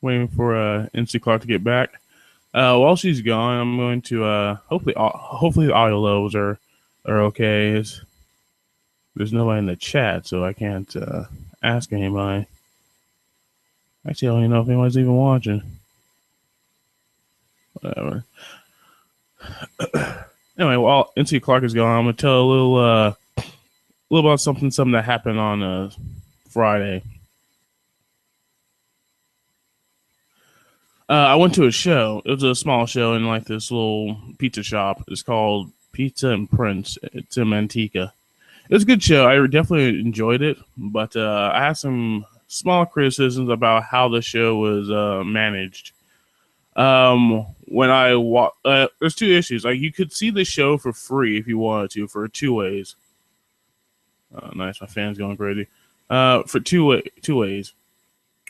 Waiting for NC Clark to get back. While she's gone, I'm going to hopefully the audio levels are okay. There's nobody in the chat, so I can't ask anybody. Actually, I don't even know if anyone's even watching. Whatever. Anyway, while NC Clark is gone, I'm gonna tell a little about something that happened on Friday. I went to a show. It was a small show in like this little pizza shop. It's called Pizza and Prince. It's in Manteca. It was a good show. I definitely enjoyed it, but I had some small criticisms about how the show was managed. When I there's two issues. Like you could see the show for free if you wanted to for two ways. Nice, my fan's going crazy. For two ways.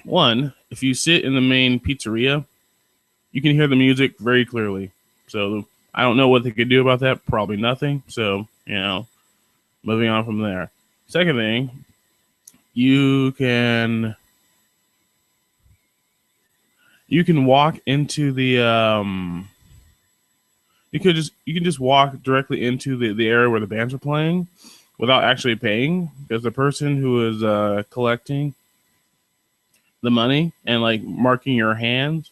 One, if you sit in the main pizzeria, you can hear the music very clearly. So I don't know what they could do about that. Probably nothing. So moving on from there. Second thing, you can walk into the you can just walk directly into the area where the bands are playing without actually paying, because the person who is collecting the money and like marking your hands,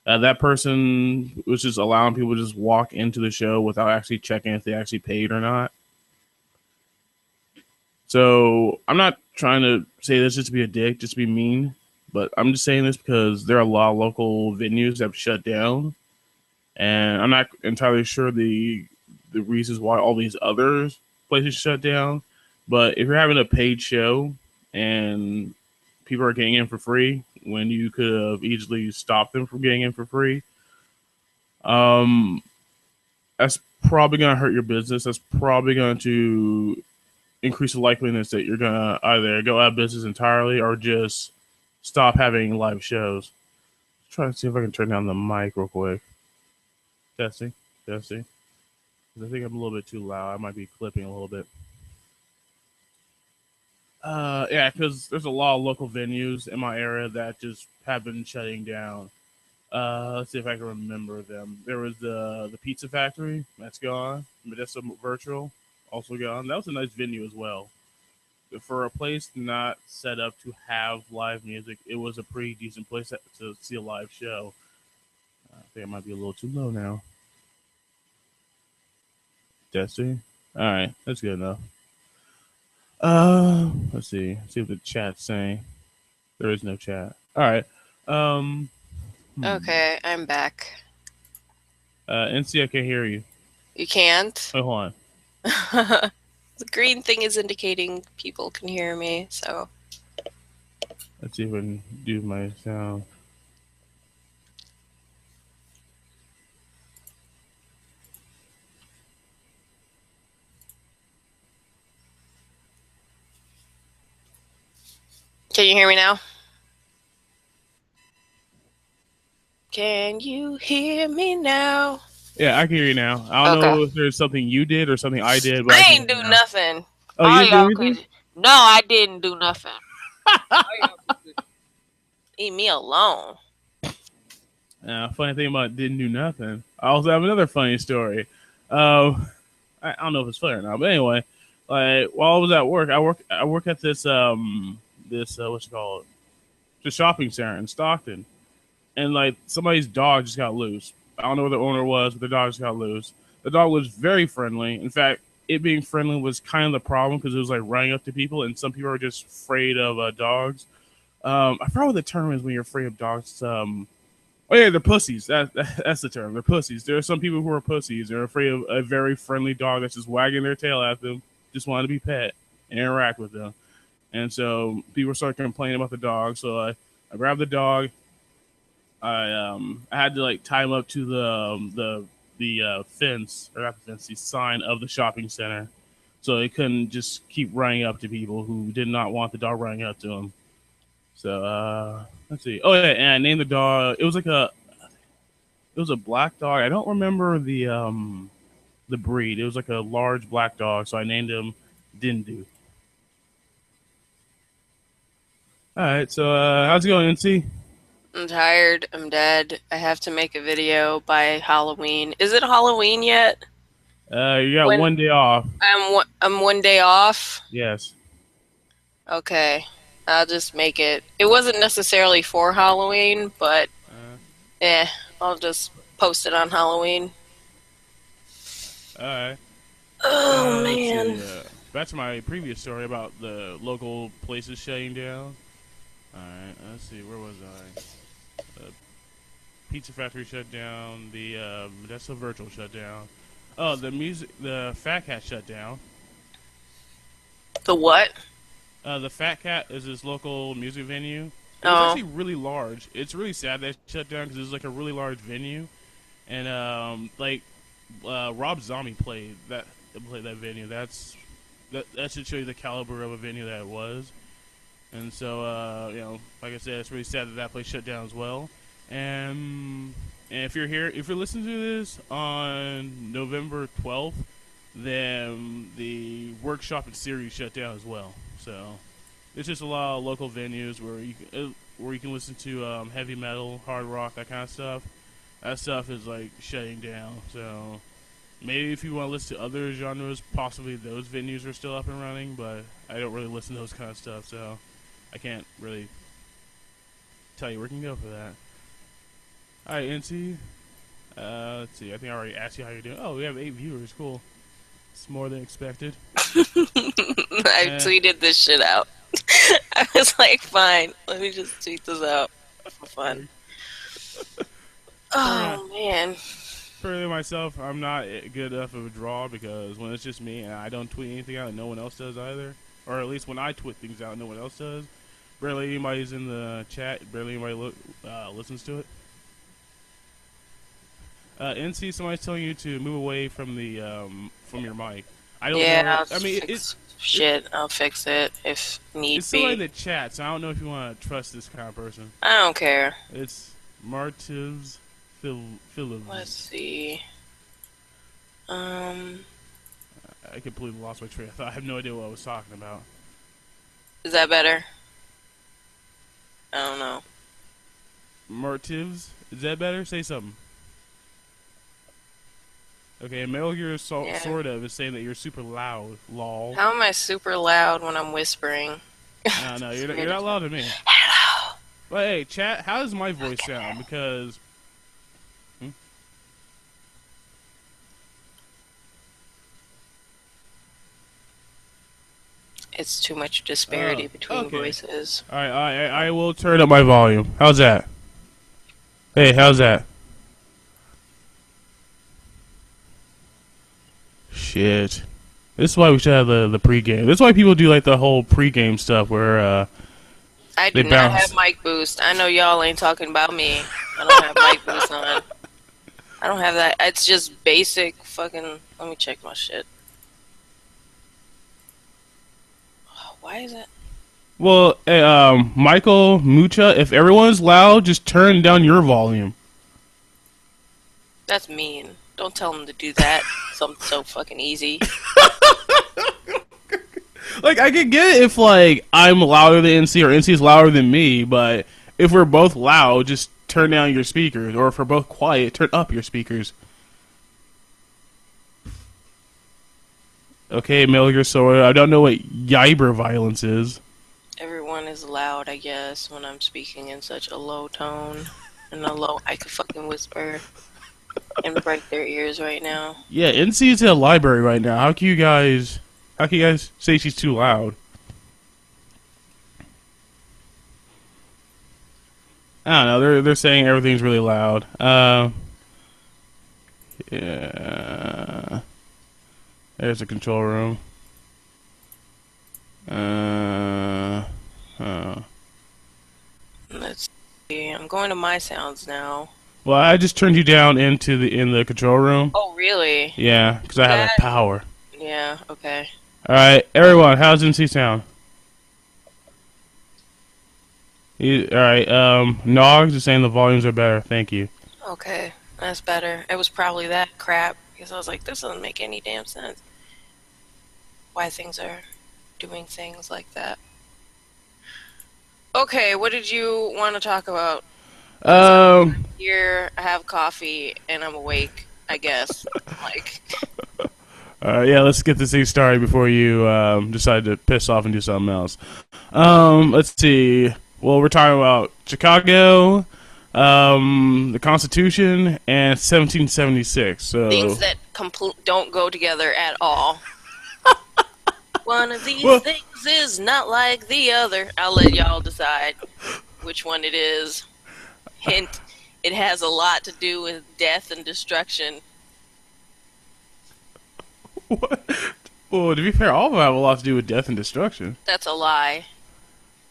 that person was just allowing people to just walk into the show without actually checking if they actually paid or not. So I'm not trying to say this just to be a dick, just to be mean, but I'm just saying this because there are a lot of local venues that have shut down, and I'm not entirely sure the reasons why all these other places shut down. But if you're having a paid show and people are getting in for free when you could have easily stopped them from getting in for free, um, that's probably going to hurt your business. That's probably going to increase the likeliness that you're going to either go out of business entirely or just stop having live shows. Try to see if I can turn down the mic real quick. Testing, testing. I think I'm a little bit too loud. I might be clipping a little bit. Yeah, because there's a lot of local venues in my area that just have been shutting down. Let's see if I can remember them. There was the Pizza Factory, that's gone. Modesto Virtual, also gone. That was a nice venue as well. For a place not set up to have live music, it was a pretty decent place to see a live show. I think it might be a little too low now. Testing. All right, that's good enough. Let's see. See what the chat's saying. There is no chat. All right. Um. Okay, I'm back. NC, I can't hear you. You can't? Oh, hold on. The green thing is indicating people can hear me, so. Let's see if I can do my sound. Can you hear me now? Can you hear me now? Yeah, I can hear you now. I don't know if there's something you did or something I did, but I ain't do nothing. Oh, you didn't do anything? No, I didn't do nothing. Leave me alone. Funny thing about didn't do nothing. I also have another funny story. I don't know if it's funny or not, but anyway, like while I was at work, I work at this what's it called, the shopping center in Stockton, and like somebody's dog just got loose. I don't know where the owner was, but the dog just got loose. The dog was very friendly. In fact, it being friendly was kind of the problem because it was like running up to people, and some people are just afraid of dogs. I forgot what the term is when you're afraid of dogs. Oh yeah, they're pussies. That's the term. They're pussies. There are some people who are pussies. They're afraid of a very friendly dog that's just wagging their tail at them, just want to be pet and interact with them. And so people start complaining about the dog. So I grabbed the dog. I had to like tie him up to the fence, or not the fence, the sign of the shopping center, so he couldn't just keep running up to people who did not want the dog running up to him. So let's see. Oh yeah, and I named the dog. It was a black dog. I don't remember the breed. It was like a large black dog, so I named him Dindu. All right, so how's it going, NC? I'm tired. I'm dead. I have to make a video by Halloween. Is it Halloween yet? You got When 1 day off. I'm 1 day off. Yes. Okay. I'll just make it. It wasn't necessarily for Halloween, but Uh, eh, I'll just post it on Halloween. all right. Oh Let's man. see. Back to my previous story about the local places shutting down. All right. Let's see. Where was I? Pizza Factory shut down. The Modesto Virtual shut down. Oh, the Fat Cat shut down. The what? The Fat Cat is this local music venue. It was Oh. actually really large. It's really sad that it shut down because it was like a really large venue, and Rob Zombie played that venue. That should show you the caliber of a venue that it was. And so like I said, it's really sad that that place shut down as well. And if you're listening to this on November 12th, then the workshop and series shut down as well. So it's just a lot of local venues where you can listen to heavy metal, hard rock, that kind of stuff. That stuff is like shutting down. So maybe if you want to listen to other genres, possibly those venues are still up and running. But I don't really listen to those kind of stuff, so I can't really tell you where you can go for that. All right, NC. Let's see. I think I already asked you how you're doing. Oh, we have 8 viewers. Cool. It's more than expected. I Eh, tweeted this shit out. I was like, fine, let me just tweet this out for fun. for my, Oh man. for myself, I'm not good enough of a draw because when it's just me and I don't tweet anything out, and no one else does either, or at least when I tweet things out, no one else does. Barely anybody's in the chat. Barely anybody listens to it. NC, somebody's telling you to move away from your mic. I don't Yeah, know. I'll I mean, fix shit. I'll fix it if need it's somebody be. that chats. I don't know if you want to trust this kind of person. I don't care. It's Martivs Let's Phillips. see. Um, I completely lost my train of thought. I have no idea what I was talking about. is that better? I don't know. Martivs, is that better? Say something. Okay, Metal Gear Yeah. sort of is saying that you're super loud. Lol. How am I super loud when I'm whispering? No, no, It's you're weird not as loud fuck. to me. Hello. But hey, chat, how does my voice sound? Because hmm? It's too much disparity between Okay. voices. All right, I will turn up my volume. How's that? Hey, how's that? Shit. This is why we should have the pregame. This is why people do like the whole pregame stuff where I they do not have bounce. mic boost. I know y'all ain't talking about me. I don't have mic boost on. I don't have that. It's just basic fucking. Let me check my shit. Why is it? Well, hey, Michael Mucha, if everyone's loud, just turn down your volume. That's mean. Don't tell them to do that. Something so fucking easy. Like I could get it if like I'm louder than NC or NC's louder than me, but if we're both loud, just turn down your speakers, or if we're both quiet, turn up your speakers. Okay, Metal Gear Solid. I don't know what Yiber violence is. Everyone is loud, I guess, when I'm speaking in such a low tone. And a low, I could fucking whisper and break their ears right now. Yeah, NC's in a library right now. How can you guys say she's too loud? I don't know. They're saying everything's really loud. Yeah. There's the control room. Oh. Let's see. I'm going to my sounds now. Well, I just turned you down in the control room. Oh, really? Yeah, because I have that That? power. Yeah, okay. All right, everyone, how's NC sound? All right, Nogs is saying the volumes are better. Thank you. Okay, that's better. It was probably that crap because I was like, this doesn't make any damn sense. Why things are doing things like that. Okay, what did you want to talk about? Because I'm Um, here, I have coffee, and I'm awake, I guess. Like, yeah, let's get this thing started before you decide to piss off and do something else. Let's see. Well, we're talking about Chicago, the Constitution, and 1776. things So, that don't go together at all. One of these well, things is not like the other. I'll let y'all decide which one it is. Hint, it has a lot to do with death and destruction. what? Well, to be fair, all of them have a lot to do with death and destruction. That's a lie.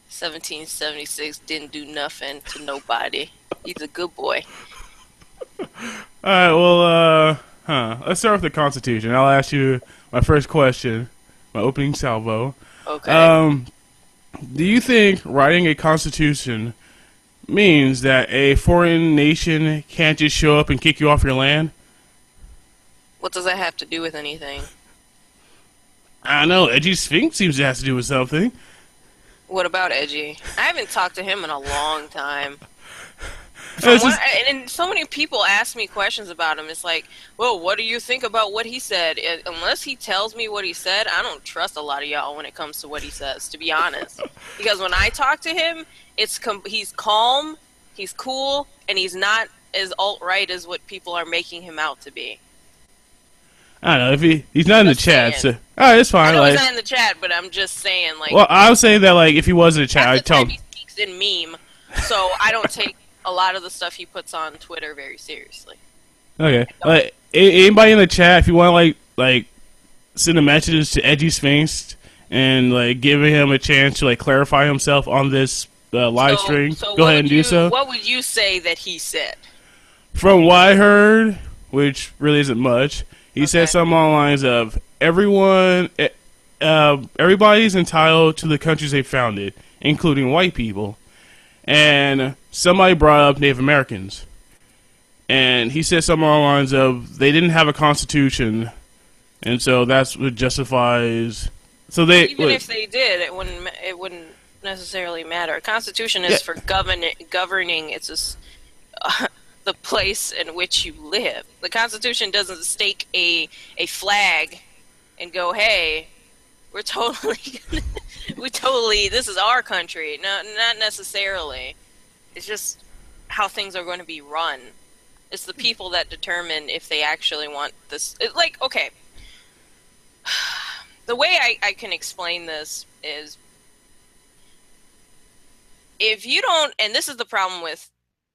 1776 didn't do nothing to nobody. He's a good boy. All right. Well, let's start with the Constitution. I'll ask you my first question, my opening salvo. Okay. Um, do you think writing a Constitution means that a foreign nation can't just show up and kick you off your land? What does that have to do with anything? I don't know. Edgy Sphinx seems to have to do with something. What about Edgy? I haven't talked to him in a long time. From It's what, just, and so many people ask me questions about him. It's like, well, what do you think about what he said? Unless he tells me what he said, I don't trust a lot of y'all when it comes to what he says, to be honest. Because when I talk to him, he's calm, he's cool, and he's not as alt-right as what people are making him out to be. I don't know if he's not in the Just chat. saying. So, all right, it's I fine. know he's Like, not in the chat, but I'm just saying, like, well, I would say that like if he was in the chat, half the I'd tell time him. he speaks in meme, so I don't take a lot of the stuff he puts on Twitter very seriously. Okay, like anybody in the chat, if you want to like send a message to Edgy Sphinx and like giving him a chance to like clarify himself on this live stream, So go ahead and do so. what would you say that he said? From what I heard, which really isn't much, he Okay. said something along the lines of everybody's entitled to the countries they founded, including white people. And somebody brought up Native Americans. And he said something along the lines of they didn't have a constitution, and so that's what justifies. So they Even if they did, it wouldn't necessarily matter. A constitution is for governing. It's just the place in which you live. The Constitution doesn't stake a flag and go, "Hey, we're totally, this is our country." No, not necessarily. It's just how things are going to be run. It's the people that determine if they actually want this. Like, okay, the way I can explain this is if you don't, and this is the problem with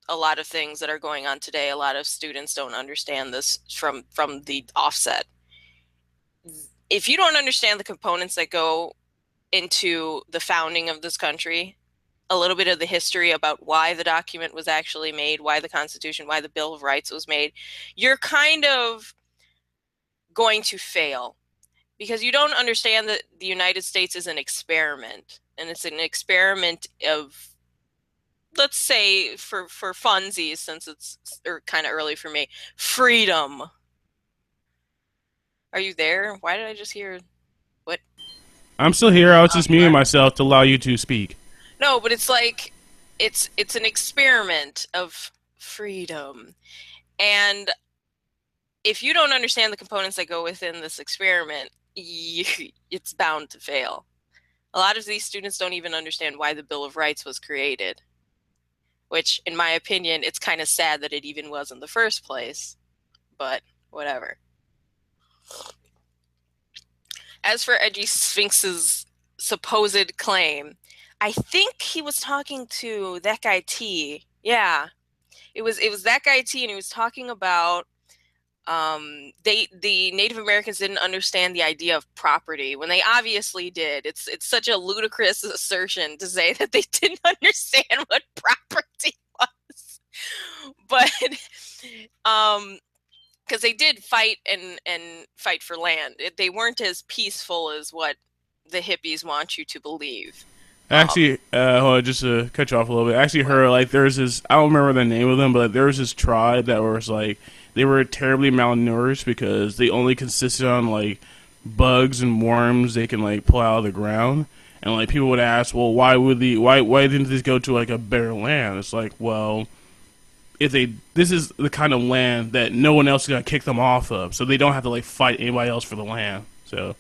a lot of things that are going on today. A lot of students don't understand this from the offset. If you don't understand the components that go into the founding of this country, a little bit of the history about why the document was actually made, why the Constitution, why the Bill of Rights was made, you're kind of going to fail because you don't understand that the United States is an experiment, and it's an experiment of, let's say, for funsies, since it's kind of early for me, freedom. Are you there? Why did I just hear what? I'm still here. I was just muting myself to allow you to speak. No, but it's like it's an experiment of freedom. And if you don't understand the components that go within this experiment, it's bound to fail. A lot of these students don't even understand why the Bill of Rights was created, which, in my opinion, it's kind of sad that it even was in the first place, but whatever. As for Edgy Sphinx's supposed claim, I think he was talking to that guy T. Yeah, it was that guy T, and he was talking about the Native Americans didn't understand the idea of property when they obviously did. It's such a ludicrous assertion to say that they didn't understand what property was, but because they did fight and fight for land. They weren't as peaceful as what the hippies want you to believe. Actually, hold on, just to cut you off a little bit. I actually heard like there's this. I don't remember the name of them, but there was this tribe that was like they were terribly malnourished because they only consisted on like bugs and worms they can like pull out of the ground. And like people would ask, well, why didn't this go to like a better land? It's like, well, if they this is the kind of land that no one else is gonna kick them off of, so they don't have to like fight anybody else for the land. So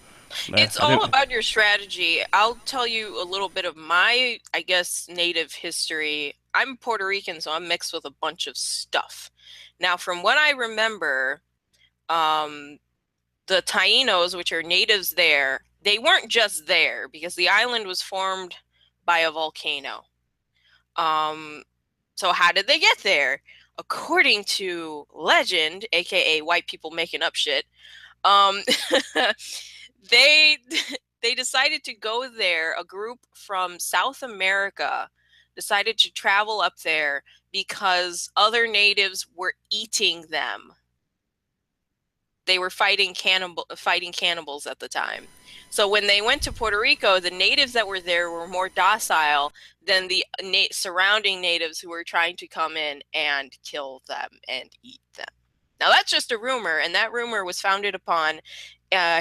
It's I all think about your strategy. I'll tell you a little bit of my, I guess, native history. I'm Puerto Rican, so I'm mixed with a bunch of stuff. Now, from what I remember, um, the Tainos, which are natives there, they weren't just there because the island was formed by a volcano. Um, so how did they get there? According to legend, aka white people making up shit, um, they they decided to go there. A group from South America decided to travel up there because other natives were eating them. They were fighting cannibals at the time. So when they went to Puerto Rico, the natives that were there were more docile than the surrounding natives who were trying to come in and kill them and eat them. Now that's just a rumor, and that rumor was founded upon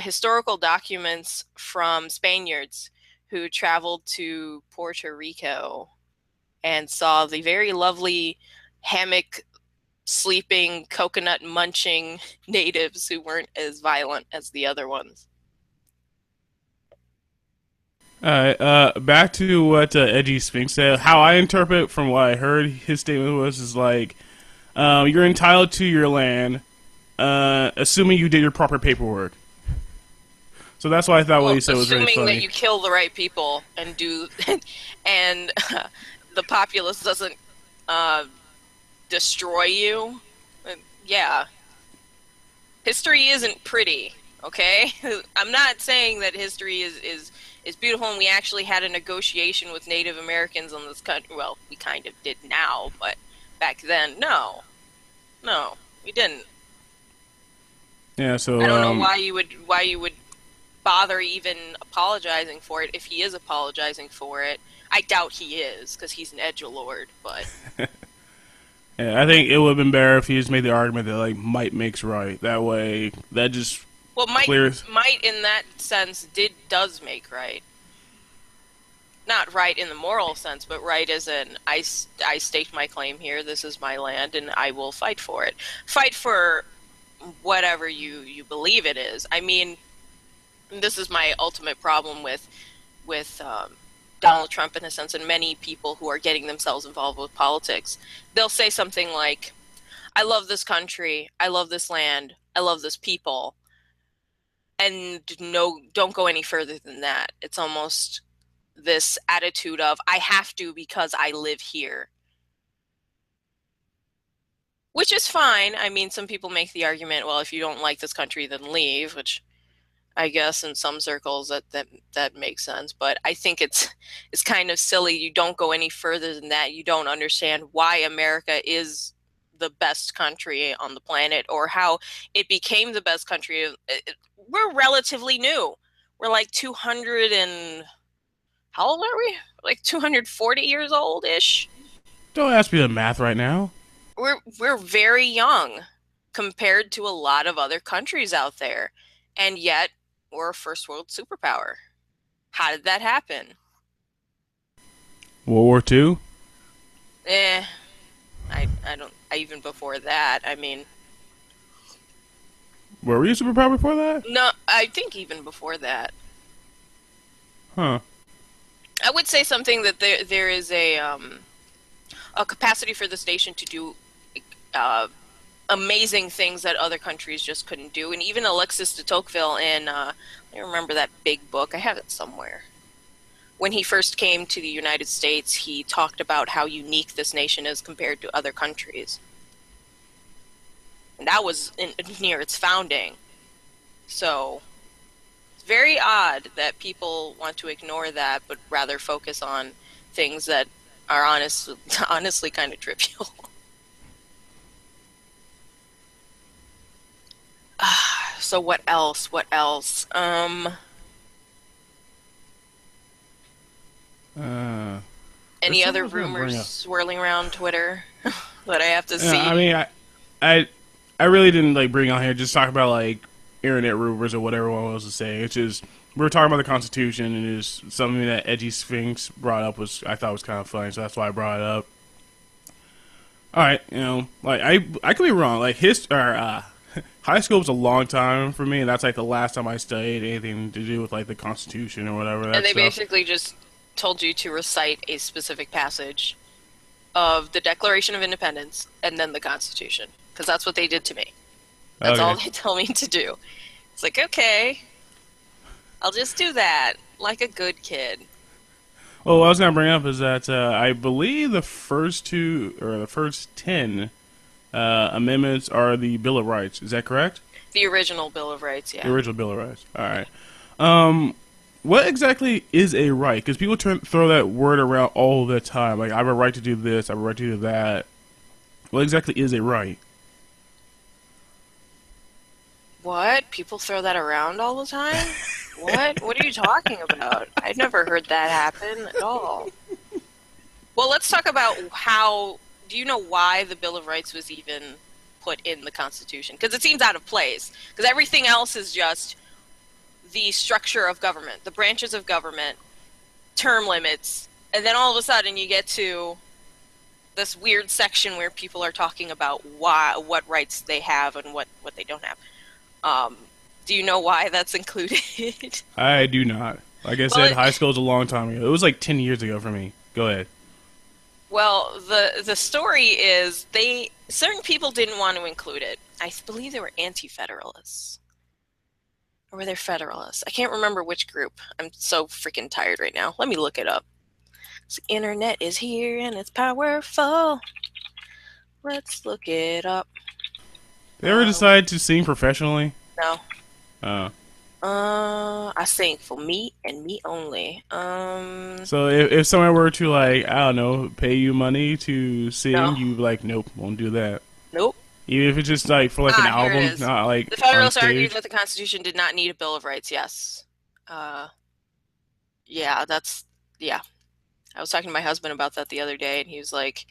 historical documents from Spaniards who traveled to Puerto Rico and saw the very lovely hammock sleeping, coconut munching natives who weren't as violent as the other ones. all right. Back to what Edgy Sphinx said. How I interpret from what I heard, his statement was is like, you're entitled to your land, assuming you did your proper paperwork. So that's why I thought what Well, he said was very assuming that funny. you kill the right people and do, and the populace doesn't uh, destroy you. Yeah, history isn't pretty. Okay, I'm not saying that history is beautiful, and we actually had a negotiation with Native Americans on this country. Well, we kind of did now, but back then, no, no, we didn't. Yeah. I So don't know why you would bother even apologizing for it if he is apologizing for it. I doubt he is because he's an edgelord, but yeah, I think it would have been better if he just made the argument that like might makes right. That way, that just well, clears. might in that sense does make right. Not right in the moral sense, but right as in I state my claim here. This is my land, and I will fight for it. Fight for whatever you believe it is. I mean, this is my ultimate problem with Donald Trump in a sense, and many people who are getting themselves involved with politics. They'll say something like, "I love this country. I love this land. I love this people," and no, don't go any further than that. It's almost this attitude of I have to because I live here, which is fine. I mean, some people make the argument, well, if you don't like this country, then leave, which I guess in some circles that makes sense. But I think it's kind of silly. You don't go any further than that. You don't understand why America is the best country on the planet or how it became the best country. We're relatively new. We're like 200 and how old are we? Like 240 years old ish. Don't ask me the math right now. We're very young compared to a lot of other countries out there, and yet we're a first world superpower. How did that happen? World War II. Eh, I don't. Even before that, I mean, Were we a superpower before that? no, I think even before that, Huh. I would say something that there is a capacity for the station to do uh, amazing things that other countries just couldn't do. And even Alexis de Tocqueville in, I remember that big book, I have it somewhere. When he first came to the United States, he talked about how unique this nation is compared to other countries. And that was near its founding. So it's very odd that people want to ignore that, but rather focus on things that are honestly kind of trivial. So what else? What else? There's Any something I other was gonna bring rumors up. swirling around Twitter that I have to I see? mean, I, I really didn't like bring on here just talk about like internet rumors or whatever one was to say. It's just we were talking about the Constitution and it's something that Edgy Sphinx brought up was I thought was kind of funny, so that's why I brought it up. All right, like I could be wrong. Like high school was a long time for me, and that's like the last time I studied anything to do with like the Constitution or whatever And that they stuff. basically just told you to recite a specific passage of the Declaration of Independence and then the Constitution, because that's what they did to me. That's all Okay. they tell me to do. It's like, okay, I'll just do that like a good kid. Well, what I was gonna bring up is that I believe the first two or the first 10 amendments are the Bill of Rights. Is that correct? The original Bill of Rights, The yeah. original Bill of Rights. All right. What exactly is a right? Because people throw that word around all the time. Like, I have a right to do this. I have a right to do that. What exactly is a right? What? People throw that around all the time? What? What are you talking about? I've never heard that happen at all. Well, let's talk about how. Do you know why the Bill of Rights was even put in the Constitution? Because it seems out of place. Because everything else is just the structure of government, the branches of government, term limits, and then all of a sudden you get to this weird section where people are talking about what rights they have and what they don't have. Um, do you know why that's included? I do not. Like I Well, said, high school is a long time ago. It was like 10 years ago for me. Go ahead. the story is they certain people didn't want to include it. I believe they were anti-federalists. Or were they federalists? I can't remember which group. I'm so freaking tired right now. Let me look it up. The internet is here and it's powerful. Let's look it up. They ever decide to sing professionally? No. Uh, I sing for me and me only. so if someone were to like, I don't know, pay you money to No. sing, you'd be like, nope, won't do that. Nope. Even if it's just like for like an Ah, here it album, is. not The like on Federalists argued stage. that the Constitution did not need a Bill of Rights. Yes. Uh, yeah, yeah. I was talking to my husband about that the other day, and he was like,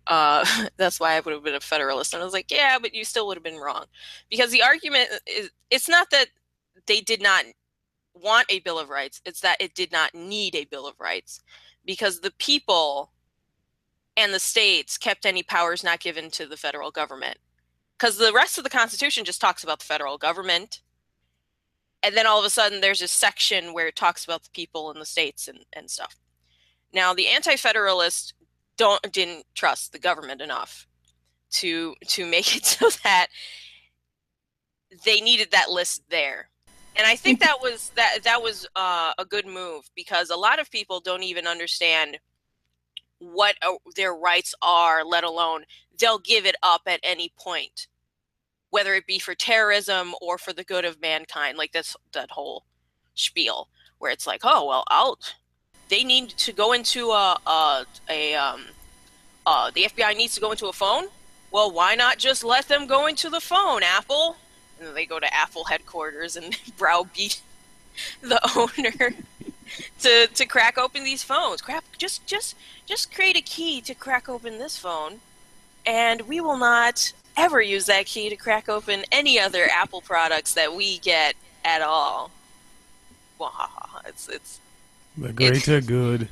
uh, that's why I would have been a Federalist. And I was like, yeah, but you still would have been wrong. Because the argument is, it's not that they did not want a Bill of Rights, it's that it did not need a Bill of Rights. Because the people and the states kept any powers not given to the federal government. Because the rest of the Constitution just talks about the federal government. And then all of a sudden, there's a section where it talks about the people and the states and stuff. Now, the anti-federalists didn't trust the government enough to make it so that they needed that list there. And I think that was a good move because a lot of people don't even understand what their rights are, let alone they'll give it up at any point, whether it be for terrorism or for the good of mankind. Like that whole spiel where it's like, oh well, they need to go into the FBI needs to go into a phone. Well, why not just let them go into the phone, Apple? And then they go to Apple headquarters and browbeat the owner to crack open these phones. Crap, just create a key to crack open this phone, and we will not ever use that key to crack open any other Apple products that we get at all. It's The it, greater good.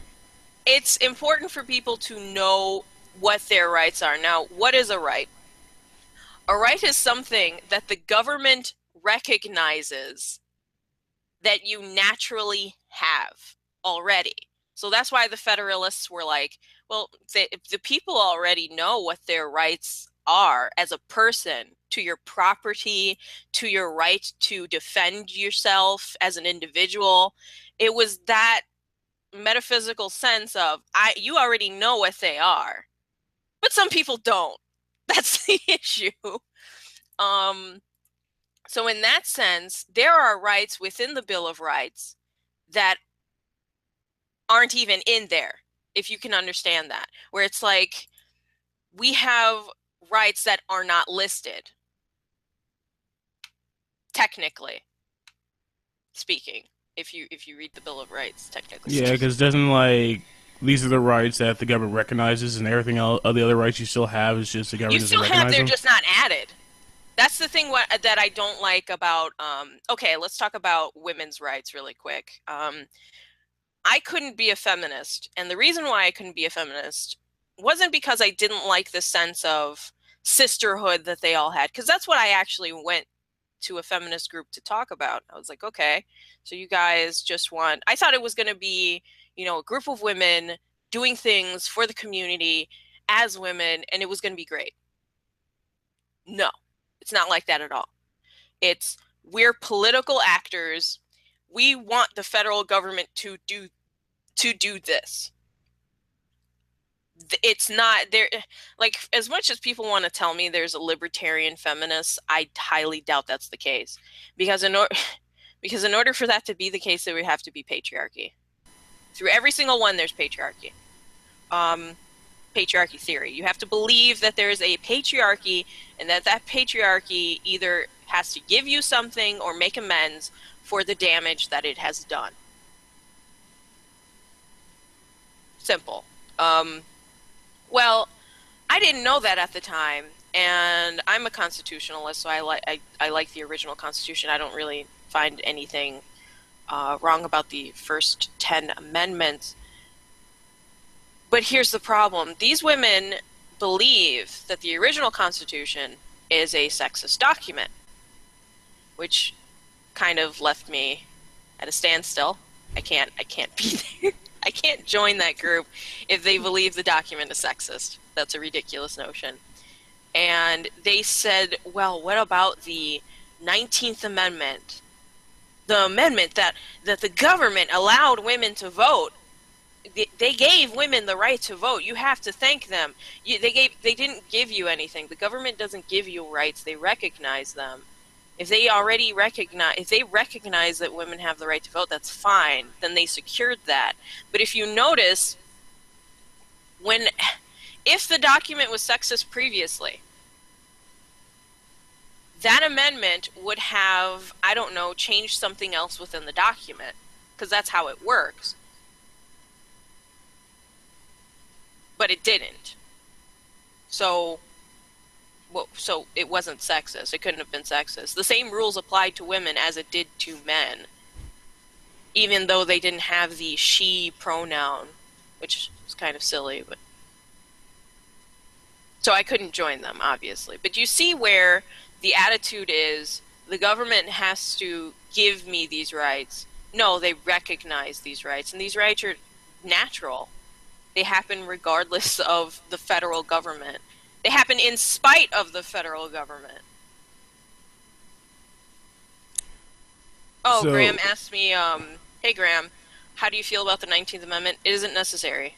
it's important for people to know what their rights are. Now, what is a right? A right is something that the government recognizes that you naturally have already. So that's why the Federalists were like, well, the people already know what their rights are as a person, to your property, to your right to defend yourself as an individual. It was that metaphysical sense of you already know what they are, but some people don't. That's the issue. Um, so in that sense, there are rights within the Bill of Rights that aren't even in there, if you can understand that, where it's like we have rights that are not listed, technically speaking. If you read the Bill of Rights, technically Yeah, speaking. because doesn't like these are the rights that the government recognizes, and everything else, all the other rights you still have is just the You government doesn't still have, recognize they're them. just not added. That's the thing that I don't like about okay, let's talk about women's rights really quick. I couldn't be a feminist, and the reason why I couldn't be a feminist wasn't because I didn't like the sense of sisterhood that they all had, because that's what I actually went to a feminist group to talk about. I was like, okay, so you guys just want, I thought it was going to be, a group of women doing things for the community as women, and it was going to be great. No, it's not like that at all. It's, we're political actors. We want the federal government to do this. It's not there. Like, as much as people want to tell me there's a libertarian feminist, I highly doubt that's the case, because because in order for that to be the case, there would have to be patriarchy. Through every single one, there's patriarchy. Patriarchy theory. You have to believe that there is a patriarchy, and that patriarchy either has to give you something or make amends for the damage that it has done. Simple. Well, I didn't know that at the time, and I'm a constitutionalist, so I like the original Constitution. I don't really find anything wrong about the first 10 amendments. But here's the problem. These women believe that the original Constitution is a sexist document, which kind of left me at a standstill. I can't be there. I can't join that group if they believe the document is sexist. That's a ridiculous notion. And they said, well, what about the 19th Amendment? The amendment that the government allowed women to vote. They gave women the right to vote. You have to thank them. They didn't give you anything. The government doesn't give you rights. They recognize them. If they recognize that women have the right to vote, that's fine. Then they secured that. But if you notice, if the document was sexist previously, that amendment would have, I don't know, changed something else within the document, because that's how it works. But it didn't. So it wasn't sexist. It couldn't have been sexist. The same rules applied to women as it did to men, even though they didn't have the she pronoun, which is kind of silly. But so I couldn't join them, obviously. But you see where the attitude is, the government has to give me these rights. No, they recognize these rights, and these rights are natural. They happen regardless of the federal government. They happen in spite of the federal government. Oh, so, Graham asked me, hey Graham, how do you feel about the 19th Amendment? It isn't necessary.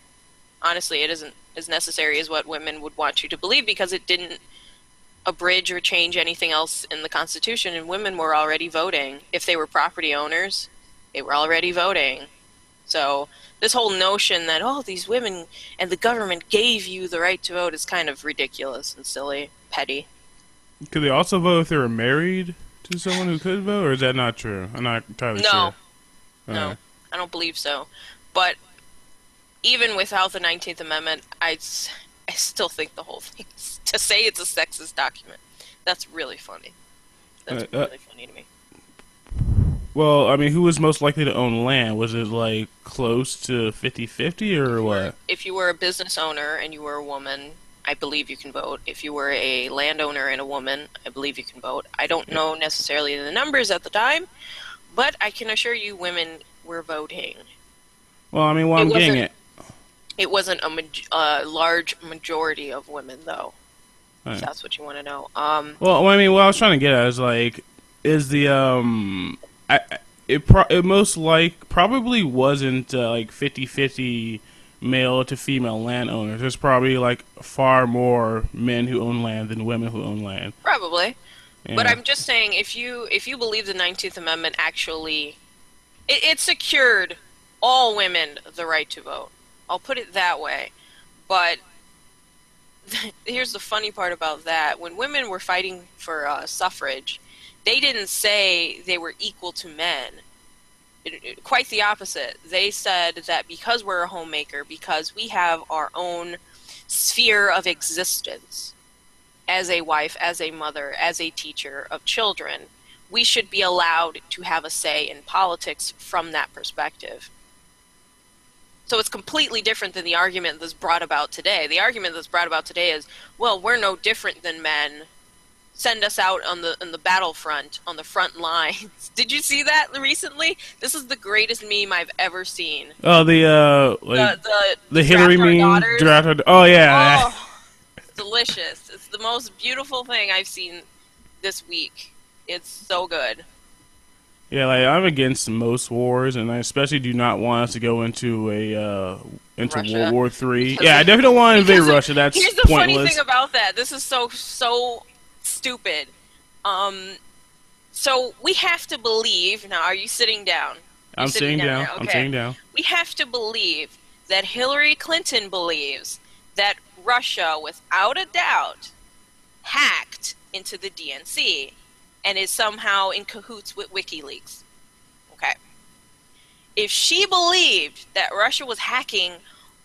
Honestly, it isn't as necessary as what women would want you to believe, because it didn't abridge or change anything else in the Constitution, and women were already voting. If they were property owners, they were already voting. So this whole notion that, oh, these women and the government gave you the right to vote is kind of ridiculous and silly, petty. Could they also vote if they were married to someone who could vote, or is that not true? I'm not entirely sure. No, I don't believe so. But even without the 19th Amendment, I still think the whole thing, to say it's a sexist document, that's really funny. That's really funny to me. Well, I mean, who was most likely to own land? Was it, like, close to 50-50 or what? If you were a business owner and you were a woman, I believe you can vote. If you were a landowner and a woman, I believe you can vote. I don't know necessarily the numbers at the time, but I can assure you women were voting. Well, I mean, I'm getting it. It wasn't a large majority of women, though. Right. If that's what you want to know. Well, I mean, what I was trying to get at is, like, is the, it most probably wasn't like 50-50 male to female landowners. There's probably like far more men who own land than women who own land. Probably. Yeah. But I'm just saying, if you believe the 19th Amendment actually, it secured all women the right to vote. I'll put it that way. But here's the funny part about that. When women were fighting for suffrage, they didn't say they were equal to men. Quite the opposite. They said that because we're a homemaker, because we have our own sphere of existence as a wife, as a mother, as a teacher of children, we should be allowed to have a say in politics from that perspective. So it's completely different than the argument that's brought about today. The argument that's brought about today is, well, we're no different than men. Send us out on the battlefront, on the front lines. Did you see that recently? This is the greatest meme I've ever seen. Oh, the The the Hillary draft our meme daughters. draft. Oh yeah. Oh, it's delicious. It's the most beautiful thing I've seen this week. It's so good. Yeah, like I'm against most wars, and I especially do not want us to go into into World Russia. War III. Because Yeah, I of, definitely don't want to invade because of, Russia. That's here's the funny pointless. thing about that. This is so stupid. Um, so we have to believe. Now, are you sitting down? You're I'm sitting sitting down down. now. I'm Okay. sitting down. We have to believe that Hillary Clinton believes that Russia, without a doubt, hacked into the DNC and is somehow in cahoots with WikiLeaks. Okay. If she believed that Russia was hacking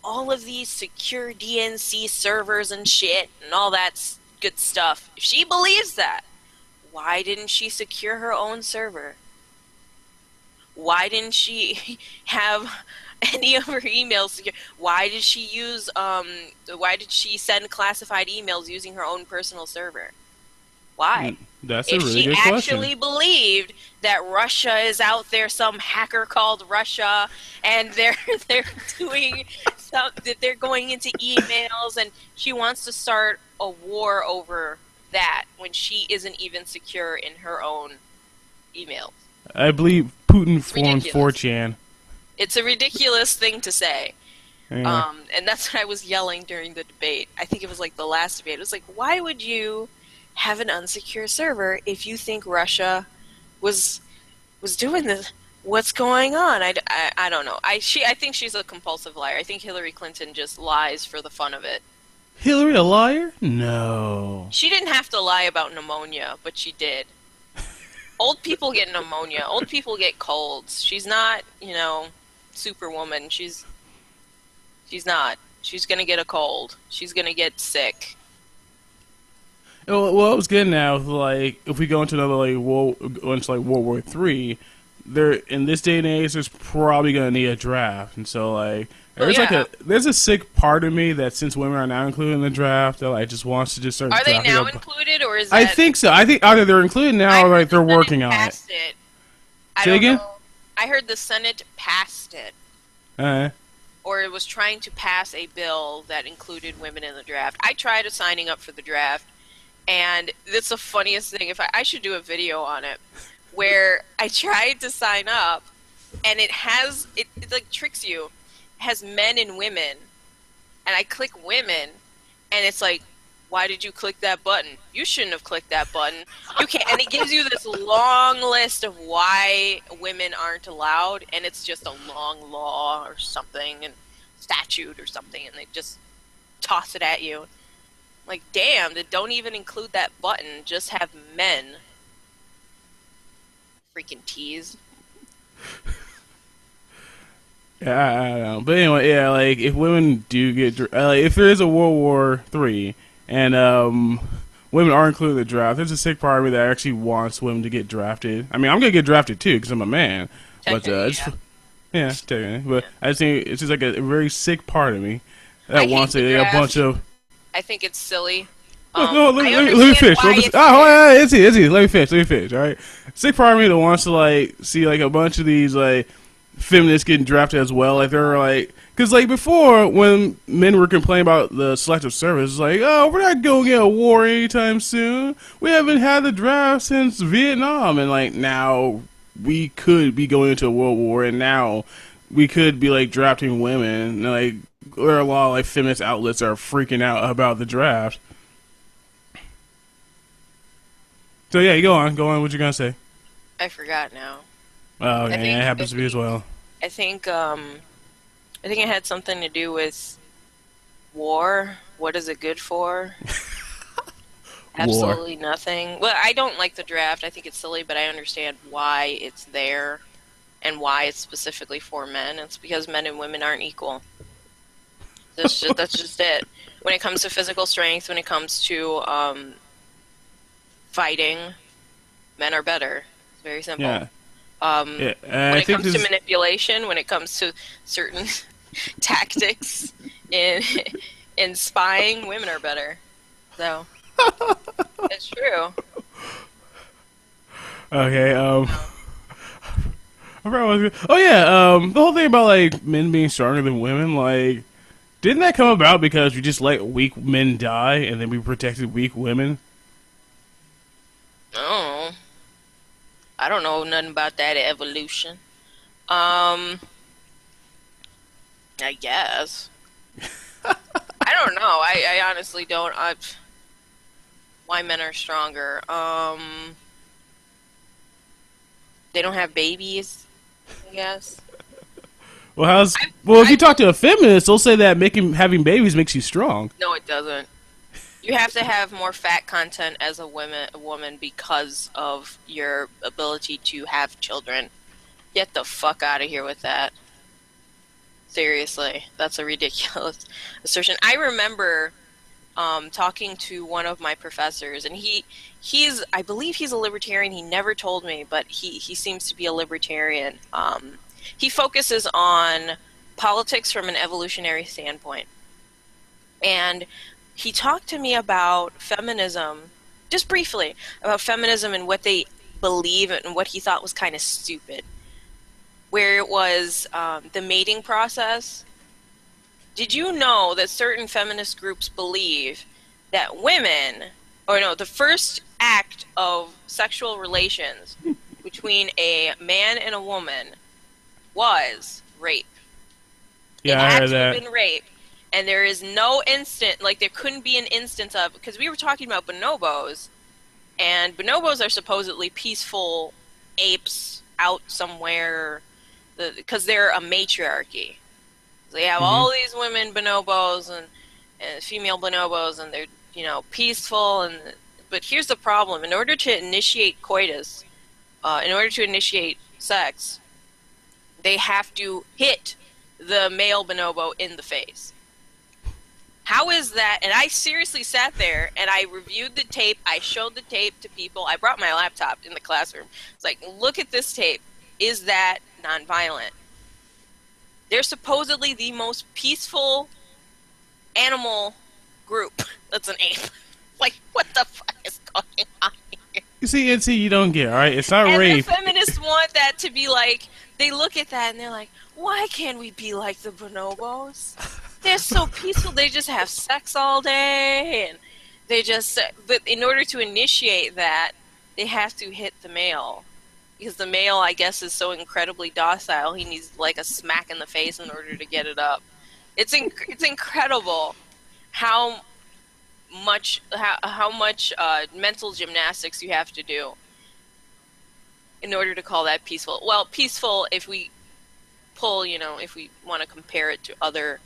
all of these secure DNC servers and shit and all that good stuff, if she believes that, why didn't she secure her own server? Why didn't she have any of her emails secure? Why did she use why did she send classified emails using her own personal server? Why? That's a If really she good actually question. believed that Russia is out there, some hacker called Russia, and they're doing that they're going into emails, and she wants to start a war over that when she isn't even secure in her own emails. I believe Putin It's formed ridiculous. 4chan. It's a ridiculous thing to say. Yeah. And that's what I was yelling during the debate. I think it was like the last debate. It was like, why would you have an unsecure server if you think Russia was doing this? What's going on? I don't know. I think she's a compulsive liar. I think Hillary Clinton just lies for the fun of it. Hillary a liar? No. She didn't have to lie about pneumonia, but she did. Old people get pneumonia. Old people get colds. She's not, superwoman. She's not. She's gonna get a cold. She's gonna get sick. Well, I was getting at was like if we go into another like World War III, there in this day and age, there's probably gonna need a draft, and so like Well, yeah. there's a sick part of me that since women are now included in the draft, that like just wants to just start Are they drafting now up. included, or is I that? think so. I think either they're included I now or heard like the they're Senate working on it. passed it. I Say don't again? know. I heard the Senate passed it, Uh, or it was trying to pass a bill that included women in the draft. I tried signing up for the draft, and it's the funniest thing. If I should do a video on it, where I tried to sign up, and it like tricks you. It has men and women, and I click women, and it's like, why did you click that button? You shouldn't have clicked that button. You can't, and it gives you this long list of why women aren't allowed, and it's just a long law or something, and statute or something, and they just toss it at you. Like, damn, they don't even include that button. Just have men. Freaking tease. yeah, I don't know. But anyway, yeah, like if women do like if there is a World War III and women are included in the draft, there's a sick part of me that actually wants women to get drafted. I mean, I'm gonna get drafted too because I'm a man, but Technically, it's, yeah. yeah, technically. But Yeah. I just think it's just like a very sick part of me I that hate wants the a bunch draft. of. I think it's silly. No, I let me understand finish. why it's Oh, there. yeah, it's easy. Let me finish. Let me finish. All right. Sick part of me that wants to like see like a bunch of these like feminists getting drafted as well. Like they're like, because like before when men were complaining about the selective service, it's like, oh, we're not going to get a war anytime soon. We haven't had the draft since Vietnam, and like now we could be going into a world war, and now we could be like drafting women. And, like there are a lot of like feminist outlets that are freaking out about the draft. So yeah, you go on. Go on. What you gonna say? I forgot now. Oh, I okay, yeah, it think I happens to me as think well. I think I think it had something to do with war. What is it good for? War. Absolutely nothing. Well, I don't like the draft. I think it's silly, but I understand why it's there and why it's specifically for men. It's because men and women aren't equal. That's just it. When it comes to physical strength, when it comes to fighting, men are better. It's very simple. Yeah, Um, yeah. when I it think comes to this. manipulation, when it comes to certain tactics in in spying, women are better. So it's true. Okay. Um, I forgot what I was oh yeah. The whole thing about like men being stronger than women, like, didn't that come about because we just let weak men die and then we protected weak women? oh, I don't know nothing about that evolution. Um, I guess. I don't know. I honestly don't. Why men are stronger? They don't have babies, I guess. Well, if I you talk to a feminist, they'll say that making having babies makes you strong. no, it doesn't. You have to have more fat content as a woman because of your ability to have children. Get the fuck out of here with that. Seriously, that's a ridiculous assertion. I remember talking to one of my professors, and he's I believe he's a libertarian. He never told me, but he seems to be a libertarian. He focuses on politics from an evolutionary standpoint, and he talked to me about feminism, just briefly, about feminism and what they believe and what he thought was kind of stupid, where it was the mating process. Did you know that certain feminist groups believe that women, or no, the first act of sexual relations between a man and a woman was rape? It Yeah, I had heard to have that. been rape. And there is no instant, like, there couldn't be an instance of, because we were talking about bonobos, and bonobos are supposedly peaceful apes out somewhere, because they're a matriarchy. They have Hmm. all these women bonobos and female bonobos, and they're peaceful. And but here's the problem: in order to initiate coitus, in order to initiate sex, they have to hit the male bonobo in the face. How is that? And I seriously sat there and I reviewed the tape. I showed the tape to people. I brought my laptop in the classroom. It's like, look at this tape. Is that nonviolent? They're supposedly the most peaceful animal group that's an ape. Like, what the fuck is going on here? You see, NC, you don't get, all right. It's not And the rape. feminists want that to be like, they look at that and they're like, why can't we be like the bonobos? They're so peaceful. They just have sex all day. And they just, but in order to initiate that, they have to hit the male. Because the male, I guess, is so incredibly docile, he needs like a smack in the face in order to get it up. It's incredible how much mental gymnastics you have to do in order to call that peaceful. Well, peaceful if we pull, if we want to compare it to other,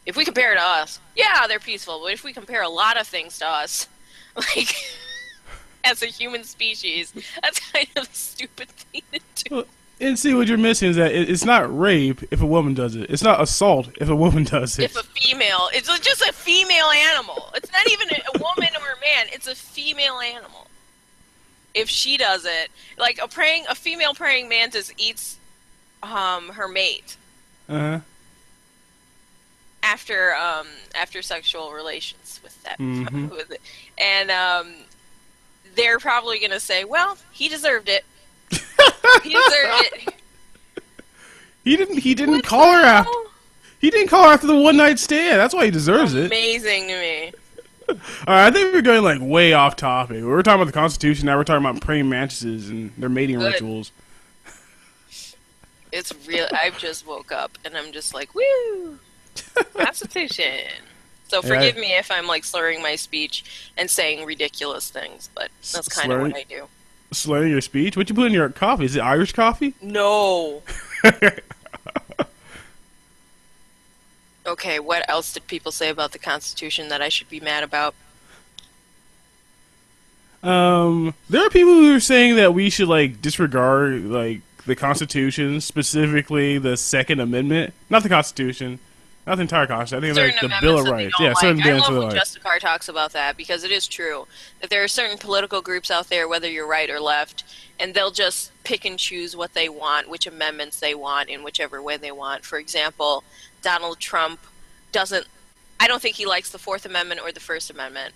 if we compare it to us, yeah, they're peaceful. But if we compare a lot of things to us, like as a human species, that's kind of a stupid thing to do. Well, NC, what you're missing is that it's not rape if a woman does it. It's not assault if a woman does If it. a female, it's just a female animal. It's not even a woman or a man. It's a female animal. If she does it, like a female praying mantis eats her mate Uh huh. after sexual relations with that Mm-hmm. with it. And they're probably gonna say, well, he deserved it. He deserved it. He didn't What call the her after. hell? He didn't call her after the one night stand. That's why he deserves it. Amazing to me. All right, I think we're going like way off topic. We were talking about the Constitution. Now we're talking about praying mantises and their mating Good. rituals. It's real. I just woke up and I'm just like, woo, Constitution. So Yeah, forgive me if I'm like slurring my speech and saying ridiculous things, but that's kind of slurring, what I do. slurring your speech. What you put in your coffee? Is it Irish coffee? No. Okay, what else did people say about the Constitution that I should be mad about? There are people who are saying that we should like disregard like the Constitution, specifically the Second Amendment, not the Constitution, Not the entire Constitution. I think certain like the Bill amendments of that they Rights. don't Yeah, like. certain I bits love of when like. Justicar talks about that because it is true that there are certain political groups out there, whether you're right or left, and they'll just pick and choose what they want, which amendments they want, in whichever way they want. For example, Donald Trump doesn't. I don't think he likes the Fourth Amendment or the First Amendment.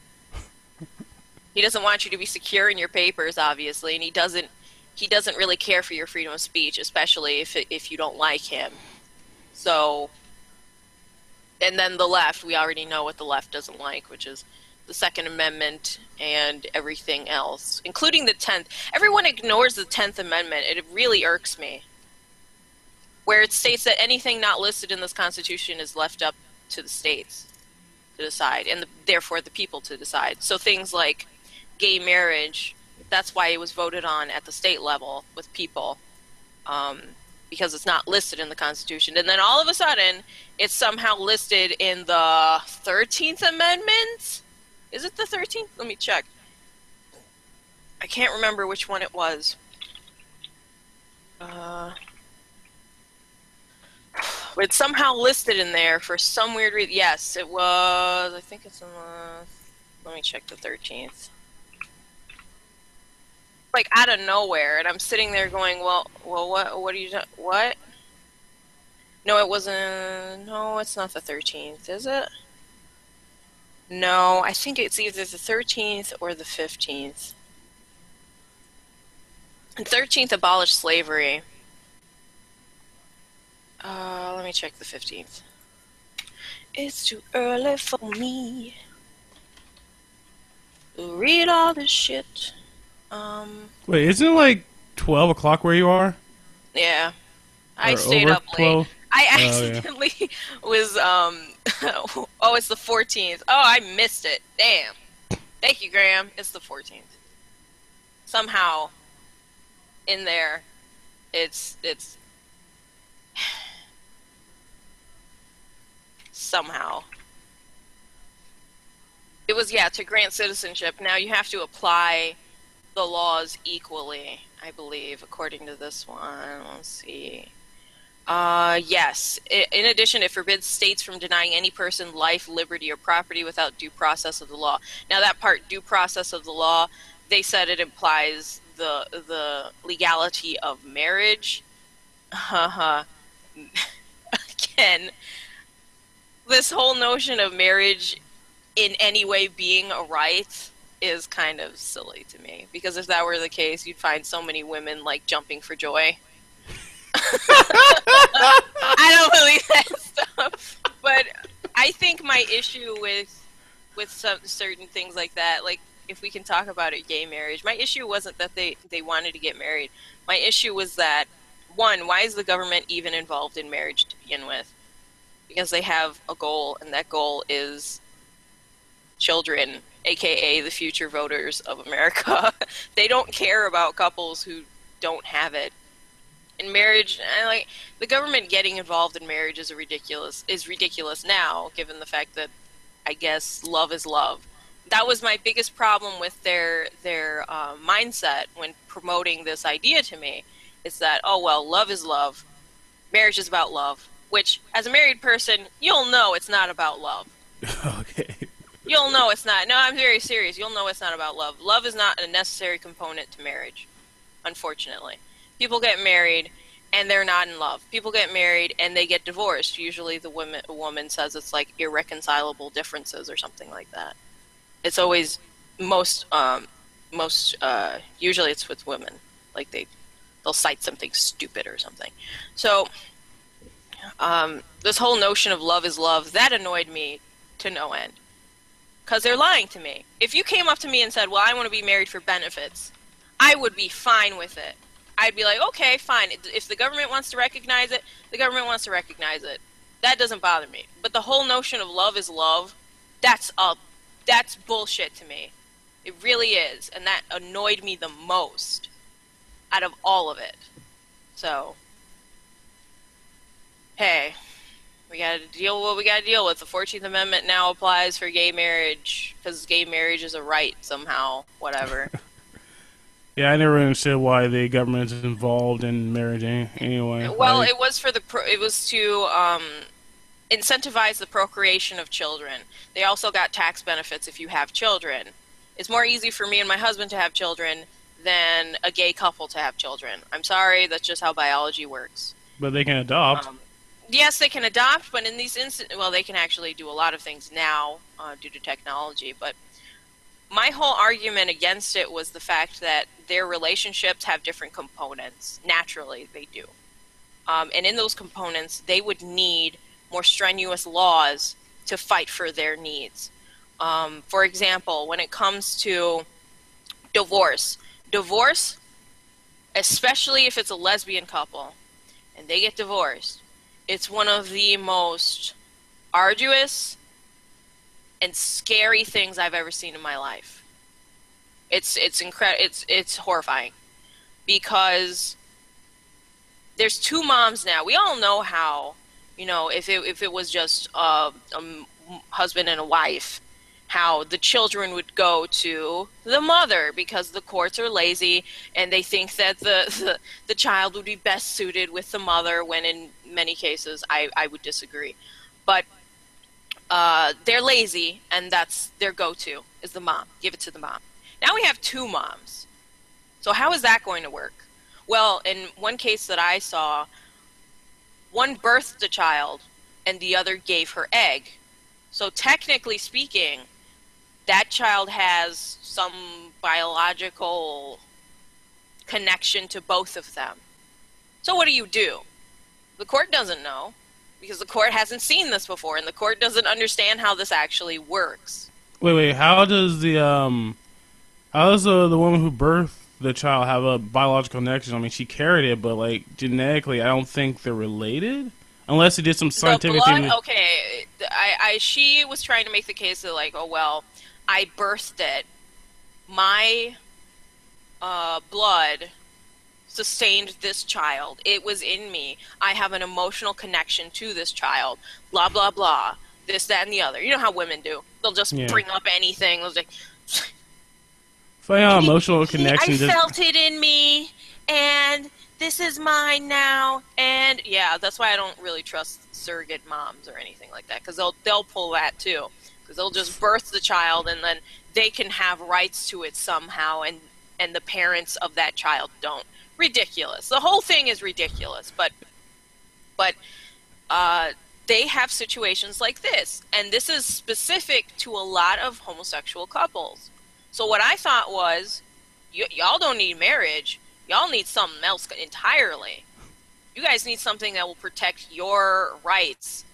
He doesn't want you to be secure in your papers, obviously, and he doesn't. He doesn't really care for your freedom of speech, especially if you don't like him. So, and then the left, we already know what the left doesn't like, which is the Second Amendment and everything else, including the 10th. Everyone ignores the 10th Amendment. It really irks me, where it states that anything not listed in this Constitution is left up to the states to decide, and therefore the people to decide. So things like gay marriage, that's why it was voted on at the state level with people. Because it's not listed in the Constitution. And then all of a sudden, it's somehow listed in the 13th Amendment? Is it the 13th? Let me check. I can't remember which one it was. It's somehow listed in there for some weird reason. Yes, it was. I think it's in the... Let me check the 13th. Like out of nowhere, and I'm sitting there going, well, what are you, what? No, it wasn't, no, it's not the 13th, is it? No, I think it's either the 13th or the 15th. The 13th abolished slavery. Let me check the 15th. It's too early for me to read all this shit. Wait, isn't it like 12 o'clock where you are? Yeah. I Or stayed over up late. 12? I Oh, yeah. accidentally was, oh, it's the 14th. Oh, I missed it. Damn. Thank you, Graham. It's the 14th. Somehow, in there, it's, somehow. It was, yeah, to grant citizenship. Now you have to apply the laws equally, I believe, according to this one. Let's see. Yes. In addition, it forbids states from denying any person life, liberty, or property without due process of the law. Now, that part, due process of the law, they said it implies the legality of marriage. Again, this whole notion of marriage in any way being a right is kind of silly to me. Because if that were the case, you'd find so many women, like, jumping for joy. I don't believe that stuff, but I think my issue with some certain things like that, like if we can talk about it, gay marriage. My issue wasn't that they wanted to get married. My issue was that, one, why is the government even involved in marriage to begin with? Because they have a goal, and that goal is children, aka the future voters of America. They don't care about couples who don't have it. In marriage, like the government getting involved in marriage is ridiculous now, given the fact that I guess love is love. That was my biggest problem with their mindset when promoting this idea to me. Is that, oh well, love is love, marriage is about love. Which, as a married person, you'll know it's not about love. Okay. You'll know it's not. No, I'm very serious. You'll know it's not about love. Love is not a necessary component to marriage, unfortunately. People get married and they're not in love. People get married and they get divorced. Usually the woman says it's like irreconcilable differences or something like that. It's always usually it's with women. Like they'll cite something stupid or something. So this whole notion of love is love, that annoyed me to no end. Because they're lying to me. If you came up to me and said, well, I want to be married for benefits, I would be fine with it. I'd be like, okay, fine. If the government wants to recognize it, the government wants to recognize it. That doesn't bother me. But the whole notion of love is love, that's bullshit to me. It really is. And that annoyed me the most out of all of it. So, hey, we gotta deal with what we gotta deal with. The 14th Amendment now applies for gay marriage, because gay marriage is a right somehow, whatever. Yeah, I never understood why the government is involved in marriage anyway. Well, Like, it was for it was to incentivize the procreation of children. They also got tax benefits if you have children. It's more easy for me and my husband to have children than a gay couple to have children. I'm sorry, that's just how biology works. But they can adopt. Yes, they can adopt, but in these instances, well, they can actually do a lot of things now due to technology. But my whole argument against it was the fact that their relationships have different components. Naturally, they do. And in those components, they would need more strenuous laws to fight for their needs. For example, when it comes to divorce, especially if it's a lesbian couple and they get divorced, it's one of the most arduous and scary things I've ever seen in my life. It's horrifying because there's two moms now. We all know how, if it was just a husband and a wife, how the children would go to the mother because the courts are lazy and they think that the child would be best suited with the mother, when in many cases I would disagree. But they're lazy, and that's their go-to, is the mom. Give it to the mom. Now we have two moms. So how is that going to work? Well, in one case that I saw, one birthed the child and the other gave her egg. So technically speaking, that child has some biological connection to both of them. So what do? The court doesn't know, because the court hasn't seen this before, and the court doesn't understand how this actually works. Wait. How does the woman who birthed the child have a biological connection? I mean, she carried it, but like genetically, I don't think they're related, unless he did some scientific thing. Okay, she was trying to make the case that, like, oh well, I birthed it. My blood sustained this child. It was in me. I have an emotional connection to this child. Blah, blah, blah. This, that, and the other. You know how women do. They'll just bring up anything. They'll like, emotional connection. I felt it in me, and this is mine now. And yeah, that's why I don't really trust surrogate moms or anything like that, because they'll pull that too. Because they'll just birth the child, and then they can have rights to it somehow, and the parents of that child don't. Ridiculous. The whole thing is ridiculous. But they have situations like this, and this is specific to a lot of homosexual couples. So what I thought was, y'all don't need marriage. Y'all need something else entirely. You guys need something that will protect your rights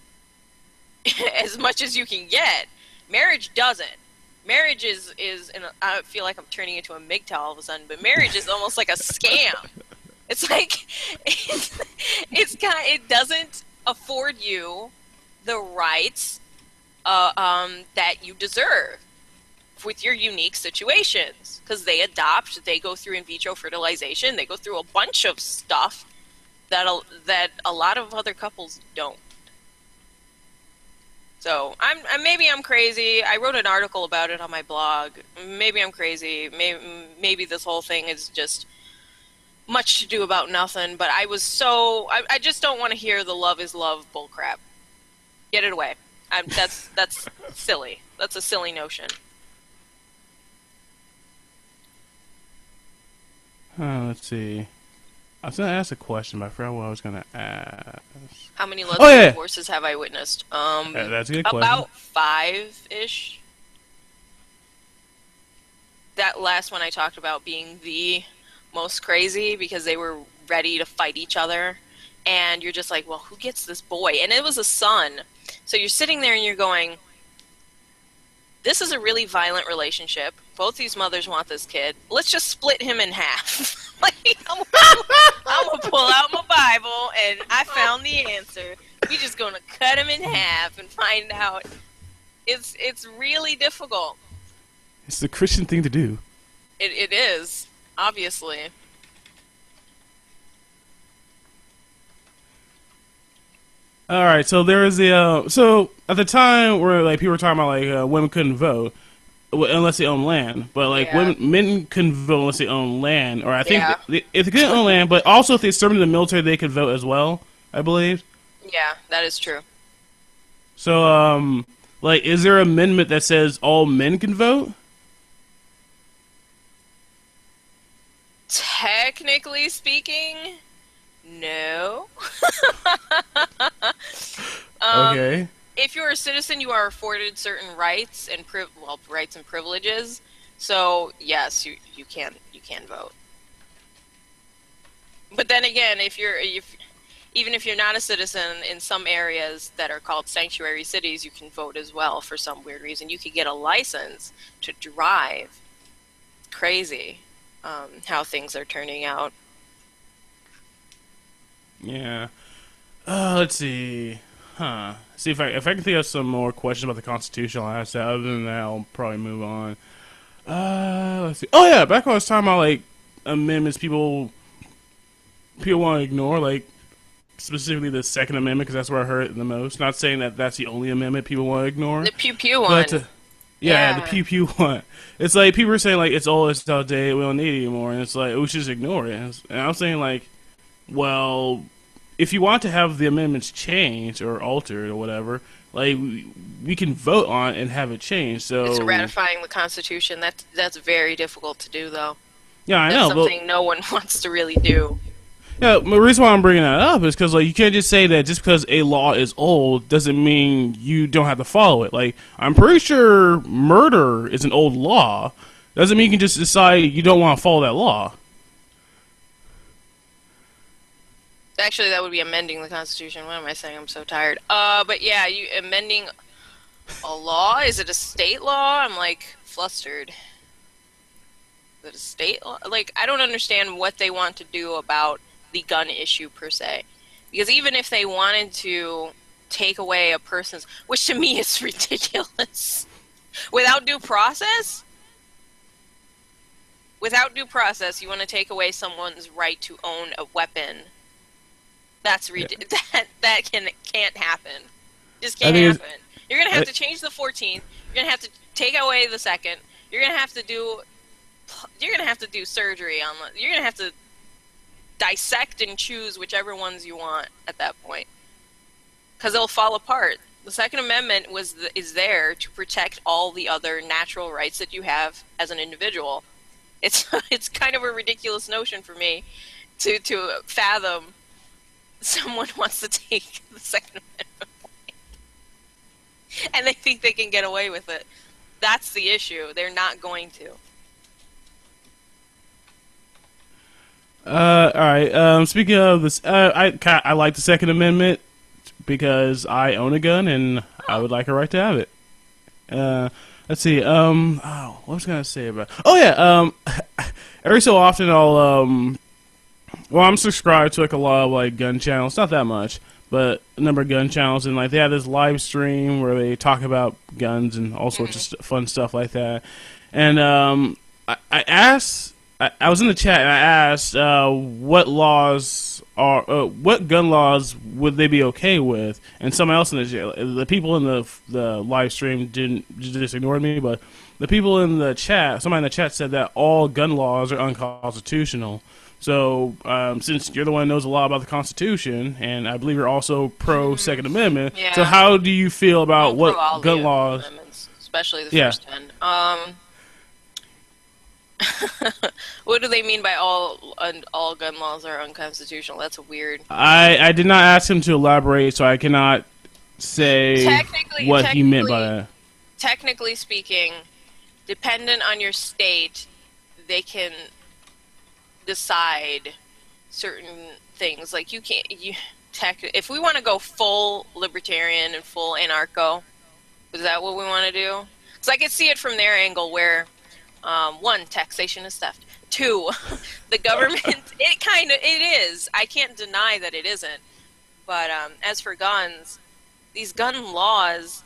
as much as you can get. Marriage doesn't. Marriage is and I feel like I'm turning into a MGTOW all of a sudden, but marriage is almost like a scam. It's like it doesn't afford you the rights that you deserve with your unique situations, because they adopt, they go through in vitro fertilization, they go through a bunch of stuff that a lot of other couples don't. So maybe I'm crazy. I wrote an article about it on my blog. Maybe I'm crazy. Maybe this whole thing is just much to do about nothing. But I just don't want to hear the love is love bullcrap. Get it away. That's silly. That's a silly notion. Let's see. I was going to ask a question, but I forgot what I was going to ask. How many lesbian divorces have I witnessed? That's a good question. About 5-ish. That last one I talked about being the most crazy because they were ready to fight each other. And you're just like, well, who gets this boy? And it was a son. So you're sitting there and you're going, this is a really violent relationship. Both these mothers want this kid. Let's just split him in half. Like, I'm going to pull out my Bible, and I found the answer. We're just going to cut him in half and find out. It's really difficult. It's the Christian thing to do. It is, obviously. All right, so there was the so at the time where like people were talking about like women couldn't vote unless they own land, but like men couldn't vote unless they own land, or I think if they couldn't own land, but also if they served in the military, they could vote as well. I believe. Yeah, that is true. So, like, is there an amendment that says all men can vote? Technically speaking, no. Um, Okay. if you're a citizen, you are afforded certain rights and rights and privileges. So yes, you can vote. But then again, if even if you're not a citizen, in some areas that are called sanctuary cities, you can vote as well for some weird reason. You could get a license to drive. Crazy, how things are turning out. Yeah. Let's see. Huh. See if I can think of some more questions about the Constitution. I'll ask that. Other than that, I'll probably move on. Let's see. Oh yeah, back when I was talking about like amendments, people want to ignore, like specifically the Second Amendment, because that's where I heard it the most. Not saying that that's the only amendment people want to ignore, The pew pew but one, yeah, the yeah. pew pew one. It's like people are saying like it's old, it's outdated, we don't need it anymore, and it's like we should just ignore it. And I'm saying like, well, if you want to have the amendments changed or altered or whatever, like we can vote on it and have it changed. It's So ratifying the Constitution. That's very difficult to do, though. yeah, I That's know, but something no one wants to really do. yeah, the reason why I'm bringing that up is because like you can't just say that just because a law is old doesn't mean you don't have to follow it. Like I'm pretty sure murder is an old law. Doesn't mean you can just decide you don't want to follow that law. Actually, that would be amending the Constitution. What am I saying? I'm so tired. But yeah, you amending a law? Is it a state law? I'm like flustered. Is it a state law? Like I don't understand what they want to do about the gun issue per se. Because even if they wanted to take away a person's, which to me is ridiculous, without due process, you want to take away someone's right to own a weapon. That's Yeah. that can't happen. Just I can't think happen. You're gonna have to change the 14th. You're gonna have to take away the second. You're gonna have to do. You're gonna have to do surgery on. You're gonna have to dissect and choose whichever ones you want at that point, because they'll fall apart. The Second Amendment is there to protect all the other natural rights that you have as an individual. It's it's kind of a ridiculous notion for me to fathom someone wants to take the Second Amendment and they think they can get away with it. That's the issue. They're not going to. All right. Speaking of this, I like the Second Amendment because I own a gun and I Oh. would like a right to have it. Let's see. What was I gonna say about? Oh yeah. Every so often well, I'm subscribed to like a lot of like gun channels, not that much, but a number of gun channels, and like they have this live stream where they talk about guns and all sorts of fun stuff like that. And I asked, I was in the chat and I asked, what gun laws would they be okay with? And someone else in the people in the live stream didn't just ignored me, but the people in the chat, somebody in the chat said that all gun laws are unconstitutional. So, since you're the one who knows a lot about the Constitution, and I believe you're also pro Second Amendment, so Yeah. how do you feel about I'm pro what all gun the laws? amendments, especially the Yeah, first 10. What do they mean by all gun laws are unconstitutional? That's weird. I did not ask him to elaborate, so I cannot say Technically, what he meant by technically, that. technically speaking, dependent on your state, they can decide certain things. Like you can't if we want to go full libertarian and full anarcho, is that what we want to do? Because I can see it from their angle where one, taxation is theft. Two, the government, it is. I can't deny that it isn't. But as for guns, these gun laws,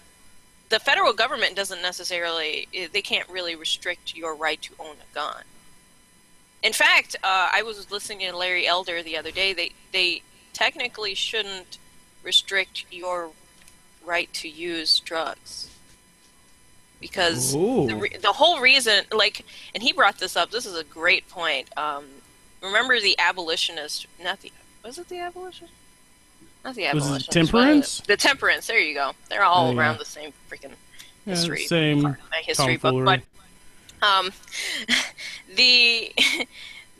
the federal government doesn't necessarily, they can't really restrict your right to own a gun. In fact, I was listening to Larry Elder the other day. They technically shouldn't restrict your right to use drugs. Because Ooh. the whole reason, like, and he brought this up. This is a great point. Remember the abolitionist? Not the was it the abolitionist? Not the Was it abolitionists. What are temperance? the temperance? There you go. They're Oh all yeah, around the same freaking yeah, history part same of my history book. But tomfoolery. um,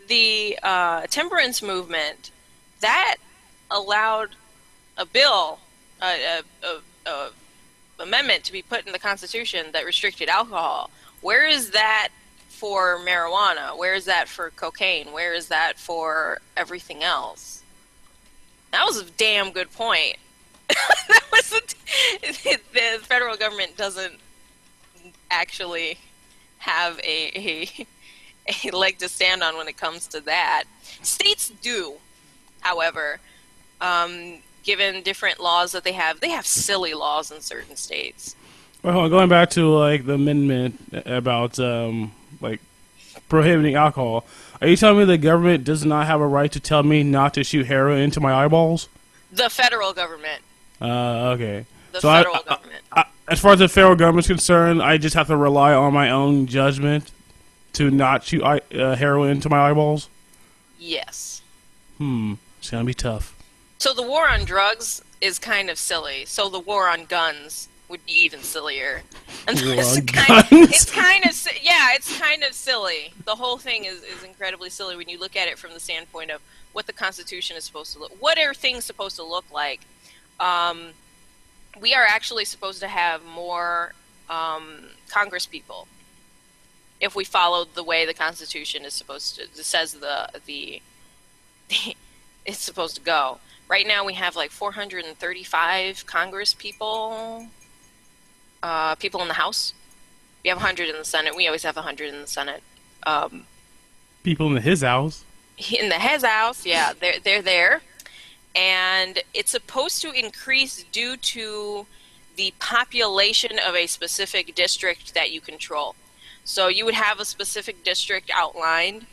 the temperance movement that allowed a bill, a amendment to be put in the Constitution that restricted alcohol. Where is that for marijuana? Where is that for cocaine? Where is that for everything else? That was a damn good point. That was the federal government doesn't actually have a leg to stand on when it comes to that. States do, however, given different laws that they have silly laws in certain states. Well, hold on, going back to like the amendment about like prohibiting alcohol. Are you telling me the government does not have a right to tell me not to shoot heroin into my eyeballs? The federal government. Okay. The So federal government. as far as the federal government's concerned, I just have to rely on my own judgment to not shoot heroin into my eyeballs. Yes. It's gonna be tough. So the war on drugs is kind of silly. So the war on guns would be even sillier. And War on it's guns. kind of yeah, it's kind of silly. The whole thing is incredibly silly when you look at it from the standpoint of what the Constitution is supposed to look. What are things supposed to look like? We are actually supposed to have more Congress people if we followed the way the Constitution is supposed to says the it's supposed to go. Right now we have like 435 Congress people, people in the House. We have 100 in the Senate. We always have 100 in the Senate. People in his house. In the His House, yeah, they're there, and it's supposed to increase due to the population of a specific district that you control. So you would have a specific district outlined,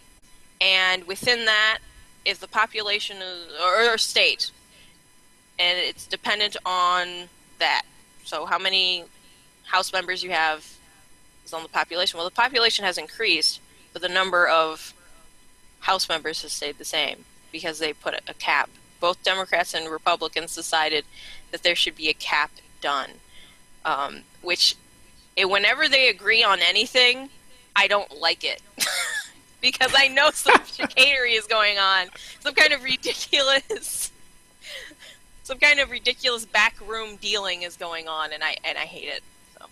and within that, if the population is, or state, and it's dependent on that. So how many House members you have is on the population. Well, the population has increased, but the number of House members has stayed the same because they put a cap. Both Democrats and Republicans decided that there should be a cap done, which whenever they agree on anything, I don't like it. Because I know some chicanery is going on, some kind of ridiculous backroom dealing is going on, and I hate it. So,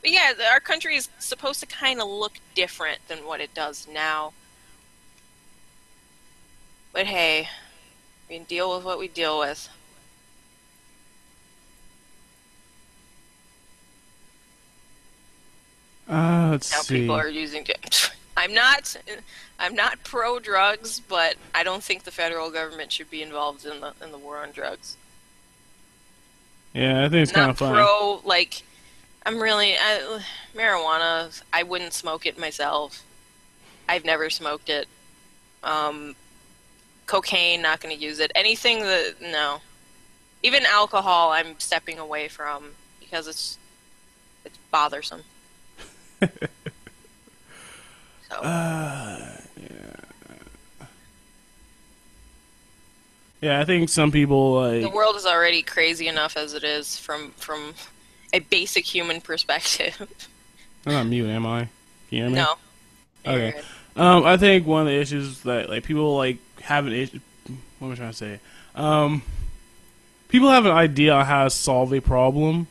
but yeah, our country is supposed to kind of look different than what it does now. But hey, we can deal with what we deal with. Let's Now see. people are using. I'm not pro drugs, but I don't think the federal government should be involved in the war on drugs. Yeah, I think it's kind Not of funny. pro like. Marijuana. I wouldn't smoke it myself. I've never smoked it. Cocaine, not going to use it. Anything that no. Even alcohol, I'm stepping away from because it's bothersome. So. Yeah, I think some people like. The world is already crazy enough as it is from a basic human perspective. I'm not mute, am I? Can you hear me? No. Okay. I think one of the issues that like people like have an issue. What am I trying to say? People have an idea on how to solve a problem,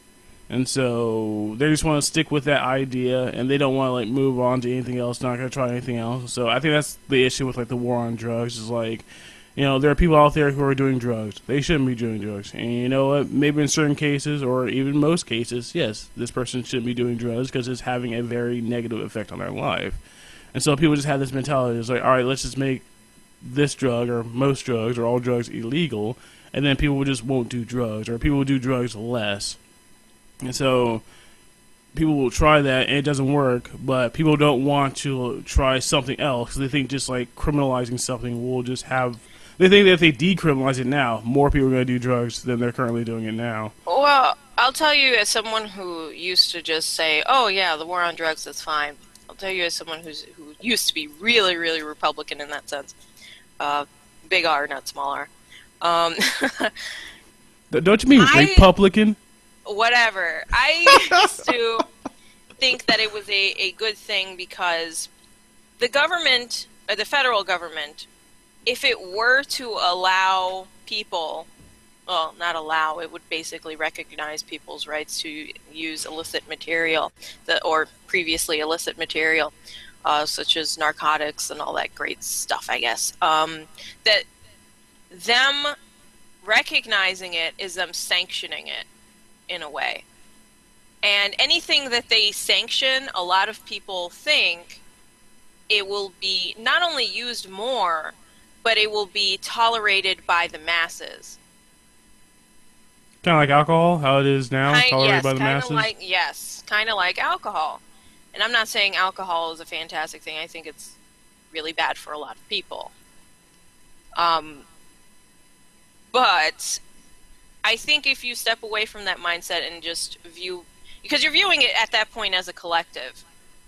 and so they just want to stick with that idea, and they don't want to like move on to anything else. Not gonna try anything else. So I think that's the issue with like the war on drugs. Is like, you know, there are people out there who are doing drugs. They shouldn't be doing drugs. And you know what? Maybe in certain cases, or even most cases, yes, this person shouldn't be doing drugs because it's having a very negative effect on their life. And so people just have this mentality. It's like, all right, let's just make this drug or most drugs or all drugs illegal, and then people just won't do drugs, or people will do drugs less. And so people will try that, and it doesn't work, but people don't want to try something else. They think just like criminalizing something will just have... They think that if they decriminalize it now, more people are going to do drugs than they're currently doing it now. Well, I'll tell you as someone who used to just say, "Oh yeah, the war on drugs, that's fine." I'll tell you as someone who used to be really, really Republican in that sense. Big R, not small r. Um, Don't you mean I Republican? whatever. I used to think that it was a good thing because the government, or the federal government, if it were to allow people, well, not allow, it would basically recognize people's rights to use illicit material, or previously illicit material, such as narcotics and all that great stuff, I guess. That them recognizing it is them sanctioning it in a way. And anything that they sanction, a lot of people think it will be not only used more, but it will be tolerated by the masses. Kind of like alcohol, how it is now, tolerated by the masses. Kind of like alcohol. And I'm not saying alcohol is a fantastic thing. I think it's really bad for a lot of people. Um, but I think if you step away from that mindset and just view, because you're viewing it at that point as a collective,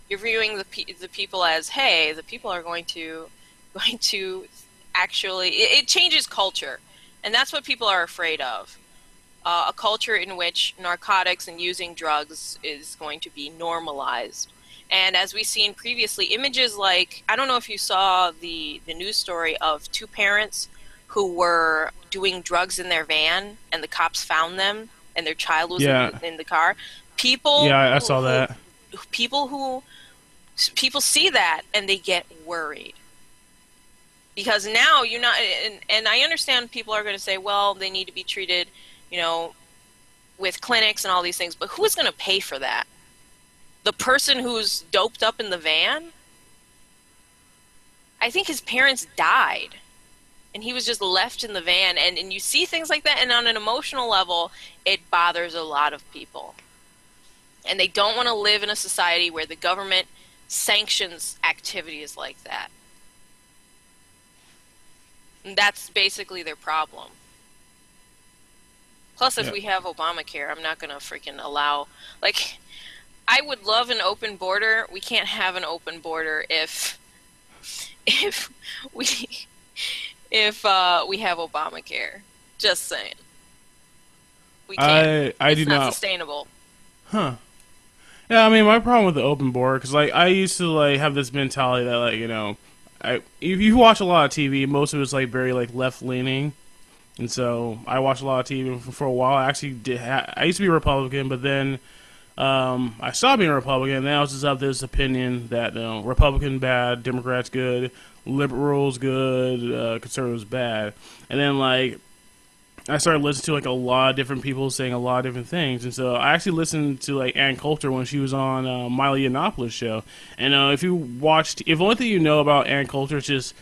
you're viewing the people as, hey, the people are going to actually, it changes culture, and that's what people are afraid of. A culture in which narcotics and using drugs is going to be normalized. And as we've seen previously, images like, I don't know if you saw the news story of two parents who were doing drugs in their van and the cops found them and their child was Yeah, in the car. People yeah, I who, saw who that. people who people see that and they get worried because now you're not, and I understand people are going to say, well, they need to be treated, you know, with clinics and all these things, but who is going to pay for that? The person who's doped up in the van? I think his parents died and he was just left in the van, and you see things like that, and on an emotional level it bothers a lot of people, and they don't want to live in a society where the government sanctions activities like that. And that's basically their problem. Plus, if Yeah. we have Obamacare, I'm not going to freaking allow, like, I would love an open border. We can't have an open border if we we have Obamacare. Just saying. We can't. I It's do not not. sustainable. Huh. Yeah, I mean, my problem with the open border, because like I used to like have this mentality that like if you watch a lot of TV, most of it's like very like left leaning, and so I watched a lot of TV for a while. I actually I used to be a Republican, but then I stopped being a Republican. And then I was just of this opinion that Republican bad, Democrats good, liberals good, conservatives bad, and then like I started listening to like a lot of different people saying a lot of different things, and so I actually listened to like Ann Coulter when she was on Miley Yiannopoulos show. And if you watched, if only thing you know about Ann Coulter is just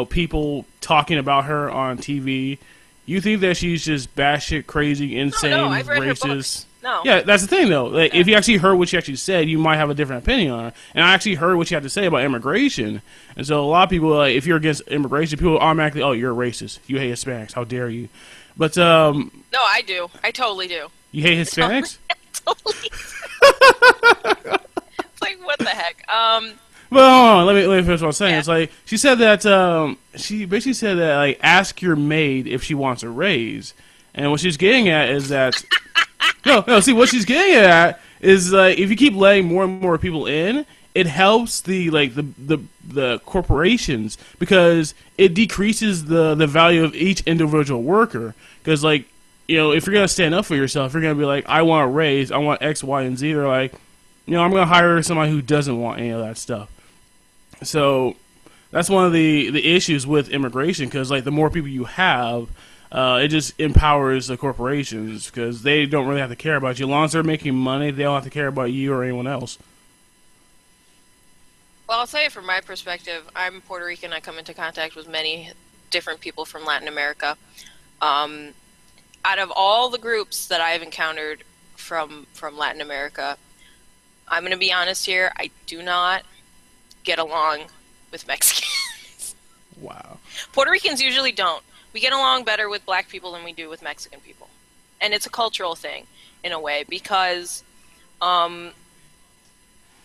people talking about her on TV, you think that she's just batshit crazy, No, no, insane, I've read her racist. books. No. Yeah, that's the thing though. Like, Yeah. if you actually heard what she actually said, you might have a different opinion on her. And I actually heard what she had to say about immigration. And so a lot of people, like, if you're against immigration, people automatically, oh, you're a racist. You hate Hispanics. How dare you? But No, I do. I totally do. you hate I totally, Hispanics? totally. It's like, what the heck? Well, hold on, let me finish what I'm saying. Yeah. It's like she said that she basically said that like ask your maid if she wants a raise, and what she's getting at is that no. See, what she's getting at is like if you keep letting more and more people in, it helps the corporations because it decreases the value of each individual worker. Because like if you're gonna stand up for yourself, you're gonna be like, I want a raise, I want X, Y, and Z. They're like, I'm gonna hire somebody who doesn't want any of that stuff. So that's one of the issues with immigration because like the more people you have, it just empowers the corporations because they don't really have to care about you. As long as they're making money, they don't have to care about you or anyone else. Well, I'll tell you from my perspective, I'm Puerto Rican. I come into contact with many different people from Latin America. Um, Out of all the groups that I've encountered from Latin America, I'm going to be honest here, I do not get along with Mexicans. Wow. Puerto Ricans usually don't. We get along better with black people than we do with Mexican people. And it's a cultural thing in a way because um,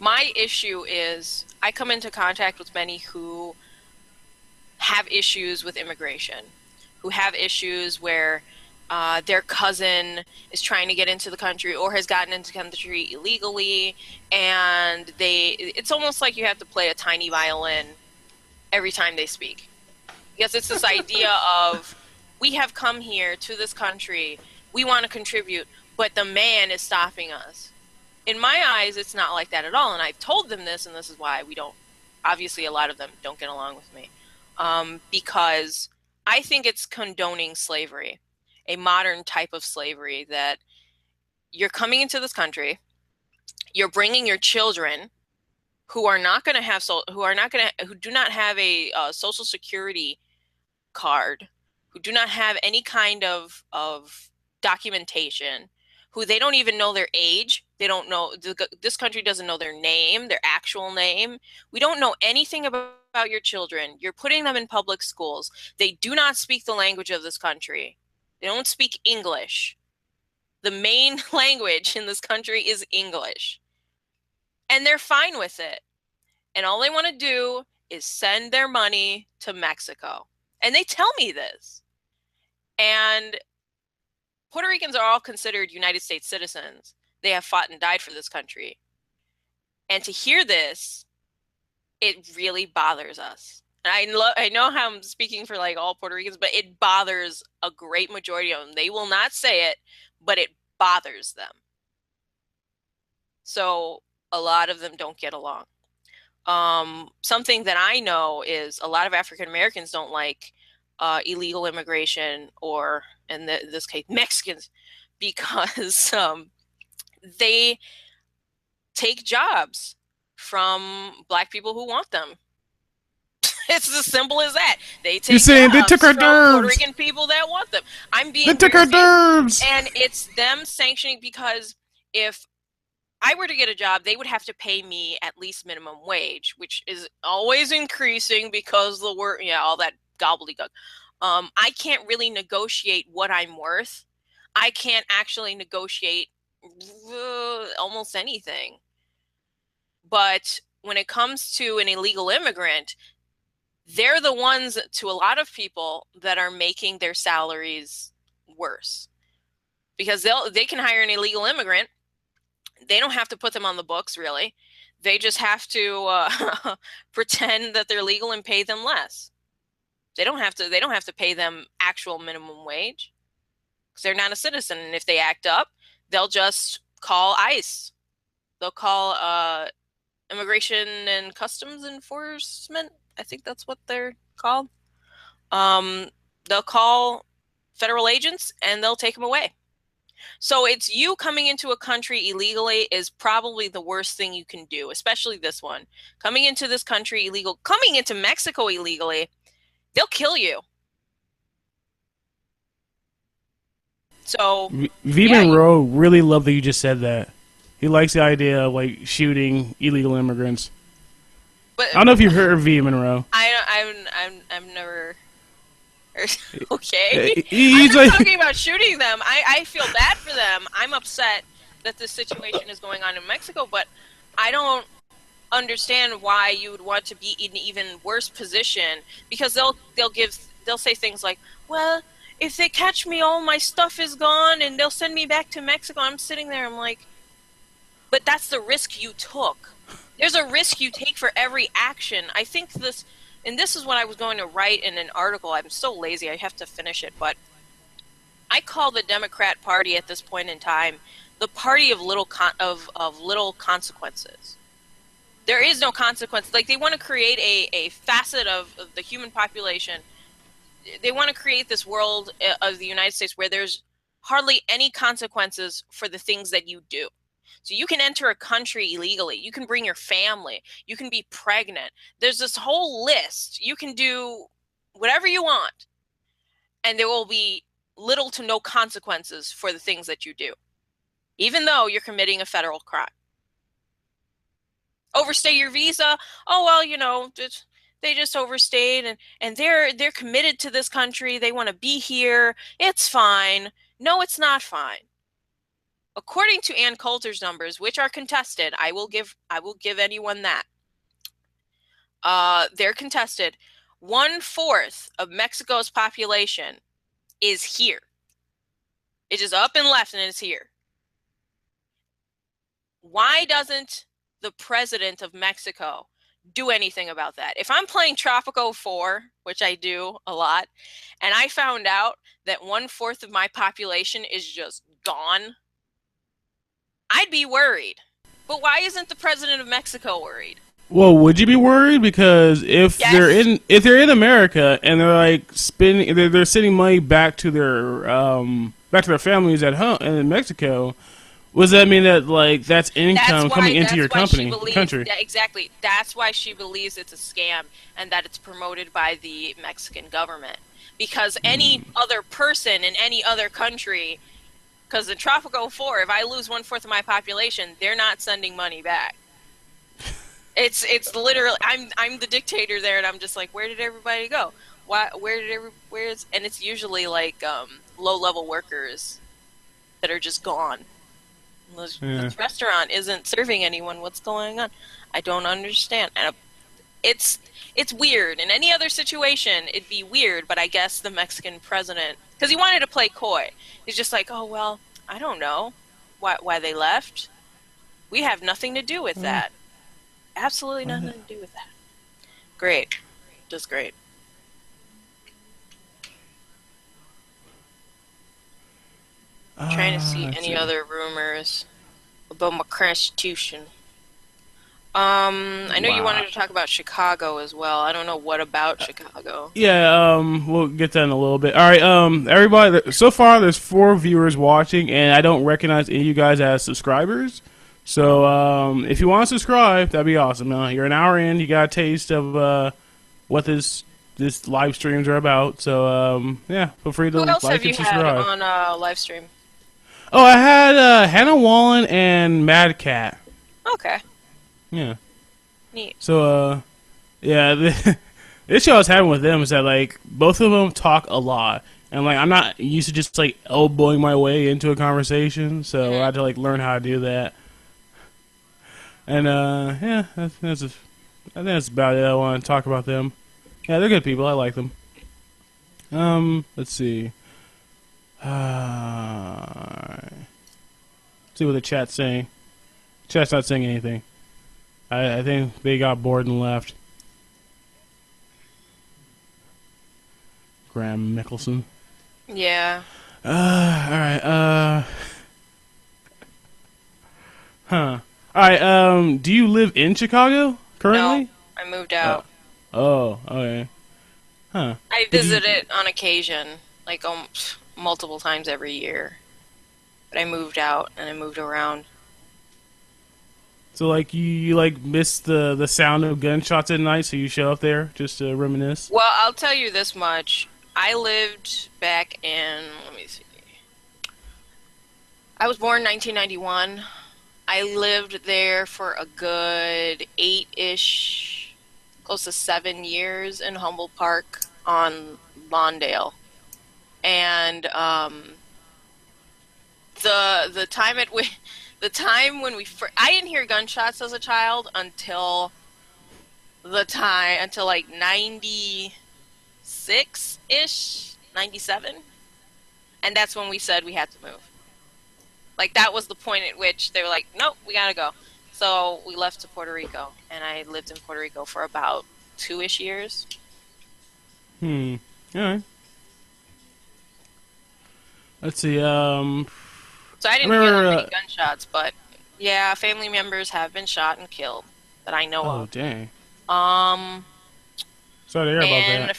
my issue is I come into contact with many who have issues with immigration. who have issues where their cousin is trying to get into the country or has gotten into the country illegally, and it's almost like you have to play a tiny violin every time they speak. Because it's this idea of, we have come here to this country, we want to contribute, but the man is stopping us. In my eyes, it's not like that at all, and I've told them this, and this is why we don't, obviously a lot of them don't get along with me, because I think it's condoning slavery, a modern type of slavery, that you're coming into this country, you're bringing your children who are not going to have who do not have a social security card, who do not have any kind of documentation, who they don't even know their age. They don't know, this country doesn't know their name, their actual name. We don't know anything about your children. You're putting them in public schools. They do not speak the language of this country. They don't speak English. The main language in this country is English. And they're fine with it. And all they want to do is send their money to Mexico. And they tell me this. And Puerto Ricans are all considered United States citizens. They have fought and died for this country. And to hear this, it really bothers us. And I know how I'm speaking for like all Puerto Ricans, but it bothers a great majority of them. They will not say it, but it bothers them. So a lot of them don't get along. Something that I know is a lot of African Americans don't like illegal immigration, or in this case Mexicans, because they take jobs from Black people who want them. It's as simple as that. They take jobs they took our from derbs. Puerto Rican people that want them. I'm being They took our derbs. And it's them sanctioning, because if I were to get a job, they would have to pay me at least minimum wage, which is always increasing because the work, all that gobbledygook. I can't really negotiate what I'm worth. I can't actually negotiate almost anything. But when it comes to an illegal immigrant, they're the ones, to a lot of people, that are making their salaries worse, because they can hire an illegal immigrant. They don't have to put them on the books, really. They just have to pretend that they're legal and pay them less. They don't have to pay them actual minimum wage, because they're not a citizen. And if they act up, they'll just call ICE. They'll call Immigration and Customs Enforcement. I think that's what they're called. They'll call federal agents and they'll take them away. So it's you coming into a country illegally is probably the worst thing you can do, especially this one. Coming into this country illegal, coming into Mexico illegally, they'll kill you. So V. Monroe really loved that you just said that. He likes the idea of like shooting illegal immigrants. But I don't know if you've heard of V. Monroe. I've never. Okay. He's I'm not talking about shooting them. I feel bad for them. I'm upset that this situation is going on in Mexico, but I don't understand why you would want to be in an even worse position, because they'll say things like, well, if they catch me, all my stuff is gone and they'll send me back to Mexico. I'm sitting there, I'm like, but that's the risk you took. There's a risk you take for every action. I think this, and this is what I was going to write in an article. I'm so lazy, I have to finish it, but I call the Democrat Party at this point in time the party of little consequences. There is no consequence. Like, they want to create a facet of the human population. They want to create this world of the United States where there's hardly any consequences for the things that you do. So you can enter a country illegally. You can bring your family. You can be pregnant. There's this whole list. You can do whatever you want, and there will be little to no consequences for the things that you do, even though you're committing a federal crime. Overstay your visa. Oh, well, you know, they just overstayed, and they're committed to this country. They want to be here. It's fine. No, it's not fine. According to Ann Coulter's numbers, which are contested, I will give anyone that. They're contested. 1/4 of Mexico's population is here. It is up and left and it's here. Why doesn't the president of Mexico do anything about that? If I'm playing Tropico 4, which I do a lot, and I found out that 1/4 of my population is just gone, I'd be worried. But why isn't the president of Mexico worried? Well, would you be worried? Because Yes. if they're in America and they're like spending, they're sending money back to their families at home in Mexico. Does that mean that like that's income coming into your country? Yeah, exactly. That's why she believes it's a scam and that it's promoted by the Mexican government. Because any other person in any other country, because in Tropico 4, if I lose 1/4 of my population, they're not sending money back. It's literally I'm the dictator there, and I'm just like, where did everybody go? And it's usually like low-level workers that are just gone. This restaurant isn't serving anyone. What's going on? I don't understand. And it's weird. In any other situation, it'd be weird. But I guess the Mexican president, because he wanted to play coy, he's just like, oh well, I don't know why they left. We have nothing to do with that. Absolutely nothing to do with that. Great, just great. Trying to see any other rumors about my constitution. I know you wanted to talk about Chicago as well. I don't know what about Chicago. Yeah, we'll get that in a little bit. All right, everybody. So far, there's 4 viewers watching, and I don't recognize any of you guys as subscribers. So, if you want to subscribe, that'd be awesome. You're an hour in, you got a taste of what this live streams are about. So, yeah, feel free to Who else like have you and subscribe. had on live stream? Oh, I had Hannah Wallen and Mad Cat. Okay. Yeah. Neat. So, yeah, the issue I was having with them is that like both of them talk a lot, and like I'm not used to just like elbowing my way into a conversation, so I had to like learn how to do that. And yeah, I think that's about it. I want to talk about them. Yeah, they're good people. I like them. Let's see. See what the chat's saying. Chat's not saying anything. I think they got bored and left. Graham Mickelson. Yeah. Alright, huh. Alright, do you live in Chicago currently? No, I moved out. Oh, okay. Huh. I visit it on occasion, like multiple times every year. But I moved out and I moved around. So like you like miss the sound of gunshots at night, so you show up there just to reminisce? Well, I'll tell you this much. I lived back in, let me see. I was born in 1991. I lived there for a good 8-ish, close to 7 years in Humboldt Park on Lawndale. And the time at which the time when I didn't hear gunshots as a child until like 96-ish, 97. And that's when we said we had to move. Like that was the point at which they were like, nope, we gotta go. So we left to Puerto Rico, and I lived in Puerto Rico for about 2-ish years. Alright. Let's see, So I didn't hear that many gunshots, but yeah, family members have been shot and killed that I know of. Oh, dang. Sorry to hear about that. And the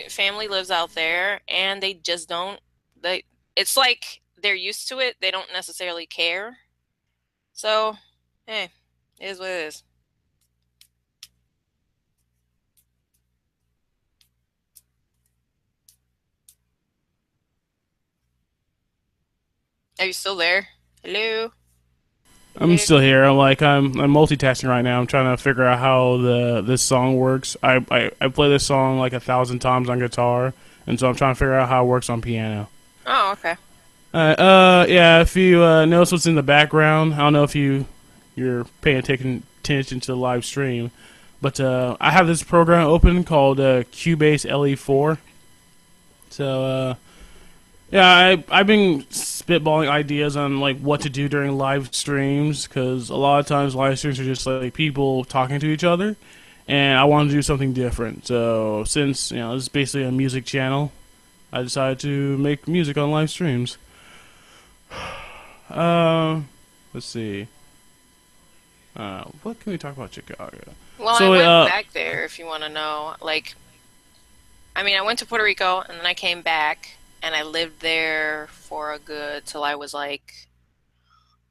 family lives out there, and they just don't. It's like they're used to it. They don't necessarily care. So, hey, it is what it is. Are you still there? Hello? I'm still here. I'm multitasking right now. I'm trying to figure out how this song works. I play this song like 1,000 times on guitar, and so I'm trying to figure out how it works on piano. Oh, okay. Yeah. If you notice what's in the background, I don't know if you're paying attention to the live stream, but I have this program open called Cubase LE4. So Yeah, I've been spitballing ideas on like what to do during live streams because a lot of times live streams are just like people talking to each other, and I want to do something different. So since this is basically a music channel, I decided to make music on live streams. Uh, let's see. What can we talk about Chicago? Well, I So went back there if you want to know. Like, I mean, I went to Puerto Rico and then I came back and I lived there for a good till I was like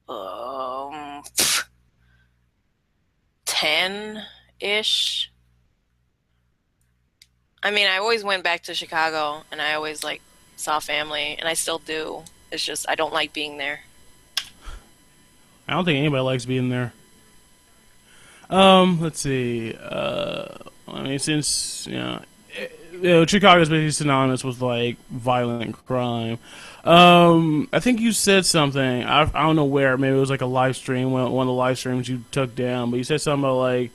um 10-ish. I mean, I always went back to Chicago and I always like saw family and I still do. It's just I don't like being there. I don't think anybody likes being there. Let's see. I mean, since Chicago is basically synonymous with like violent crime. I think you said something. I don't know where. Maybe it was like a live stream, one of the live streams you took down. But you said something about like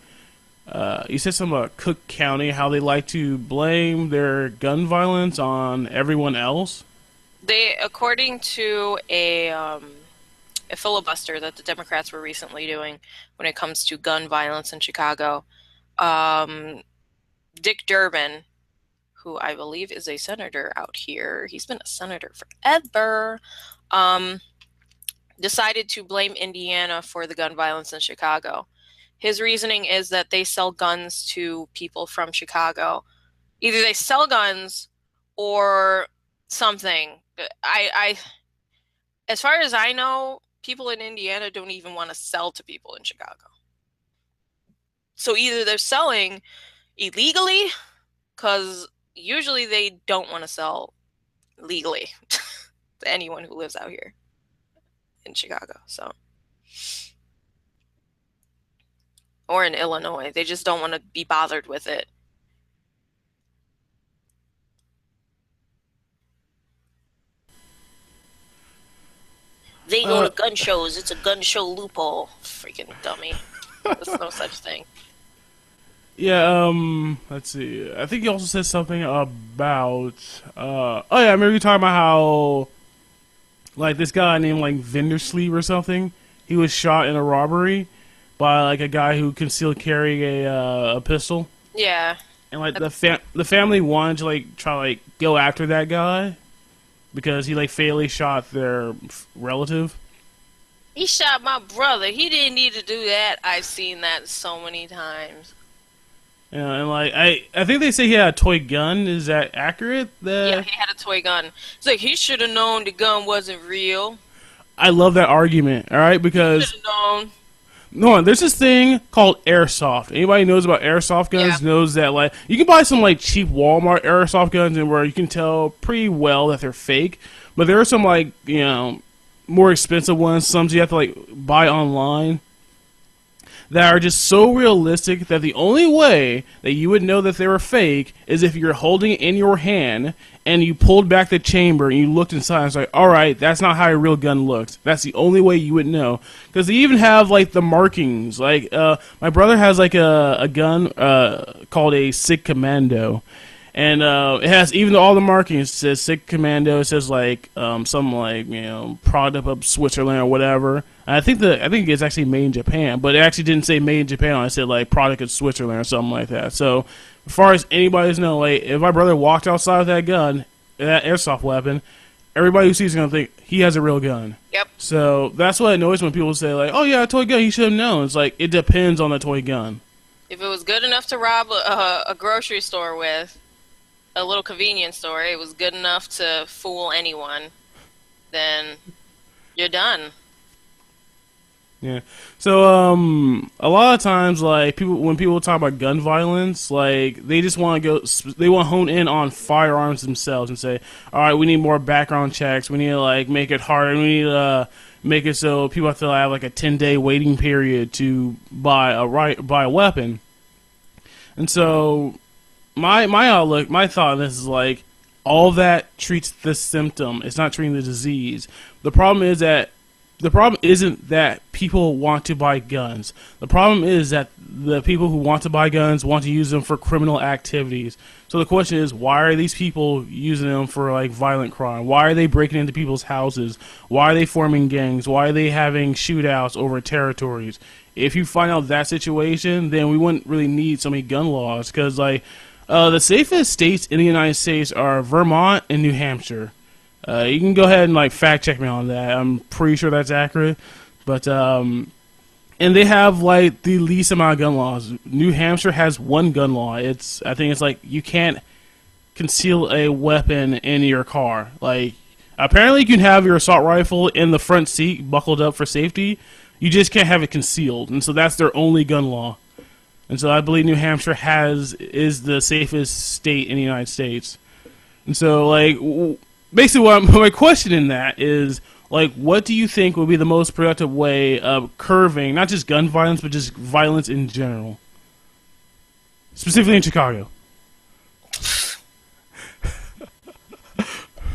you said something about Cook County, how they like to blame their gun violence on everyone else. They, according to a filibuster that the Democrats were recently doing when it comes to gun violence in Chicago, um, Dick Durbin, who I believe is a senator out here, he's been a senator forever, um, decided to blame Indiana for the gun violence in Chicago. His reasoning is that they sell guns to people from Chicago. Either they sell guns or something. I as far as I know, people in Indiana don't even want to sell to people in Chicago. So either they're selling illegally, because usually they don't want to sell legally to anyone who lives out here in Chicago. So, or in Illinois, they just don't want to be bothered with it. They go Uh, to gun shows. It's a gun show loophole. Freaking dummy. There's no such thing. yeah. Let's see. I think you also said something about. Oh yeah, I remember you talking about how like this guy named like Vindersleeve or something. He was shot in a robbery by like a guy who concealed carry a pistol, Yeah. and like the family wanted to like try to, like go after that guy because he like fatally shot their relative. He shot my brother. He didn't need to do that. I've seen that so many times. Yeah, and like I think they say he had a toy gun. Is that accurate? Yeah, he had a toy gun. It's like he should have known the gun wasn't real. I love that argument. All right, Should because have known. no, there's this thing called airsoft. Anybody knows about airsoft guns Yeah. knows that like you can buy some like cheap Walmart airsoft guns and where you can tell pretty well that they're fake. But there are some like more expensive ones. Some you have to like buy online that are just so realistic that the only way that you would know that they were fake is if you're holding it in your hand and you pulled back the chamber and you looked inside and it's like, all right, that's not how a real gun looks. That's the only way you would know. Because they even have like the markings. Like my brother has like a gun called a Sig Commando. And it has even all the markings. It says Sig Commando. It says like some like product of Switzerland or whatever. And I think it's actually made in Japan, but it actually didn't say made in Japan. It said like product of Switzerland or something like that. So as far as anybody's know, like if my brother walked outside with that gun, that airsoft weapon, everybody who sees it gonna think he has a real gun. Yep. So that's what annoys when people say like, "Oh yeah, a toy gun. He should have known." It's like it depends on the toy gun. If it was good enough to rob a grocery store with, a little convenience store, it was good enough to fool anyone, then you're done. Yeah. So a lot of times like people when people talk about gun violence, like they just want to they want to hone in on firearms themselves and say, "All right, we need more background checks. We need to like make it harder. We need to make it so people have to have like a 10-day waiting period to buy a weapon." And so my outlook, my thought on this is like all that treats the symptom. It's not treating the disease. The problem is that the problem isn't that people want to buy guns. The problem is that the people who want to buy guns want to use them for criminal activities. So the question is, why are these people using them for like violent crime? Why are they breaking into people's houses? Why are they forming gangs? Why are they having shootouts over territories? If you find out that situation, then we wouldn't really need so many gun laws because like the safest states in the United States are Vermont and New Hampshire. You can go ahead and like fact check me on that. I'm pretty sure that's accurate. But and they have like the least amount of gun laws. New Hampshire has one gun law. I think it's like you can't conceal a weapon in your car. Like apparently you can have your assault rifle in the front seat buckled up for safety. You just can't have it concealed. And so that's their only gun law. And so I believe New Hampshire is the safest state in the United States. And so like basically what my question in that is like what do you think would be the most productive way of curbing not just gun violence but just violence in general, specifically in Chicago?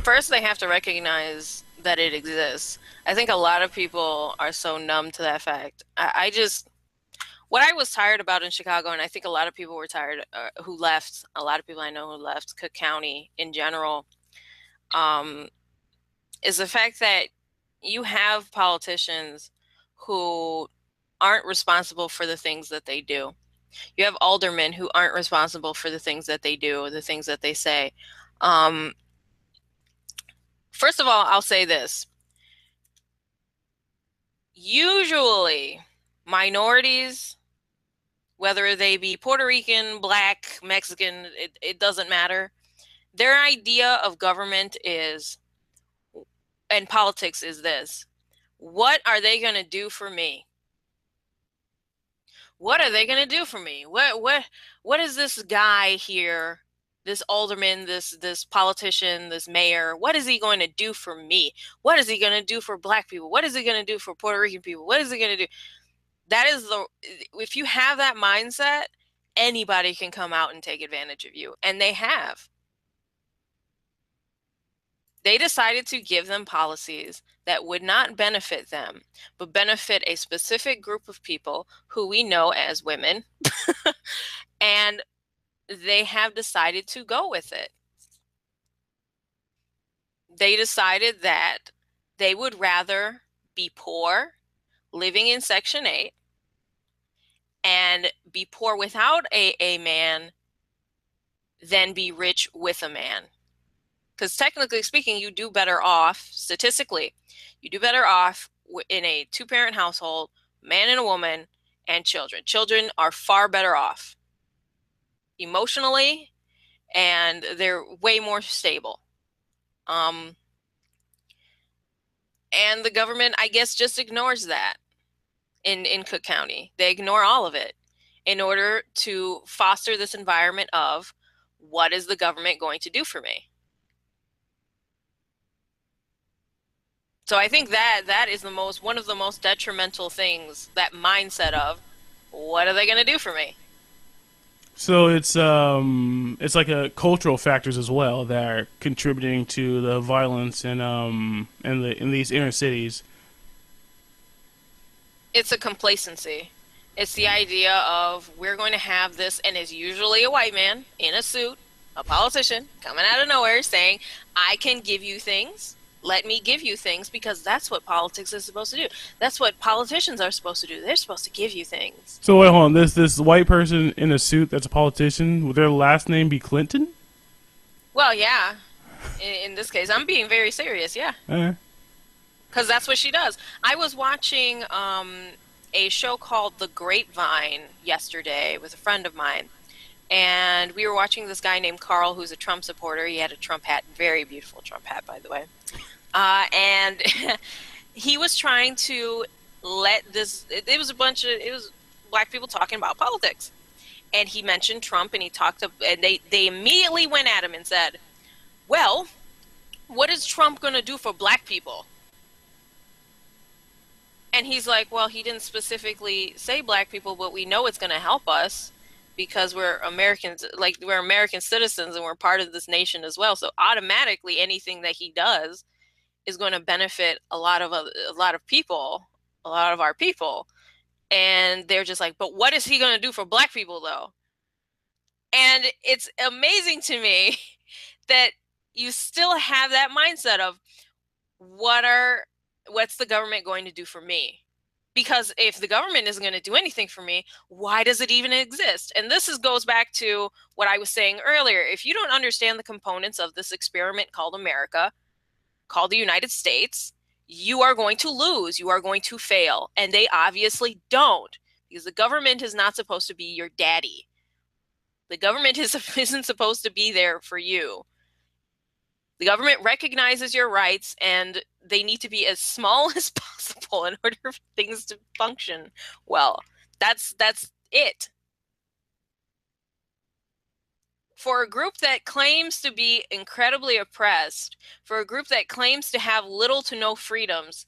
First, they have to recognize that it exists. I think a lot of people are so numb to that fact. I just, what I was tired about in Chicago, and I think a lot of people were tired who left, a lot of people I know who left Cook County in general, is the fact that you have politicians who aren't responsible for the things that they do. You have aldermen who aren't responsible for the things that they do, or the things that they say. First of all, I'll say this. Usually, minorities, whether they be Puerto Rican, Black, Mexican, it doesn't matter. Their idea of government is, and politics is this: what are they going to do for me? What are they going to do for me? What is this guy here, this alderman, this politician, this mayor, what is he going to do for me? What is he going to do for Black people? What is he going to do for Puerto Rican people? What is he going to do? That is if you have that mindset, anybody can come out and take advantage of you. And they have. They decided to give them policies that would not benefit them, but benefit a specific group of people who we know as women. And they have decided to go with it. They decided that they would rather be poor, living in Section 8, and be poor without a man than be rich with a man. Because technically speaking, you do better off, statistically, you do better off in a two-parent household, man and a woman, and children. Children are far better off emotionally, and they're way more stable. And the government, I guess, just ignores that in Cook County. They ignore all of it in order to foster this environment of, what is the government going to do for me? So I think that is one of the most detrimental things, that mindset of, what are they going to do for me? So it's like a cultural factors as well that are contributing to the violence in these inner cities. It's a complacency. It's the idea of, we're going to have this, and it's usually a white man in a suit, a politician, coming out of nowhere saying, I can give you things. Let me give you things, because that's what politics is supposed to do. That's what politicians are supposed to do. They're supposed to give you things. So wait, hold on. This white person in a suit that's a politician. Would their last name be Clinton? Well, yeah. In this case, I'm being very serious. Yeah. Because that's what she does. I was watching a show called The Grapevine yesterday with a friend of mine. And we were watching this guy named Carl, who's a Trump supporter. He had a Trump hat, very beautiful Trump hat, by the way. And he was trying to it was Black people talking about politics. And he mentioned Trump, and and they immediately went at him and said, well, what is Trump going to do for Black people? And he's like, well, he didn't specifically say Black people, but we know it's going to help us, because we're Americans, like we're American citizens, and we're part of this nation as well. So automatically anything that he does is going to benefit a lot of people, a lot of our people. And they're just like, but what is he going to do for black people though? And it's amazing to me that you still have that mindset of what's the government going to do for me? Because if the government isn't going to do anything for me, why does it even exist? And goes back to what I was saying earlier. If you don't understand the components of this experiment called America, called the United States, you are going to lose. You are going to fail. And they obviously don't, because the government is not supposed to be your daddy. The government isn't supposed to be there for you. The government recognizes your rights, and they need to be as small as possible in order for things to function well. That's it. For a group that claims to be incredibly oppressed, for a group that claims to have little to no freedoms,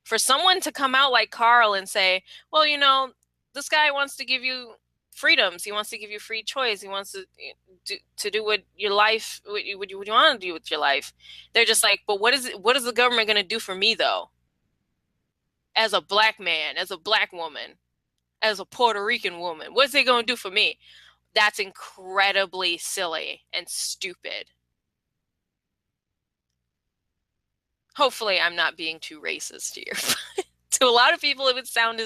for someone to come out like Carl and say, well, you know, this guy wants to give you freedoms. He wants to give you free choice. He wants to do what your life, what you want to do with your life. They're just like, but what is the government going to do for me though? As a black man, as a black woman, as a Puerto Rican woman, what's they going to do for me? That's incredibly silly and stupid. Hopefully I'm not being too racist here. To a lot of people it would sound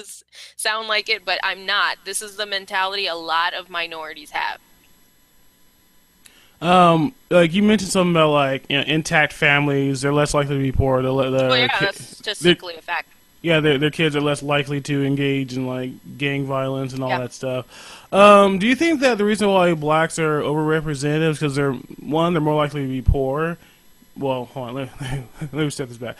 like it, but I'm not. This is the mentality a lot of minorities have. Like you mentioned something about like intact families, they're less likely to be poor. Well, yeah, that's just simply a fact. Yeah, their kids are less likely to engage in like gang violence and all Yeah. that stuff. Do you think that the reason why blacks are overrepresented is because they're more likely to be poor? Well, hold on, let me step this back.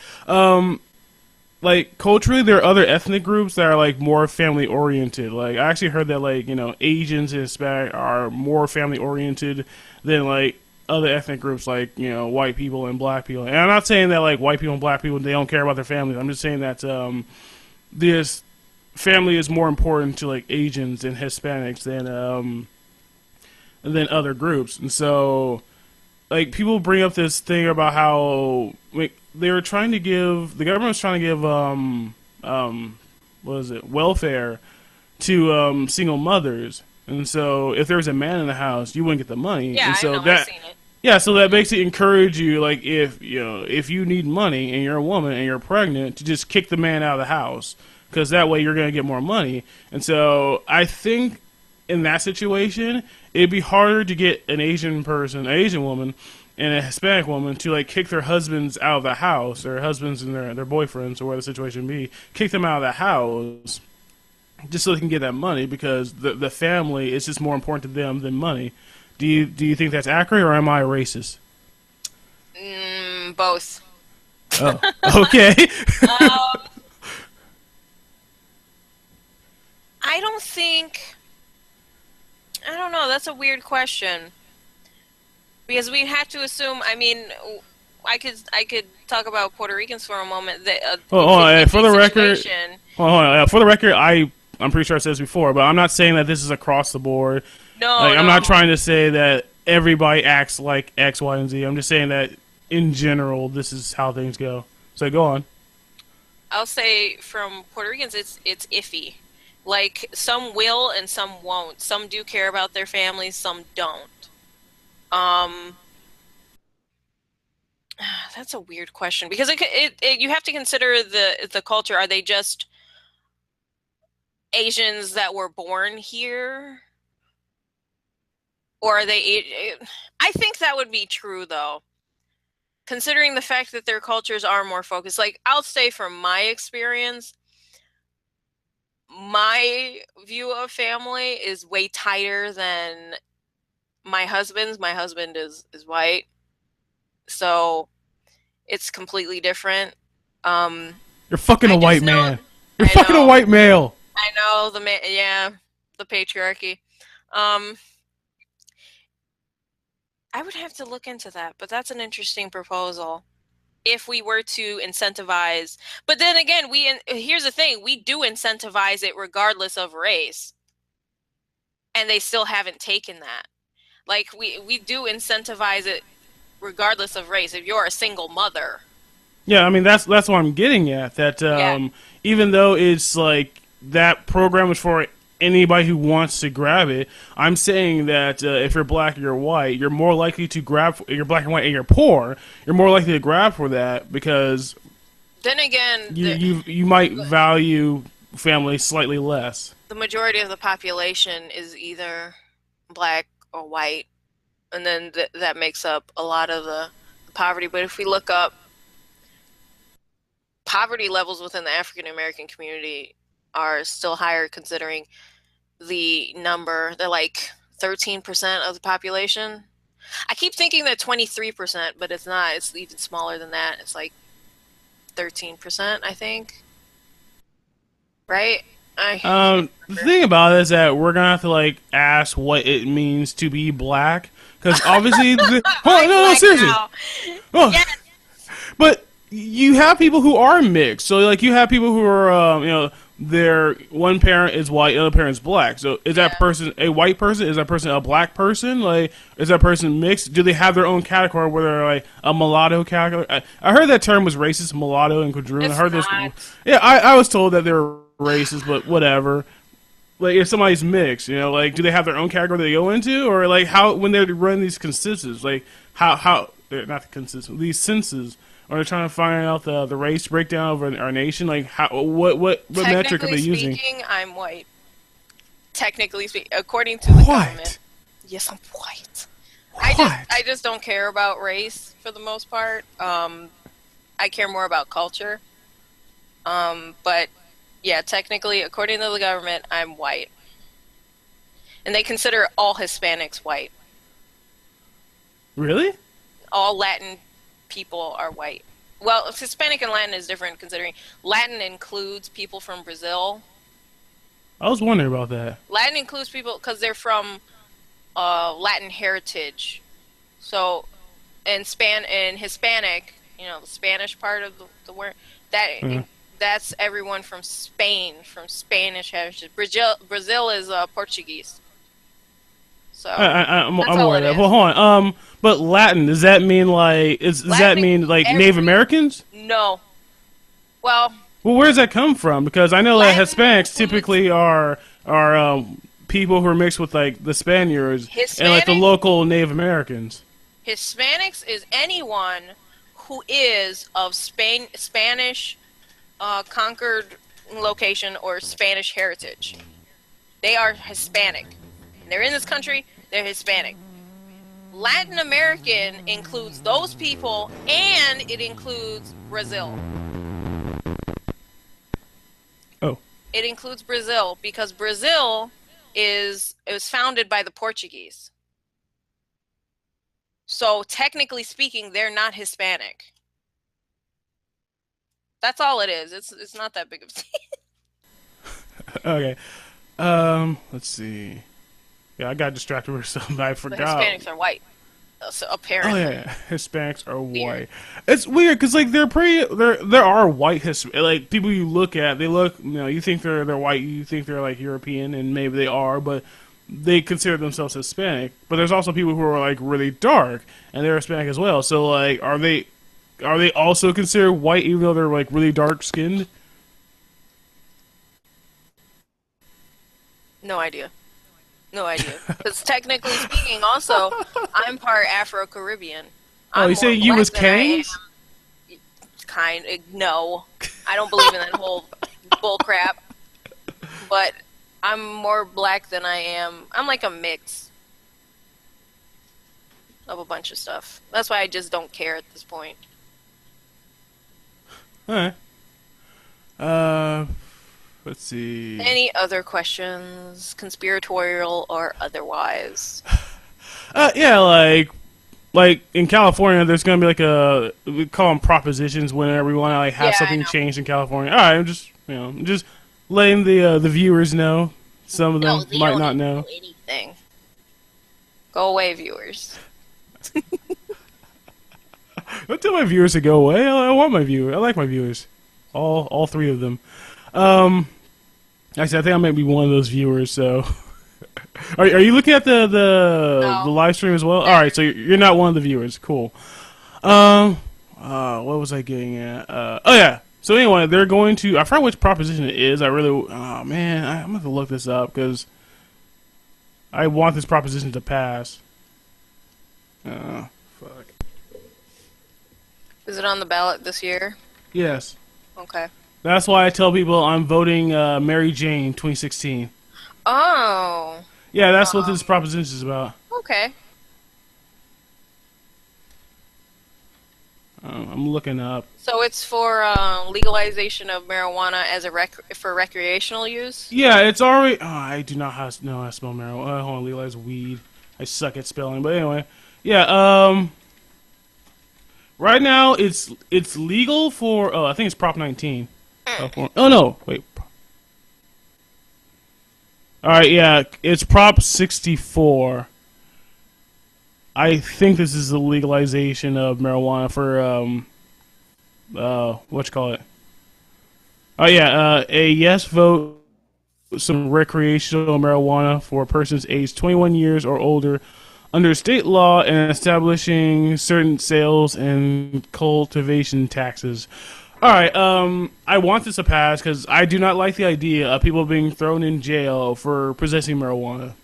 Like culturally, there are other ethnic groups that are like more family oriented. Like I actually heard that like Asians and Hispanic are more family oriented than like other ethnic groups like white people and black people. And I'm not saying that like white people and black people they don't care about their families. I'm just saying that this family is more important to like Asians and Hispanics than other groups. And so like people bring up this thing about how like they were trying to give the government was trying to give what is it welfare to single mothers, and so if there was a man in the house you wouldn't get the money, Yeah, and I so know. I've that seen it. yeah, so that basically encourage you like if you need money and you're a woman and you're pregnant to just kick the man out of the house because that way you're going to get more money. And so I think in that situation it'd be harder to get an Asian woman and a Hispanic woman to like kick their husbands out of the house, or husbands and their boyfriends, or whatever the situation be, kick them out of the house just so they can get that money because the family is just more important to them than money. Do you think that's accurate, or am I a racist? Both. Oh, okay. Um, I don't think. I don't know. That's a weird question because we have to assume. I mean, I could talk about Puerto Ricans for a moment. That Hold on, in for this the record, situation. hold on, for the record, I'm pretty sure I said this before, but I'm not saying that this is across the board. No, Like, I'm no. not trying to say that everybody acts like X, Y, and Z. I'm just saying that in general, this is how things go. So go on. I'll say from Puerto Ricans, it's iffy. Like some will and some won't. Some do care about their families, some don't. Um, that's a weird question because you have to consider the culture. Are they just Asians that were born here, or are they? I think that would be true though, considering the fact that their cultures are more focused. Like I'll say from my experience, my view of family is way tighter than my husband's. My husband is white, so it's completely different. You're fucking a I white just know. man. You're I fucking a know. white male. I know yeah, the patriarchy. Um, I would have to look into that, but that's an interesting proposal. If we were to incentivize, but then again, here's the thing: we do incentivize it regardless of race, and they still haven't taken that. Like we do incentivize it regardless of race. If you're a single mother, Yeah, I mean that's what I'm getting at. That Yeah. even though it's like that program is for anybody who wants to grab it, I'm saying that if you're black or you're white, you're more likely to grab. You're black and white and you're poor. You're more likely to grab for that because Then again, you might value family slightly less. the majority of the population is either black or white, and then that makes up a lot of the poverty. But if we look up poverty levels within the African American community are still higher considering the number. They're like 13% of the population. I keep thinking they're 23%, but it's not. It's even smaller than that. It's like 13%, I think. Right? The thing about it is that we're gonna have to like ask what it means to be black because obviously, hold on, no, seriously. Oh, yes. but you have people who are mixed. So like you have people who are their one parent is white, the other parent is black. So is that person a white person? Is that person a black person? Like is that person mixed? Do they have their own category where they're like a mulatto category? I heard that term was racist, mulatto and quadroon. I heard this. Yeah, I was told that they're racist, but whatever. Like if somebody's mixed, like do they have their own category they go into, or like how when they run these consensus, like how they're not the consensus, these census. Or they're trying to find out the race breakdown of our nation. Like, what metric are they using? Technically speaking, I'm white. Technically speaking, according to the government. Yes, I'm white. I just don't care about race for the most part. I care more about culture. But yeah, technically, according to the government, I'm white. And they consider all Hispanics white. Really? All Latin people are white. Well, Hispanic and Latin is different considering Latin includes people from Brazil. I was wondering about that. Latin includes people because they're from Latin heritage. So, in Hispanic, the Spanish part of the word, that's everyone from Spain, from Spanish heritage. Brazil is Portuguese. So I'm aware of that. Well, hold on. But Latin, does that mean like Native Americans? No. Well, where does that come from? Because I know that Hispanics typically are people who are mixed with like the Spaniards and like the local Native Americans. Hispanics is anyone who is of Spanish conquered location or Spanish heritage. They are Hispanic. They're in this country, they're Hispanic. Latin American includes those people, and it includes Brazil. Oh. It includes Brazil because Brazil was founded by the Portuguese. So technically speaking, they're not Hispanic. That's all it is. It's not that big of a deal. Okay. Let's see. Yeah, I got distracted with something. I forgot. The Hispanics are white. So apparently. Oh yeah, Hispanics are white. It's weird because like there are white like people you look at. They look, you think they're white. You think they're like European, and maybe they are, but they consider themselves Hispanic. But there's also people who are like really dark, and they're Hispanic as well. So like, are they also considered white even though they're like really dark skinned? No idea. No idea. Because technically speaking, also, I'm part Afro-Caribbean. Oh, you say you was Canes? No. I don't believe in that whole bull crap. But I'm more black than I am. I'm like a mix of a bunch of stuff. That's why I just don't care at this point. Alright. Let's see. Any other questions, conspiratorial or otherwise? Yeah, like in California, there's gonna be like we call them propositions whenever we want to like have something changed in California. All right, I'm just letting the viewers know. Some of them might not know anything. Go away, viewers. Don't tell my viewers to go away. I want my viewers. I like my viewers. All three of them. Actually, I think I might be one of those viewers. So, are you looking at the live stream as well? All right, so you're not one of the viewers. Cool. What was I getting at? Oh yeah. So anyway, they're going to. I forgot which proposition it is. I really. Oh man, I'm gonna have to look this up because I want this proposition to pass. Fuck. Is it on the ballot this year? Yes. Okay. That's why I tell people I'm voting Mary Jane 2016. Oh. Yeah, that's what this proposition is about. Okay. I'm looking up. So it's for legalization of marijuana as a for recreational use. Yeah, it's already. Oh, I do not know how to spell marijuana. Hold on, legalize weed. I suck at spelling, but anyway, yeah. Right now it's legal for. Oh, I think it's Prop 19. Oh no, wait. All right, yeah, it's Prop 64. I think this is the legalization of marijuana for what you call it? Oh yeah, a yes vote some recreational marijuana for persons aged 21 years or older under state law and establishing certain sales and cultivation taxes. All right, I want this to pass because I do not like the idea of people being thrown in jail for possessing marijuana.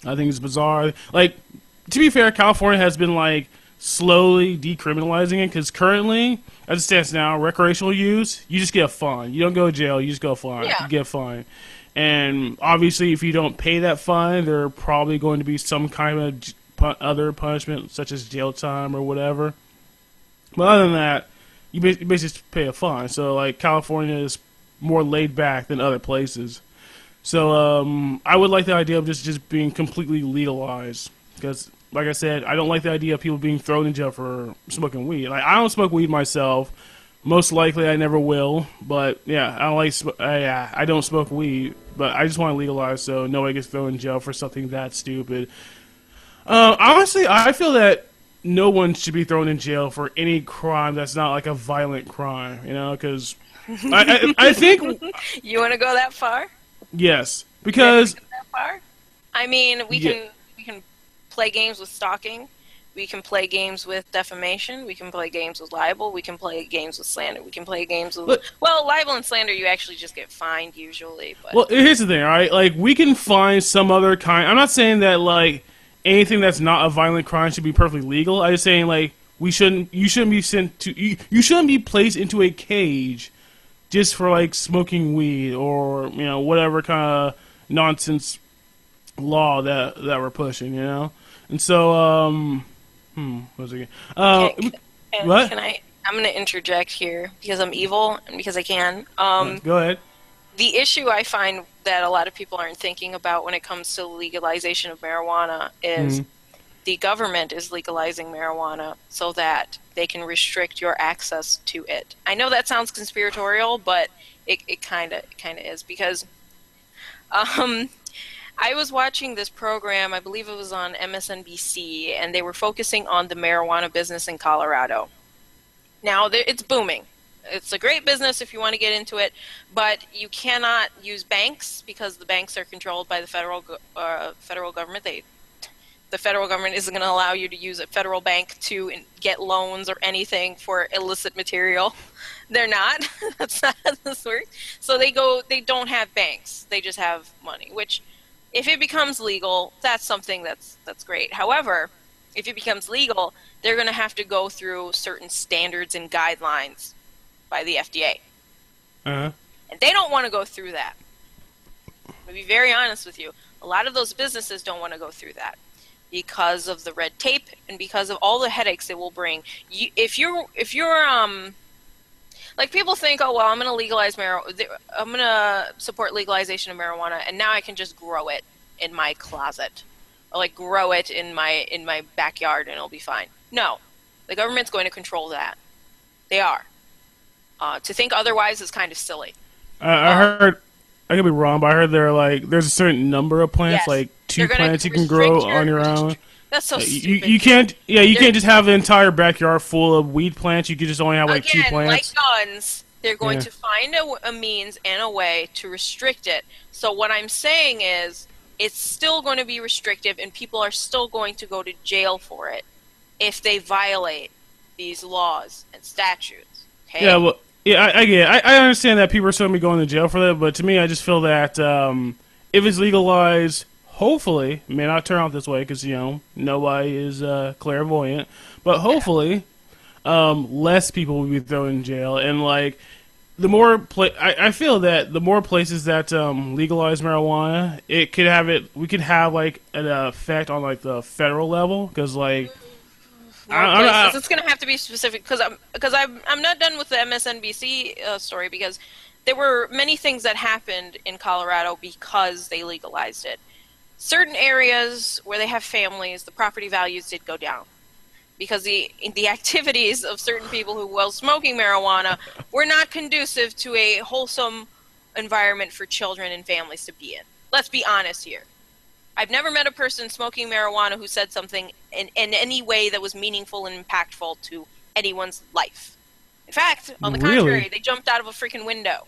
I think it's bizarre. Like, to be fair, California has been like slowly decriminalizing it because currently, as it stands now, recreational use, you just get a fine. You don't go to jail, you just go fine. Yeah. You get a fine. And obviously, if you don't pay that fine, there are probably going to be some kind of other punishment, such as jail time or whatever. But other than that, you basically just pay a fine. So, like, California is more laid back than other places. So, I would like the idea of just being completely legalized. Because, like I said, I don't like the idea of people being thrown in jail for smoking weed. Like, I don't smoke weed myself. Most likely, I never will. But yeah, I don't like. I don't smoke weed, but I just want to legalize so nobody gets thrown in jail for something that stupid. Honestly, I feel that no one should be thrown in jail for any crime that's not like a violent crime. You know, because I think You want to go that far? yes, because That far? I mean, we can play games with stalking. We can play games with defamation. We can play games with libel. We can play games with slander. We can play games with well, libel and slander. You actually just get fined usually. But well, here's the thing, all right? Like, we can find some other kind. I'm not saying that like anything that's not a violent crime should be perfectly legal. I'm just saying like you shouldn't be sent to you shouldn't be placed into a cage just for like smoking weed or whatever kind of nonsense law that we're pushing. And so what was it again? What? Can I'm going to interject here because I'm evil and because I can. Go ahead. The issue I find that a lot of people aren't thinking about when it comes to legalization of marijuana is the government is legalizing marijuana so that they can restrict your access to it. I know that sounds conspiratorial, but it kind of is because I was watching this program, I believe it was on MSNBC, and they were focusing on the marijuana business in Colorado. Now, it's booming. It's a great business if you want to get into it, but you cannot use banks because the banks are controlled by the federal government. The federal government isn't going to allow you to use a federal bank to get loans or anything for illicit material. They're not. That's not how this works. So they don't have banks. They just have money, which if it becomes legal, that's something that's great. However, if it becomes legal, they're going to have to go through certain standards and guidelines by the FDA. Uh-huh. And they don't want to go through that. To be very honest with you, a lot of those businesses don't want to go through that because of the red tape and because of all the headaches it will bring. If you're like people think, oh well, I'm going to legalize marijuana. I'm going to support legalization of marijuana, and now I can just grow it in my closet, or like grow it in my backyard, and it'll be fine. No, the government's going to control that. They are. To think otherwise is kind of silly. I heard, I could be wrong, but I heard there's a certain number of plants, Yes. like 2 They're gonna plants you can grow restrict on your own. That's so You stupid. can't just have an entire backyard full of weed plants. You could just only have like 2 Again, plants. like guns, they're going Yeah. to find a means and a way to restrict it. So what I'm saying is, it's still going to be restrictive, and people are still going to go to jail for it if they violate these laws and statutes. Yeah, Okay? well, yeah, I get it. I understand that people are still going to be going to jail for that, but to me, I just feel that if it's legalized, hopefully, it may not turn out this way because, nobody is clairvoyant, but Yeah. hopefully, less people will be thrown in jail. And, like, I feel that the more places that legalize marijuana, we could have, like, an effect on, like, the federal level because, like, More places. I, It's going to have to be specific because I'm not done with the MSNBC story because there were many things that happened in Colorado because they legalized it. Certain areas where they have families, the property values did go down because the activities of certain people who were smoking marijuana were not conducive to a wholesome environment for children and families to be in. Let's be honest here. I've never met a person smoking marijuana who said something in any way that was meaningful and impactful to anyone's life. In fact, on the contrary, really. they jumped out of a freaking window.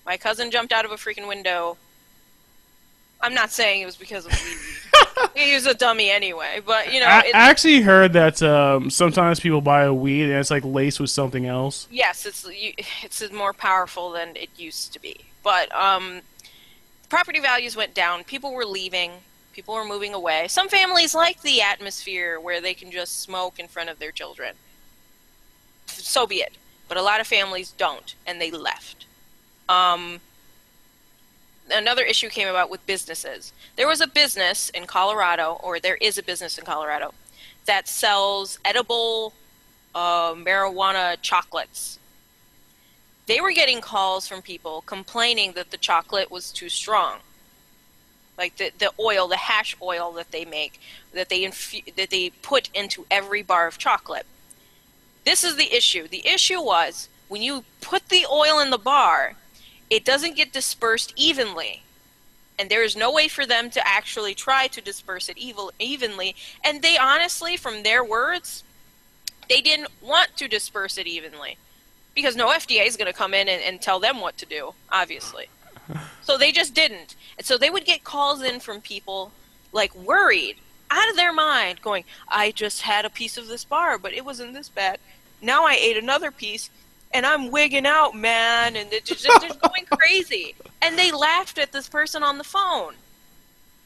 My cousin jumped out of a freaking window. I'm not saying it was because of weed. He was a dummy anyway, but I actually heard that sometimes people buy a weed and it's like laced with something else. yes, it's more powerful than it used to be. But property values went down. People were leaving. People were moving away. Some families like the atmosphere where they can just smoke in front of their children. So be it. But a lot of families don't, and they left. Another issue came about with businesses. There was a business in Colorado, or there is a business in Colorado, that sells edible marijuana chocolates. They were getting calls from people complaining that the chocolate was too strong. Like the oil, the hash oil that they make, that they put into every bar of chocolate. This is the issue. The issue was when you put the oil in the bar, it doesn't get dispersed evenly. And there is no way for them to actually try to disperse it evenly. And they honestly, from their words, they didn't want to disperse it evenly. Because no FDA is going to come in and tell them what to do, obviously. So they just didn't. And so they would get calls in from people, like, worried, out of their mind, going, I just had a piece of this bar, but it wasn't this bad. Now I ate another piece, and I'm wigging out, man, and they're just going crazy. And they laughed at this person on the phone.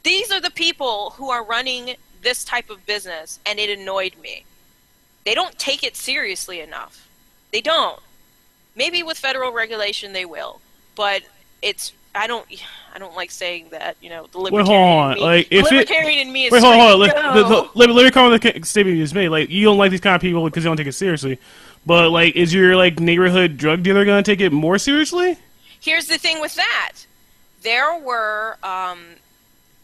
These are the people who are running this type of business, and it annoyed me. They don't take it seriously enough. They don't. Maybe with federal regulation they will, but I don't like saying that, the Wait, hold on. libertarian in me is wait, hold on. no. Let me comment the statement you just made. Like, you don't like these kind of people because they don't take it seriously. But, like, is your, like, neighborhood drug dealer going to take it more seriously? Here's the thing with that. There were,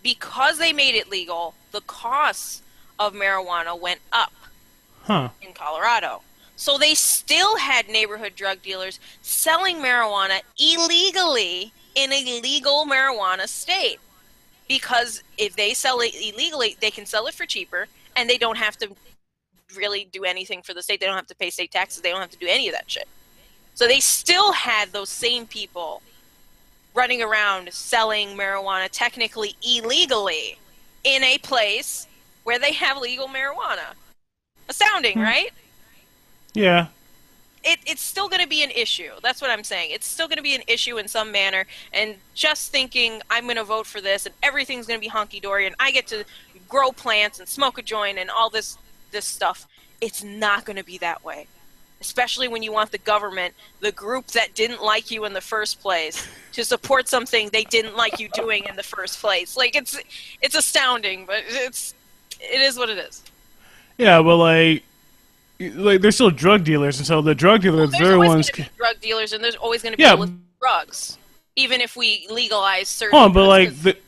because they made it legal, the costs of marijuana went up in Colorado. So they still had neighborhood drug dealers selling marijuana illegally in a legal marijuana state. Because if they sell it illegally, they can sell it for cheaper, and they don't have to really do anything for the state. They don't have to pay state taxes. They don't have to do any of that shit. So they still had those same people running around selling marijuana technically illegally in a place where they have legal marijuana. Astounding, right? Yeah. It's still going to be an issue. That's what I'm saying. It's still going to be an issue in some manner. And just thinking I'm going to vote for this and everything's going to be hunky-dory and I get to grow plants and smoke a joint and all this stuff, it's not going to be that way. Especially when you want the government, the group that didn't like you in the first place, to support something they didn't like you doing in the first place. Like, it's astounding, but it is what it is. Yeah, but like they're still drug dealers, and so the drug dealers, There's they're always ones. going to be drug dealers, and there's always going to be Yeah. illicit drugs, even if we legalize certain. Hold on, but like drugs,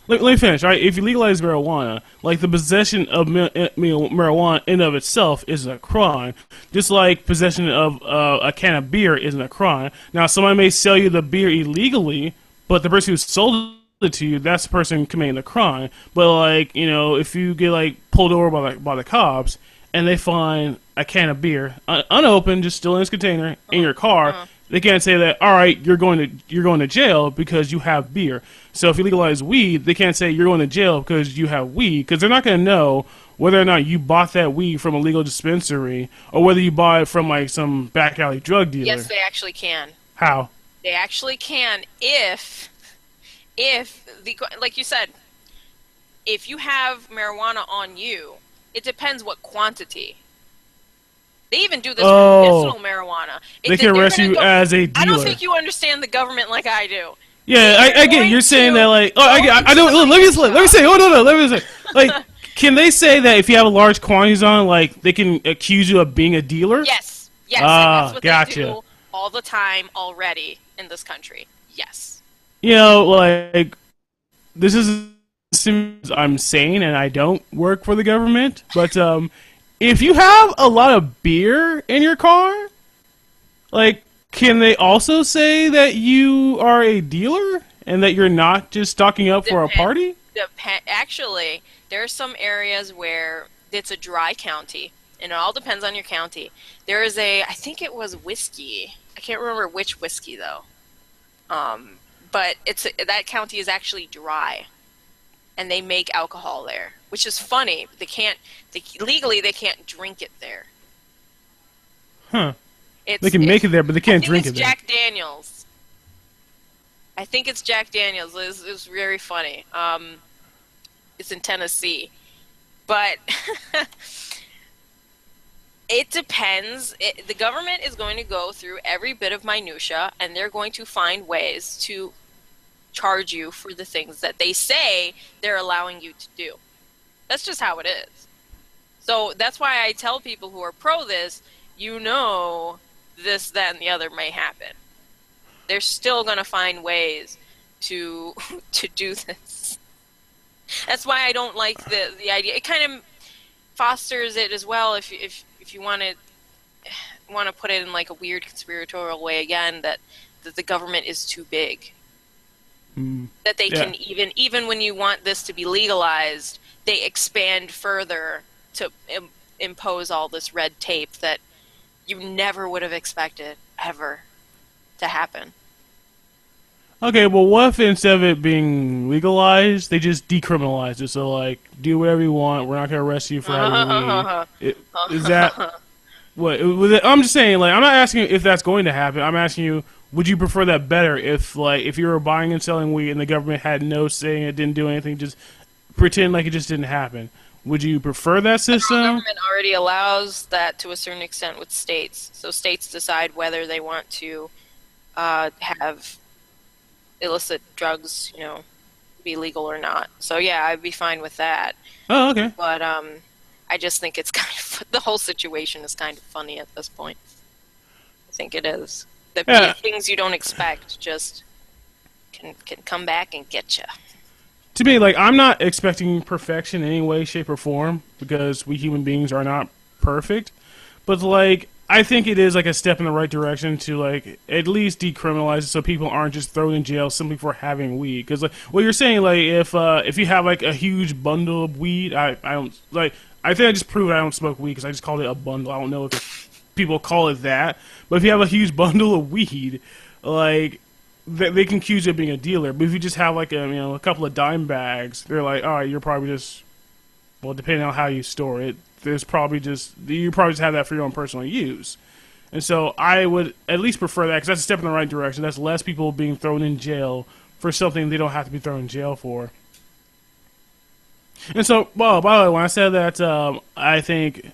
let me finish. Right, if you legalize marijuana, like the possession of marijuana in of itself isn't a crime, just like possession of a can of beer isn't a crime. Now, somebody may sell you the beer illegally, but the person who sold it to you, that's the person committing the crime. But like, if you get like pulled over by the cops and they find a can of beer unopened, just still in its container in your car, They can't say that, all right, you're going to jail because you have beer. So if you legalize weed, they can't say you're going to jail because you have weed, because they're not going to know whether or not you bought that weed from a legal dispensary or whether you bought it from like some back alley drug dealer. Yes, they actually can. How? They actually can if the like you said, if you have marijuana on you, it depends what quantity. They even do this for Oh, medicinal marijuana. they can arrest you as a I don't dealer. think you understand the government like I do. Yeah, I get it. You're saying that like, oh, I don't. Look, let me say. Oh no, let me say. Like, can they say that if you have large quantities on, like, they can accuse you of being a dealer? Yes, yes, Ah, and that's what gotcha. they do all the time already in this country. Yes. You know, like, this is I'm sane and I don't work for the government, but if you have a lot of beer in your car, like, can they also say that you are a dealer and that you're not just stocking up for a party? Actually, there are some areas where it's a dry county, and it all depends on your county. There is I think it was whiskey. I can't remember which whiskey though. But that county is actually dry, and they make alcohol there, which is funny. Legally they can't drink it there. Huh. They can make it there, but they can't drink it there. Jack Daniels. I think it's Jack Daniels. It's very funny. It's in Tennessee, but it depends. The government is going to go through every bit of minutia, and they're going to find ways to charge you for the things that they say they're allowing you to do. That's just how it is. So that's why I tell people who are pro this, this, that, and the other may happen. They're still going to find ways to do this. That's why I don't like the idea. It kind of fosters it as well. If you want to put it in like a weird conspiratorial way again, that the government is too big. That they can even when you want this to be legalized, they expand further to impose all this red tape that you never would have expected ever to happen. Okay, well, what if instead of it being legalized, they just decriminalize it? So, like, do whatever you want. We're not going to arrest you for having weed. Is that what? I'm just saying, like, I'm not asking you if that's going to happen. I'm asking you, would you prefer that better if you were buying and selling weed and the government had no say, it didn't do anything, just pretend like it just didn't happen? Would you prefer that system? The government already allows that to a certain extent with states. So states decide whether they want to have illicit drugs, be legal or not. So yeah, I'd be fine with that. Oh, okay. But I just think it's kind of the whole situation is kind of funny at this point. I think it is. The things you don't expect just can come back and get you. To me, like, I'm not expecting perfection in any way, shape, or form because we human beings are not perfect. But, like, I think it is, like, a step in the right direction to, like, at least decriminalize it so people aren't just thrown in jail simply for having weed. Because, like, what you're saying, like, if you have, like, a huge bundle of weed, I don't, like, I think I just proved I don't smoke weed because I just called it a bundle. I don't know if people call it that. But if you have a huge bundle of weed, like, they can accuse you of being a dealer. But if you just have, like, a couple of dime bags, they're like, all right, you're probably just, well, depending on how you store it, you probably just have that for your own personal use. And so I would at least prefer that because that's a step in the right direction. That's less people being thrown in jail for something they don't have to be thrown in jail for. And so, well, by the way, when I said that I think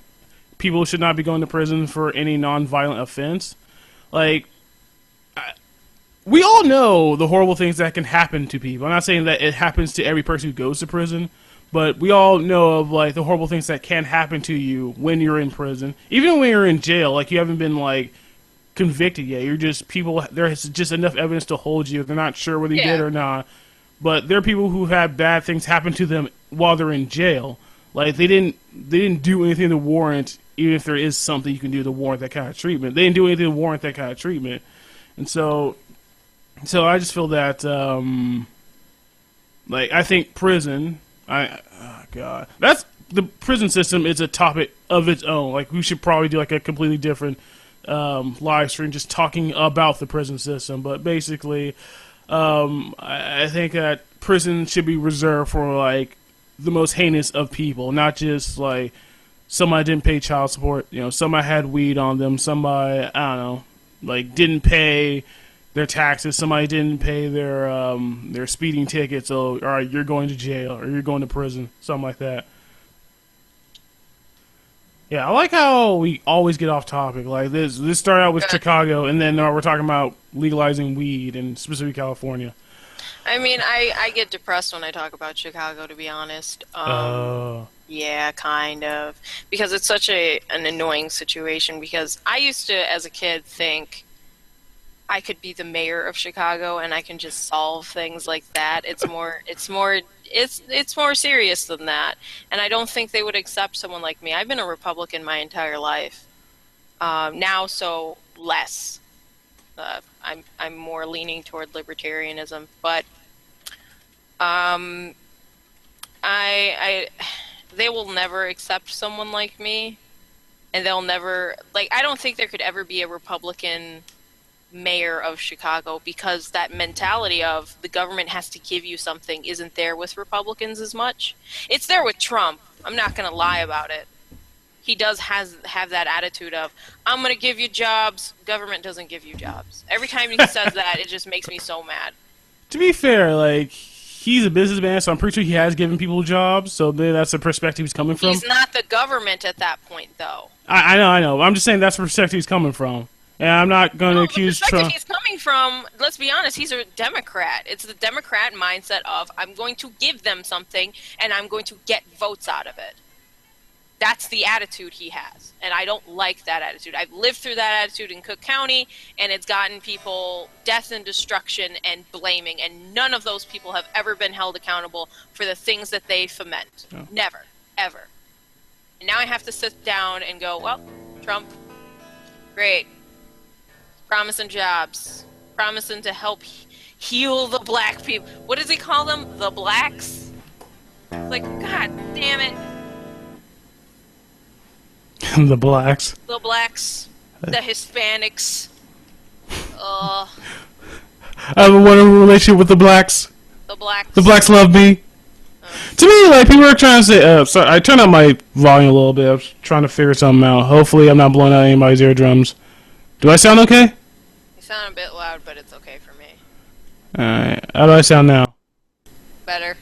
people should not be going to prison for any non-violent offense, like, we all know the horrible things that can happen to people. I'm not saying that it happens to every person who goes to prison, but we all know of, like, the horrible things that can happen to you when you're in prison. Even when you're in jail, like, you haven't been, like, convicted yet. You're just there's just enough evidence to hold you. They're not sure whether you did or not. But there are people who have bad things happen to them while they're in jail. Like, they didn't do anything to warrant, even if there is something you can do to warrant that kind of treatment. They didn't do anything to warrant that kind of treatment. And so I just feel that, like, I think prison, that's the prison system is a topic of its own. Like, we should probably do, like, a completely different live stream just talking about the prison system. But basically, I think that prison should be reserved for like the most heinous of people, not just like somebody didn't pay child support. You know, somebody had weed on them. Somebody, I don't know, like didn't pay their taxes. Somebody didn't pay their speeding tickets. So, all right, you're going to jail or you're going to prison, something like that. Yeah, I like how we always get off topic. Like this started out with Chicago, and then we're talking about legalizing weed in specifically California. I mean, I get depressed when I talk about Chicago, to be honest. Yeah, kind of. Because it's such an annoying situation, because I used to, as a kid, think I could be the mayor of Chicago and I can just solve things like that. It's more serious than that. And I don't think they would accept someone like me. I've been a Republican my entire life. Now, so less. I'm more leaning toward libertarianism, but they will never accept someone like me, and they'll never, like, I don't think there could ever be a Republican mayor of Chicago, because that mentality of the government has to give you something isn't there with Republicans as much. It's there with Trump. I'm not going to lie about it. He does have that attitude of, I'm going to give you jobs. Government doesn't give you jobs. Every time he says that, it just makes me so mad. To be fair, like, he's a businessman, so I'm pretty sure he has given people jobs, so that's the perspective he's coming from. He's not the government at that point, though. I know. I'm just saying that's the perspective he's coming from. And I'm not going to accuse Trump. The perspective he's coming from, let's be honest, he's a Democrat. It's the Democrat mindset of, I'm going to give them something, and I'm going to get votes out of it. That's the attitude he has, and I don't like that attitude. I've lived through that attitude in Cook County, and it's gotten people death and destruction and blaming, and none of those people have ever been held accountable for the things that they foment. No. Never, ever. And now I have to sit down and go, well, Trump, great. Promising jobs, promising to help heal the black people. What does he call them? The blacks? It's like, God damn it. The blacks. The blacks. The Hispanics. I have a wonderful relationship with the blacks. The blacks. The blacks love me. To me, like, people are trying to say, sorry, I turned up my volume a little bit. I was trying to figure something out. Hopefully I'm not blowing out anybody's eardrums. Do I sound okay? You sound a bit loud, but it's okay for me. Alright. How do I sound now? Better.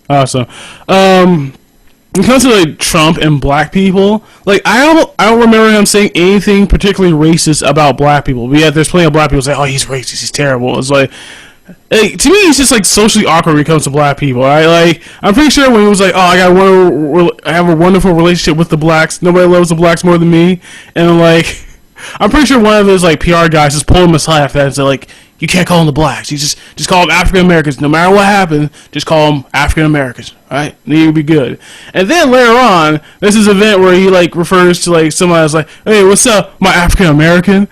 Awesome. When it comes to like Trump and black people, like I don't remember him saying anything particularly racist about black people. But yet there's plenty of black people say, "Oh, he's racist, he's terrible." It's like, hey, to me, it's just like socially awkward when it comes to black people. Right? Like I'm pretty sure when he was like, "Oh, I have a wonderful relationship with the blacks. Nobody loves the blacks more than me," and like I'm pretty sure one of those like PR guys just pulled him aside after that and said like, you can't call them the blacks. You just call them African Americans. No matter what happened, just call them African Americans. Right? And you'll be good. And then later on, there's this event where he like refers to like somebody that's like, "Hey, what's up, my African American?"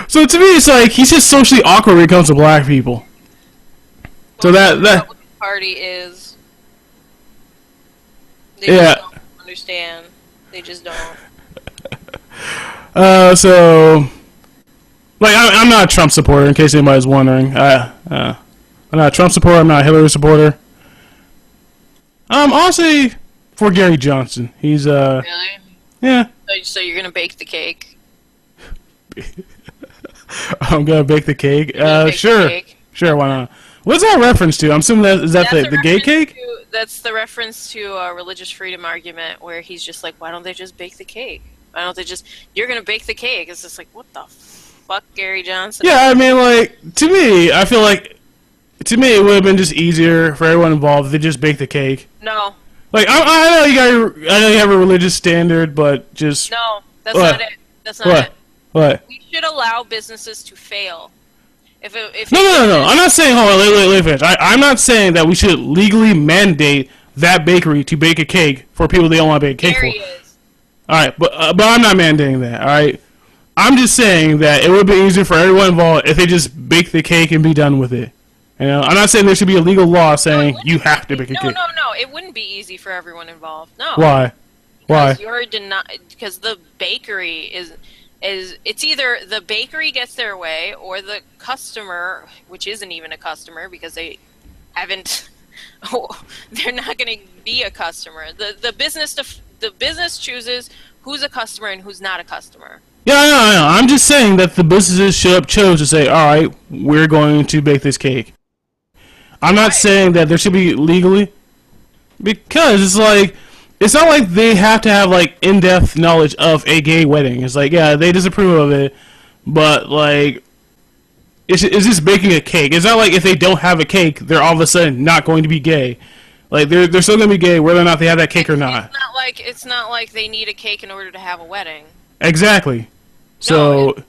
So to me, it's like he's just socially awkward when it comes to black people. So that Republican Party is. They just don't understand. They just don't. So. Like, I'm not a Trump supporter, in case anybody's wondering. I'm not a Trump supporter. I'm not a Hillary supporter. I'm honestly for Gary Johnson. He's, Really? Yeah. So you're going to bake the cake? I'm going to bake the cake? Sure. The cake? Sure, why not? What's that reference to? I'm assuming that's the gay cake? That's the reference to a religious freedom argument where he's just like, why don't they just bake the cake? Why don't they just, you're going to bake the cake? It's just like, what the fuck, Gary Johnson? Yeah, I mean, like, to me, I feel like, it would have been just easier for everyone involved if they just bake the cake. No. Like, I know you have a religious standard, but just... No, that's not it. That's not it. What? We should allow businesses to fail. No. I'm not saying, hold on, let me finish. I'm not saying that we should legally mandate that bakery to bake a cake for people they don't want to bake a cake for. Is. Alright, but I'm not mandating that, alright? I'm just saying that it would be easier for everyone involved if they just bake the cake and be done with it. You know, I'm not saying there should be a legal law saying you have to bake a cake. No. It wouldn't be easy for everyone involved. No. Why? Why? because because the bakery is it's either the bakery gets their way or the customer, which isn't even a customer because they haven't they're not going to be a customer. The business chooses who's a customer and who's not a customer. Yeah, I know. I'm just saying that the businesses chose to say, all right, we're going to bake this cake. I'm not Right. saying that there should be legally, because it's not like they have to have like in-depth knowledge of a gay wedding. It's like, yeah, they disapprove of it, but like it's just baking a cake. It's not like if they don't have a cake, they're all of a sudden not going to be gay. Like they're still going to be gay whether or not they have that cake or not. It's not like they need a cake in order to have a wedding. Exactly. No, So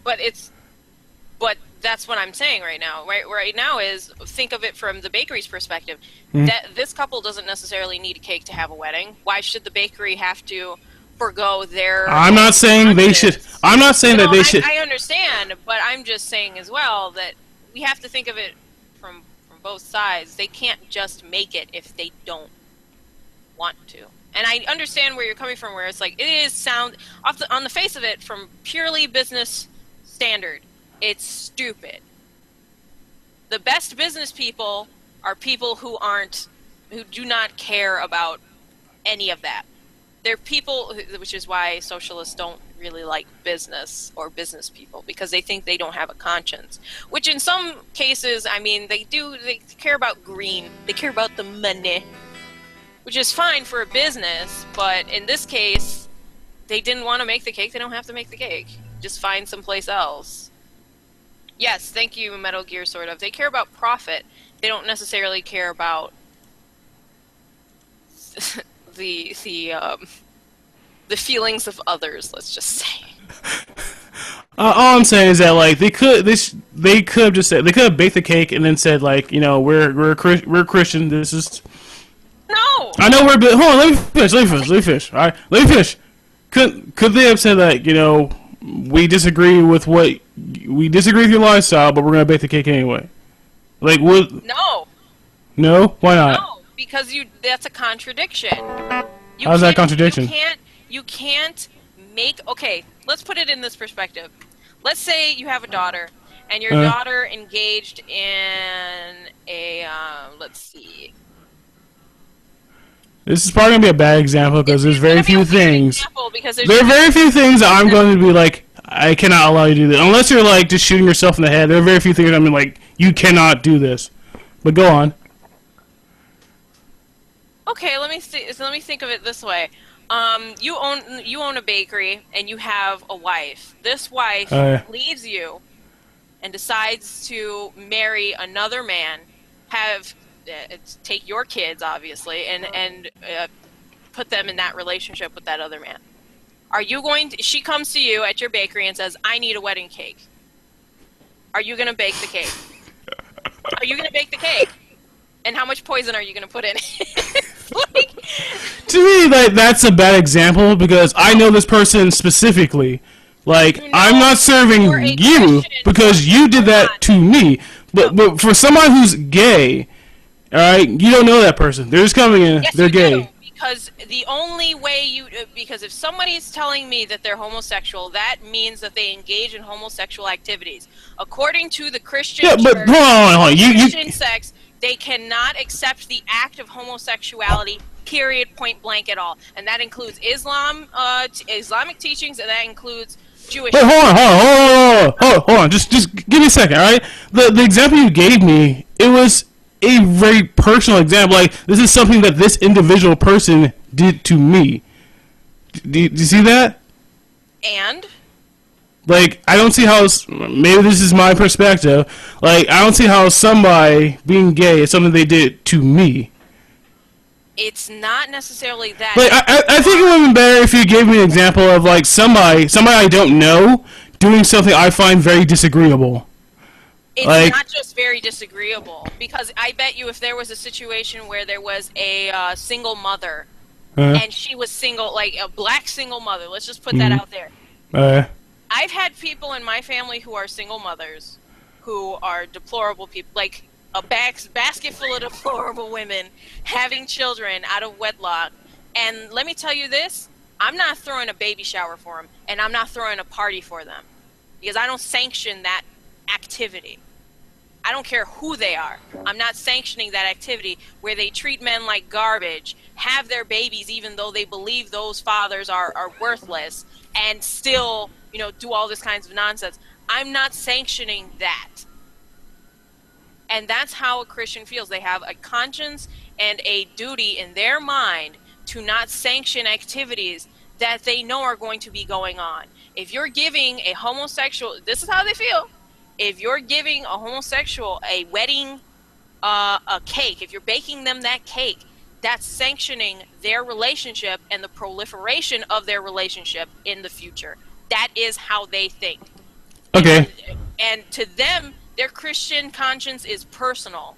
but that's what I'm saying right now. Right now is think of it from the bakery's perspective. mm, That this couple doesn't necessarily need a cake to have a wedding. Why should the bakery have to forgo their I'm not saying they should. conscience? I'm not saying that they should. I understand, but I'm just saying as well that we have to think of it from both sides. They can't just make it if they don't want to. And I understand where you're coming from, where it's like it is on the face of it, from purely business standard, it's stupid. The best business people are people who do not care about any of that. They're people, which is why socialists don't really like business or business people, because they think they don't have a conscience. Which in some cases, I mean, they do. They care about green. They care about the money, which is fine for a business, but in this case, they didn't want to make the cake. They don't have to make the cake. Just find someplace else. Yes, thank you, Metal Gear, sort of. They care about profit. They don't necessarily care about the feelings of others. Let's just say. All I'm saying is that like they could have just said, they could have baked the cake and then said, like, you know, we're Christian. This is, No. I know we're, hold on, let me finish. All right, let me finish. Could they have said that, you know, we disagree with your lifestyle, but we're gonna bake the cake anyway? Like, would No. no? Why not? No, because that's a contradiction. How's that a contradiction? You can't make, okay, let's put it in this perspective. Let's say you have a daughter, and your daughter engaged in a, let's see. This is probably gonna be a bad example because there's very few things. There are very few things that I'm going to be like, I cannot allow you to do this. Unless you're like just shooting yourself in the head. There are very few things I'm like, you cannot do this. But go on. Okay, let me see. So let me think of it this way. You own a bakery and you have a wife. This wife leaves you and decides to marry another man. Take your kids, obviously, and put them in that relationship with that other man. Are you going to? She comes to you at your bakery and says, "I need a wedding cake." Are you going to bake the cake? Are you going to bake the cake? And how much poison are you going to put in it? Like, to me, that's a bad example because I know this person specifically. Like, I'm not serving you because you did that to me. But for someone who's gay, all right, you don't know that person. They're just coming in. Yes, they're gay. Do, because the only way because if somebody's telling me that they're homosexual, that means that they engage in homosexual activities. According to the Christian church, but hold on. Christian sex, they cannot accept the act of homosexuality, period, point blank at all. And that includes Islamic teachings, and that includes Jewish. Wait, hold on. Just give me a second, all right? The example you gave me, it was a very personal example. Like, this is something that this individual person did to me. Do you see that? And? Like, I don't see how, maybe this is my perspective, like, I don't see how somebody being gay is something they did to me. It's not necessarily that. Like, I think it would have been better if you gave me an example of, like, somebody I don't know doing something I find very disagreeable. It's like, not just very disagreeable, because I bet you if there was a situation where there was a single mother, and she was single, like a black single mother, let's just put that out there. I've had people in my family who are single mothers, who are deplorable people, like a basket full of deplorable women having children out of wedlock. And let me tell you this, I'm not throwing a baby shower for them, and I'm not throwing a party for them, because I don't sanction that activity. I don't care who they are. I'm not sanctioning that activity where they treat men like garbage, have their babies even though they believe those fathers are worthless, and still, you know, do all this kinds of nonsense. I'm not sanctioning that. And that's how a Christian feels. They have a conscience and a duty in their mind to not sanction activities that they know are going to be going on. If you're giving a homosexual, this is how they feel. If you're giving a homosexual a wedding, a cake, if you're baking them that cake, that's sanctioning their relationship and the proliferation of their relationship in the future. That is how they think. Okay. And to them, their Christian conscience is personal.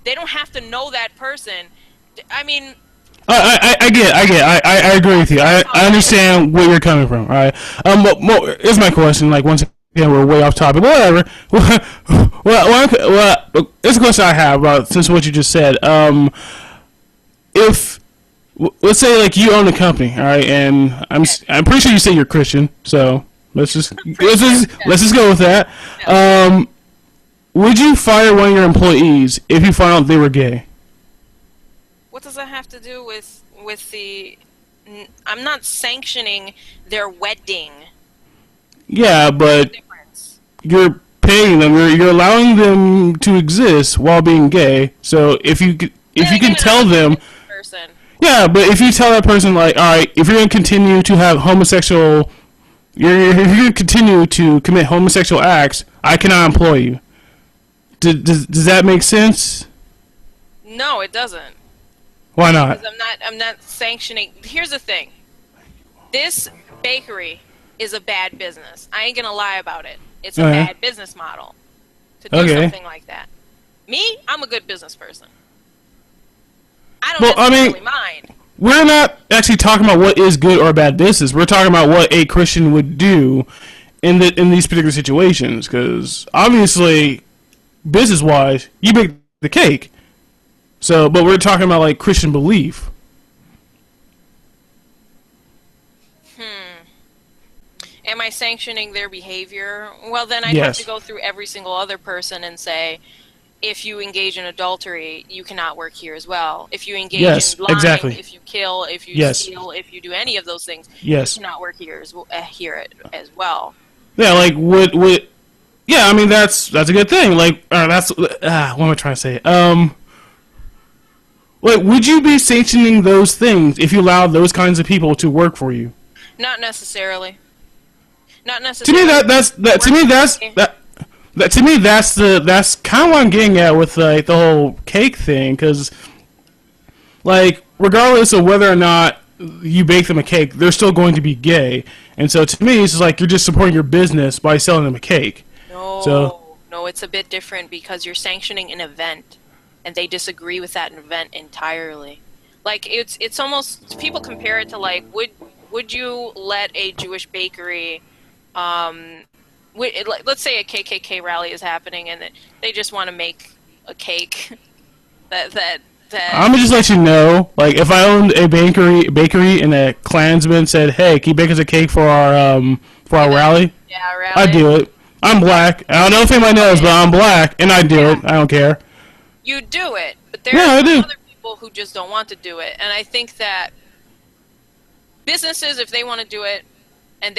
They don't have to know that person. I mean, I get it. I agree with you. I understand where you're coming from. All right. Here's my question. Like, once again, we're way off topic. Whatever. It's a question I have about since what you just said. If let's say like you own a company, all right, and I'm pretty sure you say you're Christian, so let's just go with that. Would you fire one of your employees if you found out they were gay? What does that have to do with the? I'm not sanctioning their wedding. Yeah, but you're paying them. You're allowing them to exist while being gay. So if you can tell them, yeah, but if you tell that person like, all right, if you're gonna continue to have homosexual, you're gonna continue to commit homosexual acts, I cannot employ you. Does that make sense? No, it doesn't. Why not? Because I'm not sanctioning. Here's the thing. This bakery is a bad business. I ain't gonna lie about it. It's a bad business model to do something like that. Me, I'm a good business person. I don't necessarily mind. We're not actually talking about what is good or bad business. We're talking about what a Christian would do in these particular situations. Because obviously, business-wise, you make the cake. So, but we're talking about like Christian belief. Am I sanctioning their behavior? Well, then I'd have to go through every single other person and say, if you engage in adultery, you cannot work here as well. If you engage in lying, if you kill, if you steal, if you do any of those things, you cannot work here as well. Yeah, like would yeah, I mean that's a good thing. Like that's what am I trying to say? Like, would you be sanctioning those things if you allowed those kinds of people to work for you? Not necessarily. Not necessarily. To me, that's kind of what I'm getting at with like the whole cake thing, because like regardless of whether or not you bake them a cake, they're still going to be gay, and so to me, it's just like you're just supporting your business by selling them a cake. No, it's a bit different because you're sanctioning an event, and they disagree with that event entirely. Like it's almost, people compare it to like would you let a Jewish bakery let's say a KKK rally is happening and they just want to make a cake that I'm gonna just let you know, like if I owned a bakery and a Klansman said, "Hey, can you bake us a cake for our rally?" Yeah, rally. I'd do it. I'm black. I don't know if anybody knows, but I'm black, and I do it. I don't care. You do it, but there are other people who just don't want to do it, and I think that businesses, if they want to do it, and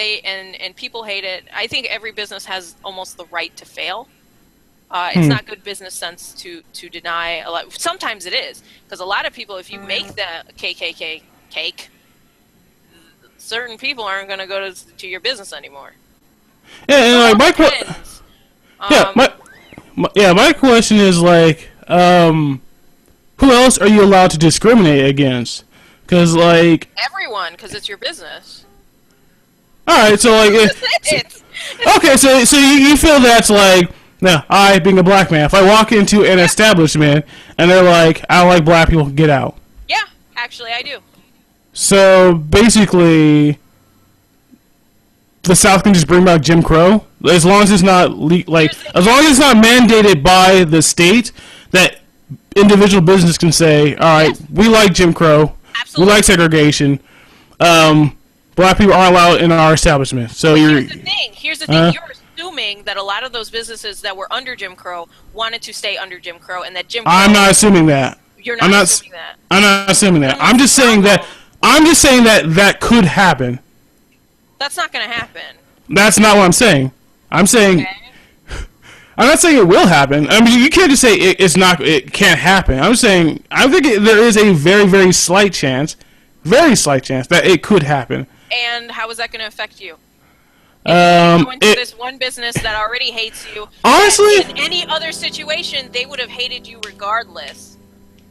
people hate it, I think every business has almost the right to fail. It's not good business sense to deny a lot. Sometimes it is, because a lot of people, if you make the KKK cake, certain people aren't going to go to your business anymore. Yeah, and like my question is like, who else are you allowed to discriminate against? Because like everyone, because it's your business. All right, so like, okay, so you feel that's like. Now, I, being a black man, if I walk into an establishment and they're like, I don't like black people, get out. Yeah, actually, I do. So, basically, the South can just bring back Jim Crow? As long as it's not, as long as it's not mandated by the state, that individual business can say, all right, we like Jim Crow, we like segregation, black people aren't allowed in our establishment. So here's the thing. Here's the thing. You're assuming that a lot of those businesses that were under Jim Crow wanted to stay under Jim Crow, and that Jim Crow. I'm not assuming that. You're not assuming that. I'm not assuming that. I'm just saying that. That could happen. That's not going to happen. That's not what I'm saying. I'm saying. Okay. I'm not saying it will happen. I mean, you can't just say it's not. It can't happen. I'm saying I think there is a very, very slight chance that it could happen. And how is that going to affect you? If you go into this one business that already hates you. Honestly, in any other situation, they would have hated you regardless.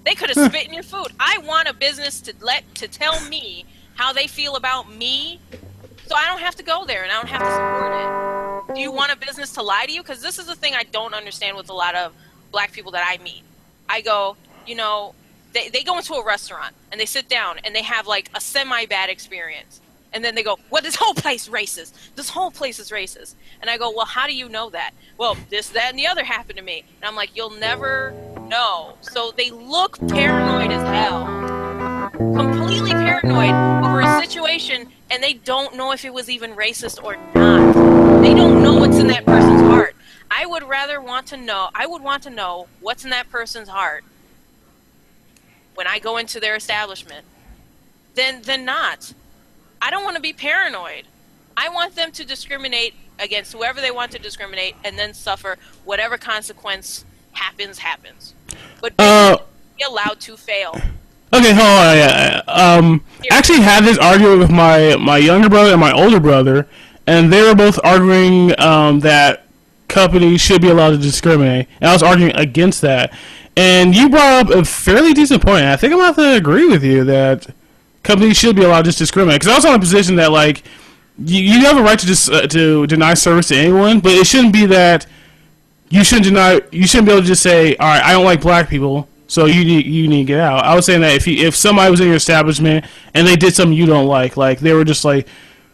They could have spit in your food. I want a business to tell me how they feel about me, so I don't have to go there and I don't have to support it. Do you want a business to lie to you? Because this is the thing I don't understand with a lot of black people that I meet. I go, they go into a restaurant and they sit down and they have like a semi-bad experience. And then they go, well, this whole place racist. This whole place is racist. And I go, well, how do you know that? Well, this, that, and the other happened to me. And I'm like, you'll never know. So they look paranoid as hell. Completely paranoid over a situation, and they don't know if it was even racist or not. They don't know what's in that person's heart. I would want to know what's in that person's heart when I go into their establishment than not. I don't want to be paranoid. I want them to discriminate against whoever they want to discriminate and then suffer whatever consequence happens. But be allowed to fail. Okay, hold on. Yeah. I actually had this argument with my younger brother and my older brother, and they were both arguing that companies should be allowed to discriminate. And I was arguing against that. And you brought up a fairly decent point. I think I'm going to have to agree with you that companies should be allowed to just discriminate. Because I was on a position that, like, you have a right to deny service to anyone, but it shouldn't be that you shouldn't be able to just say, all right, I don't like black people, so you need to get out. I was saying that if somebody was in your establishment and they did something you don't like they were just like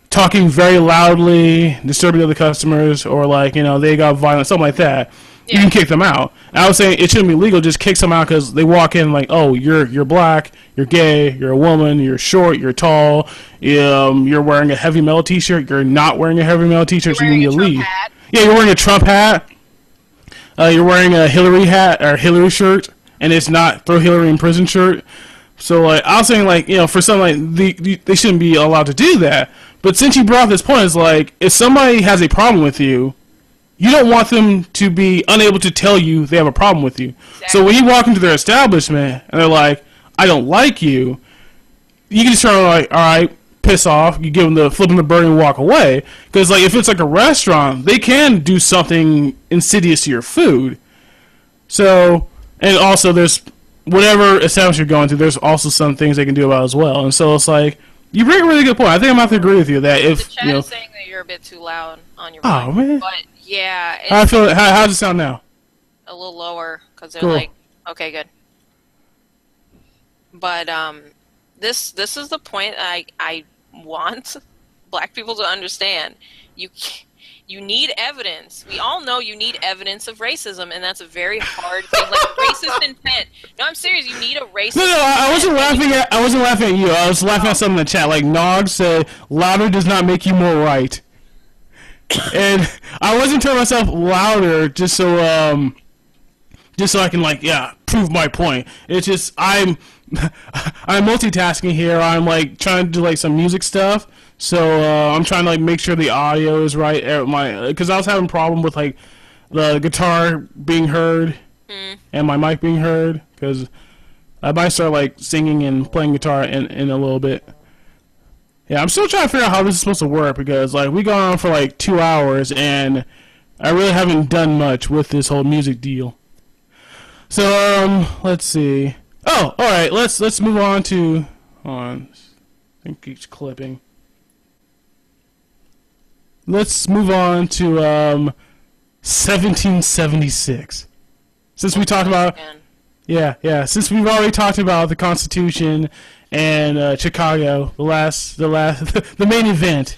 talking very loudly, disturbing other customers, or like, they got violent, something like that, you can kick them out. And I was saying it shouldn't be legal, just kick them out because they walk in like, oh, you're black, you're gay, you're a woman, you're short, you're tall, you're wearing a heavy metal t-shirt, you're not wearing a heavy metal t-shirt, so you need to leave. Hat. Yeah, you're wearing a Trump hat, you're wearing a Hillary hat, or Hillary shirt, and it's not throw Hillary in prison shirt. So like, I was saying like, for something like, they shouldn't be allowed to do that. But since you brought up this point, it's like, if somebody has a problem with you, you don't want them to be unable to tell you they have a problem with you. Exactly. So when you walk into their establishment and they're like, I don't like you, you can just turn like, all right, piss off. You give them the flipping the bird and walk away. Because like, if it's like a restaurant, they can do something insidious to your food. So, and also there's whatever establishment you're going to, there's also some things they can do about it as well. And so it's like, you bring a really good point. I think I'm going to have to agree with you that if, the chat is saying that you're a bit too loud on your mic. Oh, man. But yeah. How does it sound now? A little lower, because they're like, okay, good. But this is the point I want black people to understand. You need evidence. We all know you need evidence of racism, and that's a very hard thing. Like racist intent. No, I'm serious. You need a racist. No, I wasn't laughing at you. I was laughing at something in the chat. Like Nog said, "Louder does not make you more right." And I wasn't telling myself louder just so I can prove my point. It's just I'm multitasking here. I'm like trying to do like some music stuff. So I'm trying to like make sure the audio is right at because I was having a problem with like the guitar being heard and my mic being heard, because I might start like singing and playing guitar in a little bit. Yeah, I'm still trying to figure out how this is supposed to work, because like we gone on for like 2 hours and I really haven't done much with this whole music deal. So let's see. Oh, all right. Let's move on to. Hold on. I think it keeps clipping. Let's move on to 1776. Since we talked about, since we've already talked about the Constitution and Chicago, the main event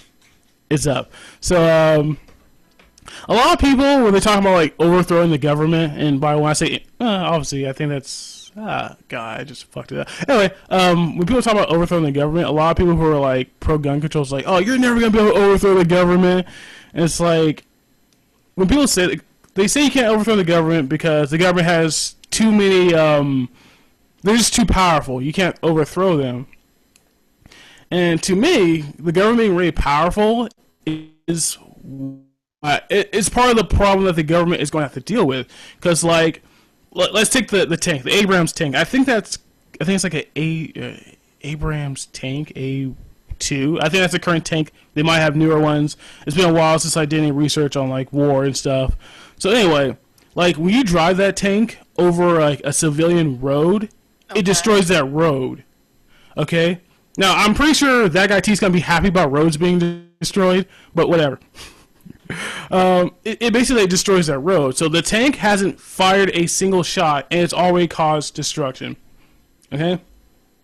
is up. So a lot of people, when they talk about like overthrowing the government, and by when I say obviously, I think that's Ah, God, I just fucked it up. Anyway, when people talk about overthrowing the government, a lot of people who are like pro gun control is like, oh, you're never gonna be able to overthrow the government. And it's like when people say they say you can't overthrow the government because the government has too many. They're just too powerful. You can't overthrow them. And to me, the government being really powerful is it's part of the problem that the government is going to have to deal with. Because like, let's take the tank, the Abrams tank. I think it's like a Abrams tank A2. I think that's the current tank. They might have newer ones. It's been a while since I did any research on like war and stuff. So anyway, like when you drive that tank over like a civilian road, it Okay. destroys that road. Okay. Now I'm pretty sure that guy T's gonna be happy about roads being destroyed, but whatever. It basically destroys that road. So the tank hasn't fired a single shot, and it's already caused destruction. Okay.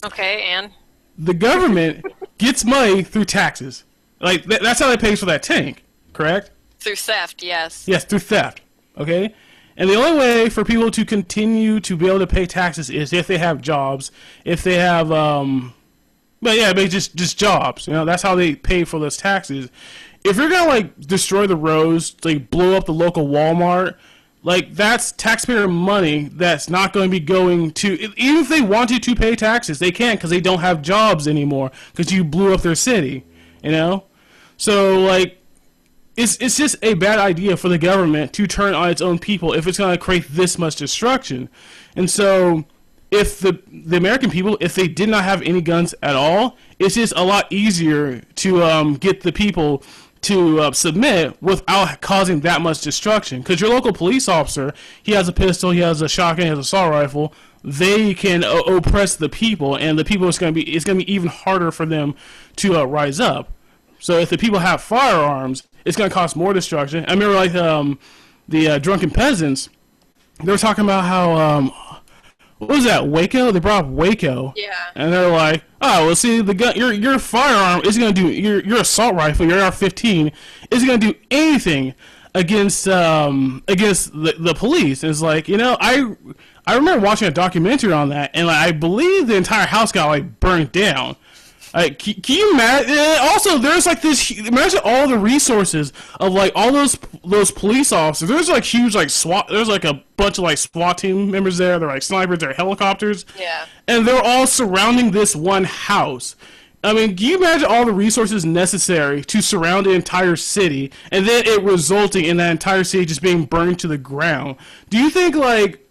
Okay, and The government gets money through taxes. Like that's how they pay for that tank. Correct? through theft, yes. Yes, through theft. Okay. And the only way for people to continue to be able to pay taxes is if they have jobs, if they have but yeah, just jobs. You know, that's how they pay for those taxes. If you're gonna like destroy the roads, like blow up the local Walmart, like that's taxpayer money that's not going to be going to. Even if they wanted to pay taxes, they can't because they don't have jobs anymore because you blew up their city. You know, so like it's just a bad idea for the government to turn on its own people if it's going to create this much destruction. And so if the American people, if they did not have any guns at all, it's just a lot easier to get the people to submit without causing that much destruction. Because your local police officer, he has a pistol, he has a shotgun, he has an assault rifle. They can oppress the people, and the people it's going to be even harder for them to rise up. So if the people have firearms, it's going to cause more destruction. I remember like the drunken peasants. They were talking about how what was that, Waco? They brought up Waco, Yeah. and they're like, oh, well, see, the gun, your firearm is going to do your assault rifle, your AR-15, is going to do anything against the police. And it's like, you know, I remember watching a documentary on that, and like, I believe the entire house got like burnt down. Like, can you imagine? Also, there's like this. Imagine all the resources of like all those police officers. There's like huge like SWAT. There's like a bunch of like SWAT team members there. They're like snipers. They're helicopters. Yeah. And they're all surrounding this one house. I mean, can you imagine all the resources necessary to surround the entire city, and then it resulting in that entire city just being burned to the ground? Do you think like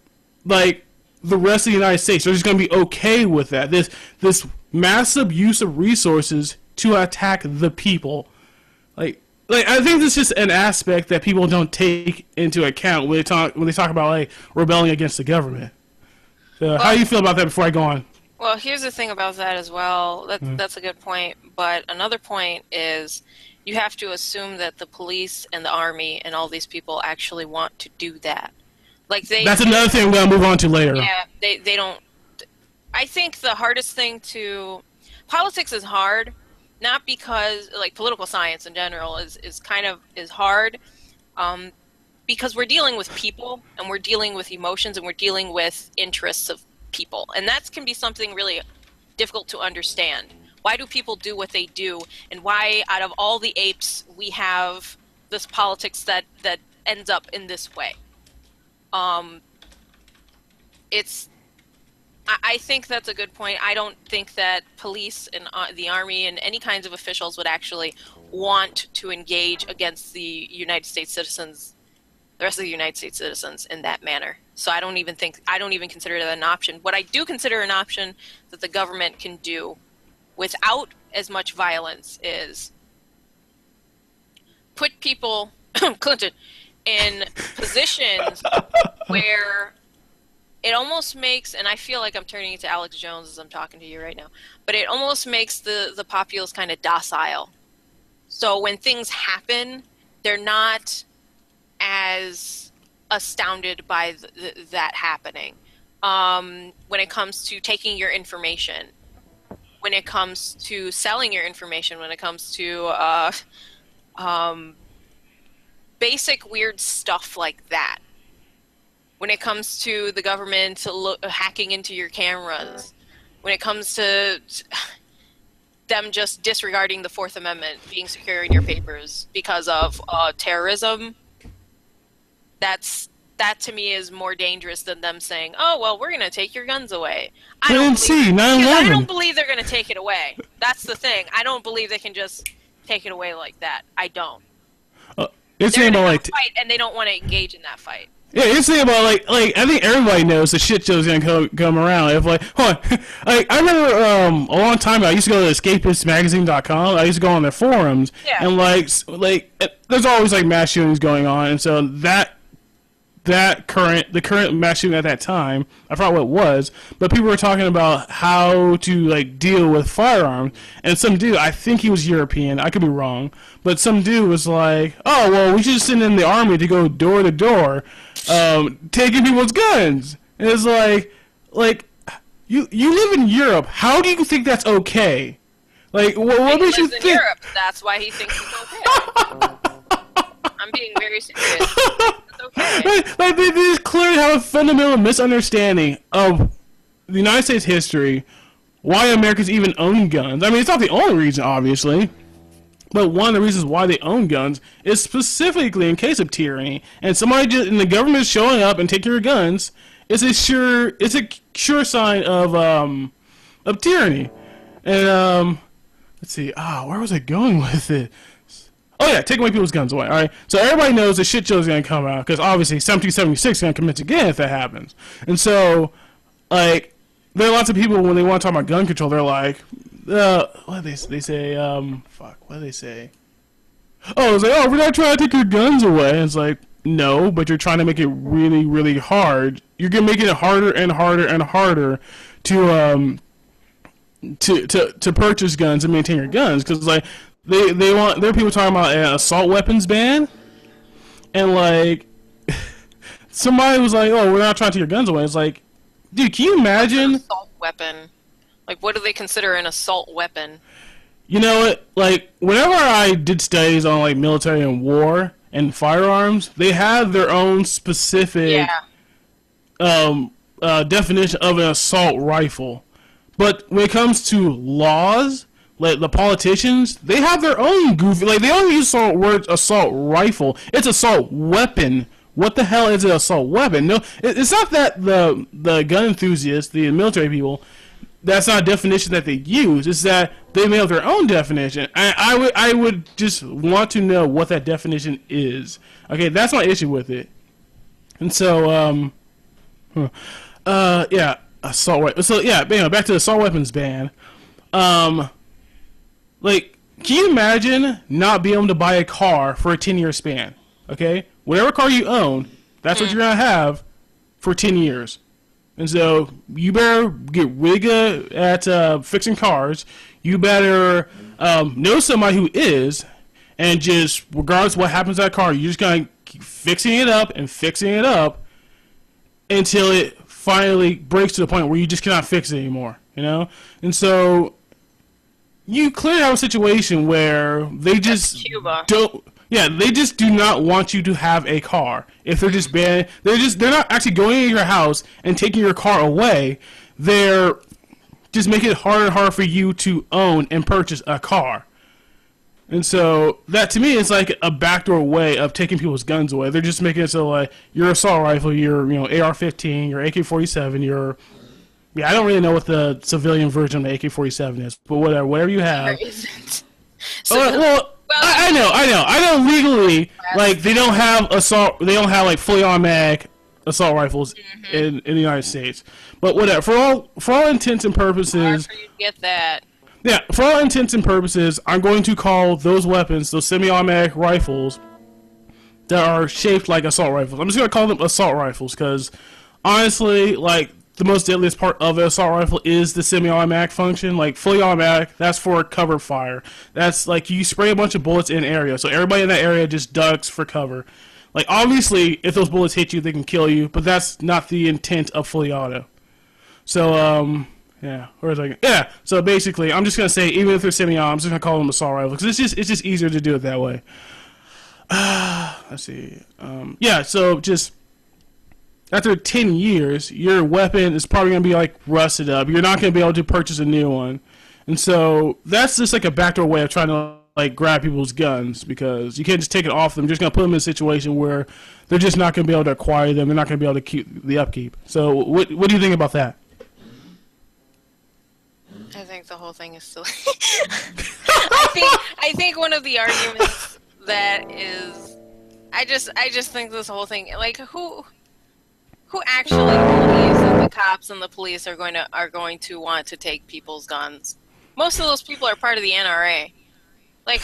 the rest of the United States are just going to be okay with that? This massive use of resources to attack the people. Like I think this is just an aspect that people don't take into account when they talk about like rebelling against the government. So how do you feel about that before I go on? Well, here's the thing about that as well. That's a good point. But another point is you have to assume that the police and the army and all these people actually want to do that. Like That's another thing we're gonna move on to later. yeah, they don't. I think the hardest thing politics is hard, not because like political science in general is kind of is hard, because we're dealing with people and we're dealing with emotions and we're dealing with interests of people, and that can be something really difficult to understand. Why do people do what they do, and why out of all the apes we have this politics that ends up in this way? It's I think that's a good point. I don't think that police and the army and any kinds of officials would actually want to engage against the United States citizens, the rest of the United States citizens in that manner. So I don't even consider that an option. What I do consider an option that the government can do without as much violence is put people, Clinton, in positions where it almost makes, and I feel like I'm turning into Alex Jones as I'm talking to you right now, but it almost makes the populace kind of docile. So when things happen, they're not as astounded by that happening. When it comes to taking your information, when it comes to selling your information, when it comes to basic weird stuff like that. when it comes to the government hacking into your cameras, when it comes to them just disregarding the Fourth Amendment, being secure in your papers because of terrorism, that to me is more dangerous than them saying, "Oh, well, we're going to take your guns away." I don't believe they're going to take it away. That's the thing. I don't believe they can just take it away like that. I don't. It's They're about gonna like fight, and they don't want to engage in that fight. yeah, it's about like I think everybody knows the shit show's gonna come around. If like, hold on, like I remember a long time ago, I used to go to escapistmagazine.com. I used to go on their forums, Yeah. and like there's always like mass shootings going on, and so the current mass shooting at that time, I forgot what it was, but people were talking about how to like deal with firearms, and some dude, I think he was European, I could be wrong, but some dude was like, oh well, we should send in the army to go door to door, taking people's guns. And it's like you live in Europe, how do you think that's okay? Like what makes you think? Europe. That's why he thinks it's okay. I'm being very serious. Okay. Like they just clearly have a fundamental misunderstanding of the United States history, why Americans even own guns. I mean, it's not the only reason, obviously, but one of the reasons why they own guns is specifically in case of tyranny. And somebody just, and the government is showing up and taking your guns. It's a sure sign of tyranny. And let's see. Where was I going with it? Oh yeah, take away people's guns away. All right, so everybody knows the shit show is gonna come out because obviously 1776 is gonna commence again if that happens. And so, like, there are lots of people when they want to talk about gun control, they're like, what do they say? What do they say? Oh, it's like, oh, we're not trying to take your guns away. And it's like, no, but you're trying to make it really, really hard. You're gonna make it harder and harder and harder to purchase guns and maintain your guns because like. There are people talking about an assault weapons ban, and like somebody was like, "Oh, we're not trying to take your guns away." It's like, dude, can you imagine? An assault weapon. Like, what do they consider an assault weapon? You know what? Like, whenever I did studies on like military and war and firearms, they have their own specific definition of an assault rifle. But when it comes to laws. Like the politicians, they have their own goofy. Like they don't use the word assault rifle. It's assault weapon. What the hell is an assault weapon? No, it's not that the gun enthusiasts, the military people, that's not a definition that they use. It's that they made up their own definition. I would just want to know what that definition is. Okay, that's my issue with it. And so yeah, assault weapon. So yeah, back to the assault weapons ban. Like, can you imagine not being able to buy a car for a 10-year span? Okay? Whatever car you own, that's what you're going to have for 10 years. And so, you better get really good at fixing cars. You better know somebody who is, and just, regardless of what happens to that car, you're just going to keep fixing it up until it finally breaks to the point where you just cannot fix it anymore. You know? And so... You clearly have a situation where they just don't. Yeah, they just do not want you to have a car. If they're just banning, they're not actually going into your house and taking your car away. They're just making it harder and harder for you to own and purchase a car. And so that to me is like a backdoor way of taking people's guns away. They're just making it so like your assault rifle, your AR-15, your AK-47, your I don't really know what the civilian version of the AK-47 is, but whatever you have. There isn't. I know. I know legally, like they don't have like fully automatic assault rifles in the United States. But whatever, for all intents and purposes, you get that. Yeah, for all intents and purposes, I'm going to call those weapons, those semi-automatic rifles that are shaped like assault rifles. I'm just going to call them assault rifles because honestly, like the most deadliest part of an assault rifle is the semi-automatic function. Like fully automatic, that's for cover fire. That's like you spray a bunch of bullets in an area, so everybody in that area just ducks for cover. Like obviously, if those bullets hit you, they can kill you, but that's not the intent of fully auto. So yeah, where was I? Yeah, so basically, I'm just gonna say even if they're semi-auto, I'm just gonna call them assault rifles because it's just easier to do it that way. Let's see. Yeah, so just after 10 years, your weapon is probably going to be like rusted up. You're not going to be able to purchase a new one. And so that's just like a backdoor way of trying to like grab people's guns, because you can't just take it off them. You're just going to put them in a situation where they're just not going to be able to acquire them. They're not going to be able to keep the upkeep. So what do you think about that? I think the whole thing is silly. I think one of the arguments that is, I just think this whole thing, like, who actually believes that the cops and the police are going to want to take people's guns? Most of those people are part of the NRA. Like,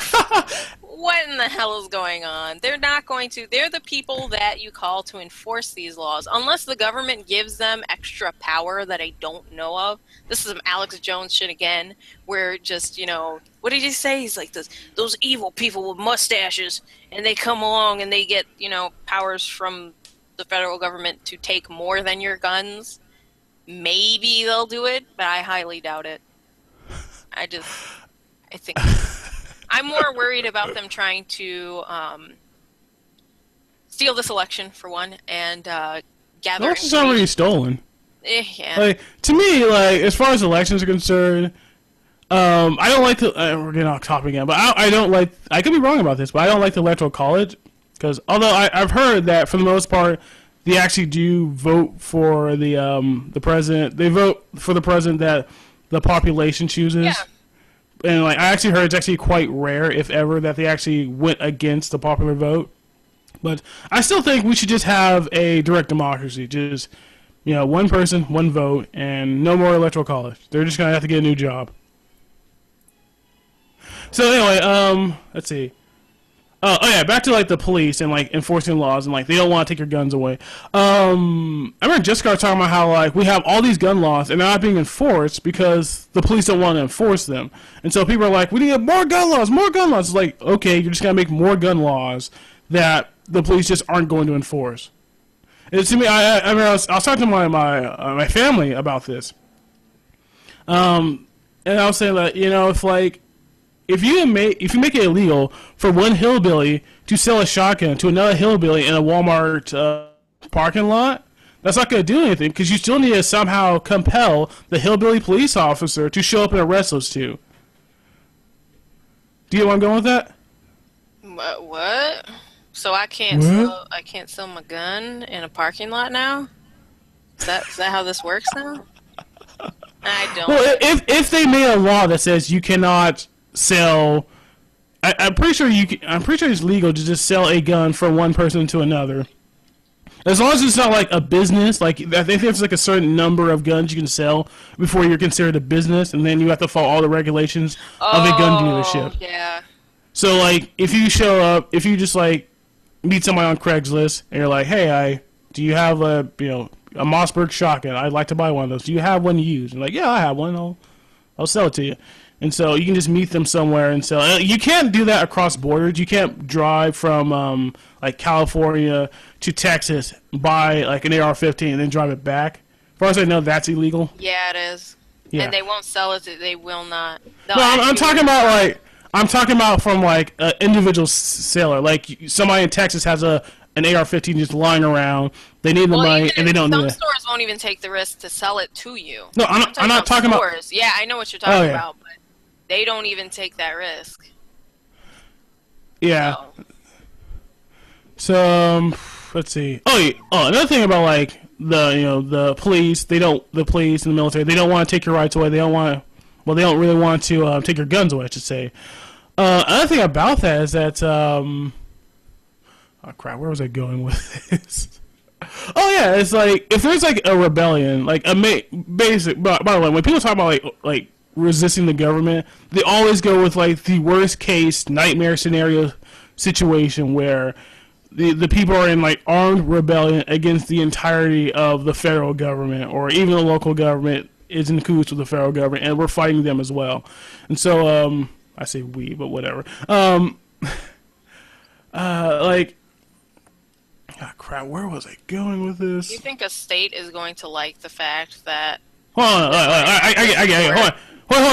what in the hell is going on? They're not going to. They're the people that you call to enforce these laws. Unless the government gives them extra power that I don't know of. This is some Alex Jones shit again, where just, you know, what did he say? He's like, those evil people with mustaches, and they come along and they get, you know, powers from the federal government to take more than your guns. Maybe they'll do it, but I highly doubt it. I think... I'm more worried about them trying to steal this election, for one, and gather. The election's already stolen. Yeah. Like, to me, like, as far as elections are concerned, I don't like to. We're getting off topic again, but I don't like. I could be wrong about this, but I don't like the electoral college, because although I've heard that for the most part they actually do vote for the president. They vote for the president that the population chooses. Yeah. And like, I actually heard it's actually quite rare, if ever, that they actually went against the popular vote. But I still think we should just have a direct democracy. Just, you know, one person, one vote, and no more electoral college. They're just gonna have to get a new job. So anyway, let's see. Oh yeah, back to like the police and like enforcing laws, and like they don't want to take your guns away. I remember Jessica was talking about how like we have all these gun laws and they're not being enforced because the police don't want to enforce them. And so people are like, we need more gun laws, more gun laws. It's like, okay, you're just gonna make more gun laws that the police just aren't going to enforce. And to me, I mean, I was talking to my family about this, and I was saying that, you know, if you make it illegal for one hillbilly to sell a shotgun to another hillbilly in a Walmart parking lot, that's not going to do anything, because you still need to somehow compel the hillbilly police officer to show up and arrest those two. Do you know where I'm going with that? What? So I can't sell my gun in a parking lot now? Is that how this works now? I don't. Well, if they made a law that says you cannot sell, I'm pretty sure I'm pretty sure it's legal to just sell a gun from one person to another, as long as it's not like a business. Like, I think there's like a certain number of guns you can sell before you're considered a business, and then you have to follow all the regulations of a gun dealership. Yeah. So like, if you show up, if you just like meet somebody on Craigslist and you're like, hey, do you have a Mossberg shotgun? I'd like to buy one of those. Do you have one used? And like, yeah, I have one. I'll sell it to you. And so you can just meet them somewhere and sell. You can't do that across borders. You can't drive from like California to Texas, buy like an AR-15, and then drive it back. As far as I know, that's illegal. Yeah, it is. Yeah. And they won't sell it. They will not. No, I'm talking about from like an individual seller. Like, somebody in Texas has an AR-15 just lying around. They need the money, and they don't do it. Some stores won't even take the risk to sell it to you. No, I'm not talking about. Yeah, I know what you're talking about, but they don't even take that risk. Yeah. So let's see. Another thing about like the police. The police and the military. They don't want to take your rights away. They don't really want to take your guns away, I should say. Another thing about that is that oh crap, where was I going with this? Oh yeah, it's like, if there's like a rebellion, like basic. By the way, when people talk about like resisting the government, they always go with like the worst case nightmare scenario situation where the people are in like armed rebellion against the entirety of the federal government, or even the local government is in cahoots with the federal government, and we're fighting them as well. And so I say we, but whatever. Like, oh crap, where was I going with this? Do you think a state is going to like the fact that? Hold on,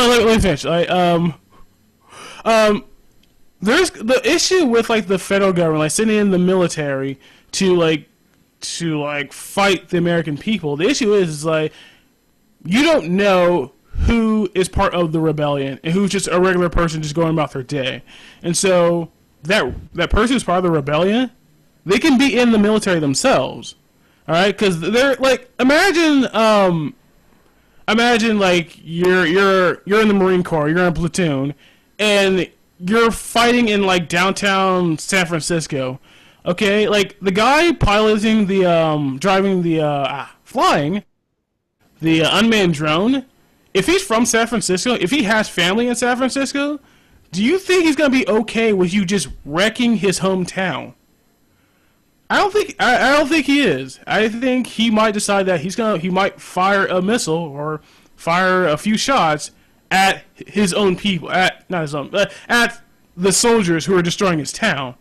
let me finish. There's the issue with like the federal government, like sending in the military to like to like fight the American people. The issue is like you don't know who is part of the rebellion and who's just a regular person just going about their day. And so that person who's part of the rebellion, they can be in the military themselves. All right, because they're like imagine like you're in the Marine Corps, you're in a platoon, and you're fighting in like downtown San Francisco. Okay, like the guy piloting the flying the unmanned drone, if he's from San Francisco, if he has family in San Francisco, do you think he's gonna be okay with you just wrecking his hometown? I don't think he is. I think he might decide that he might fire a missile or fire a few shots at his own people, at the soldiers who are destroying his town.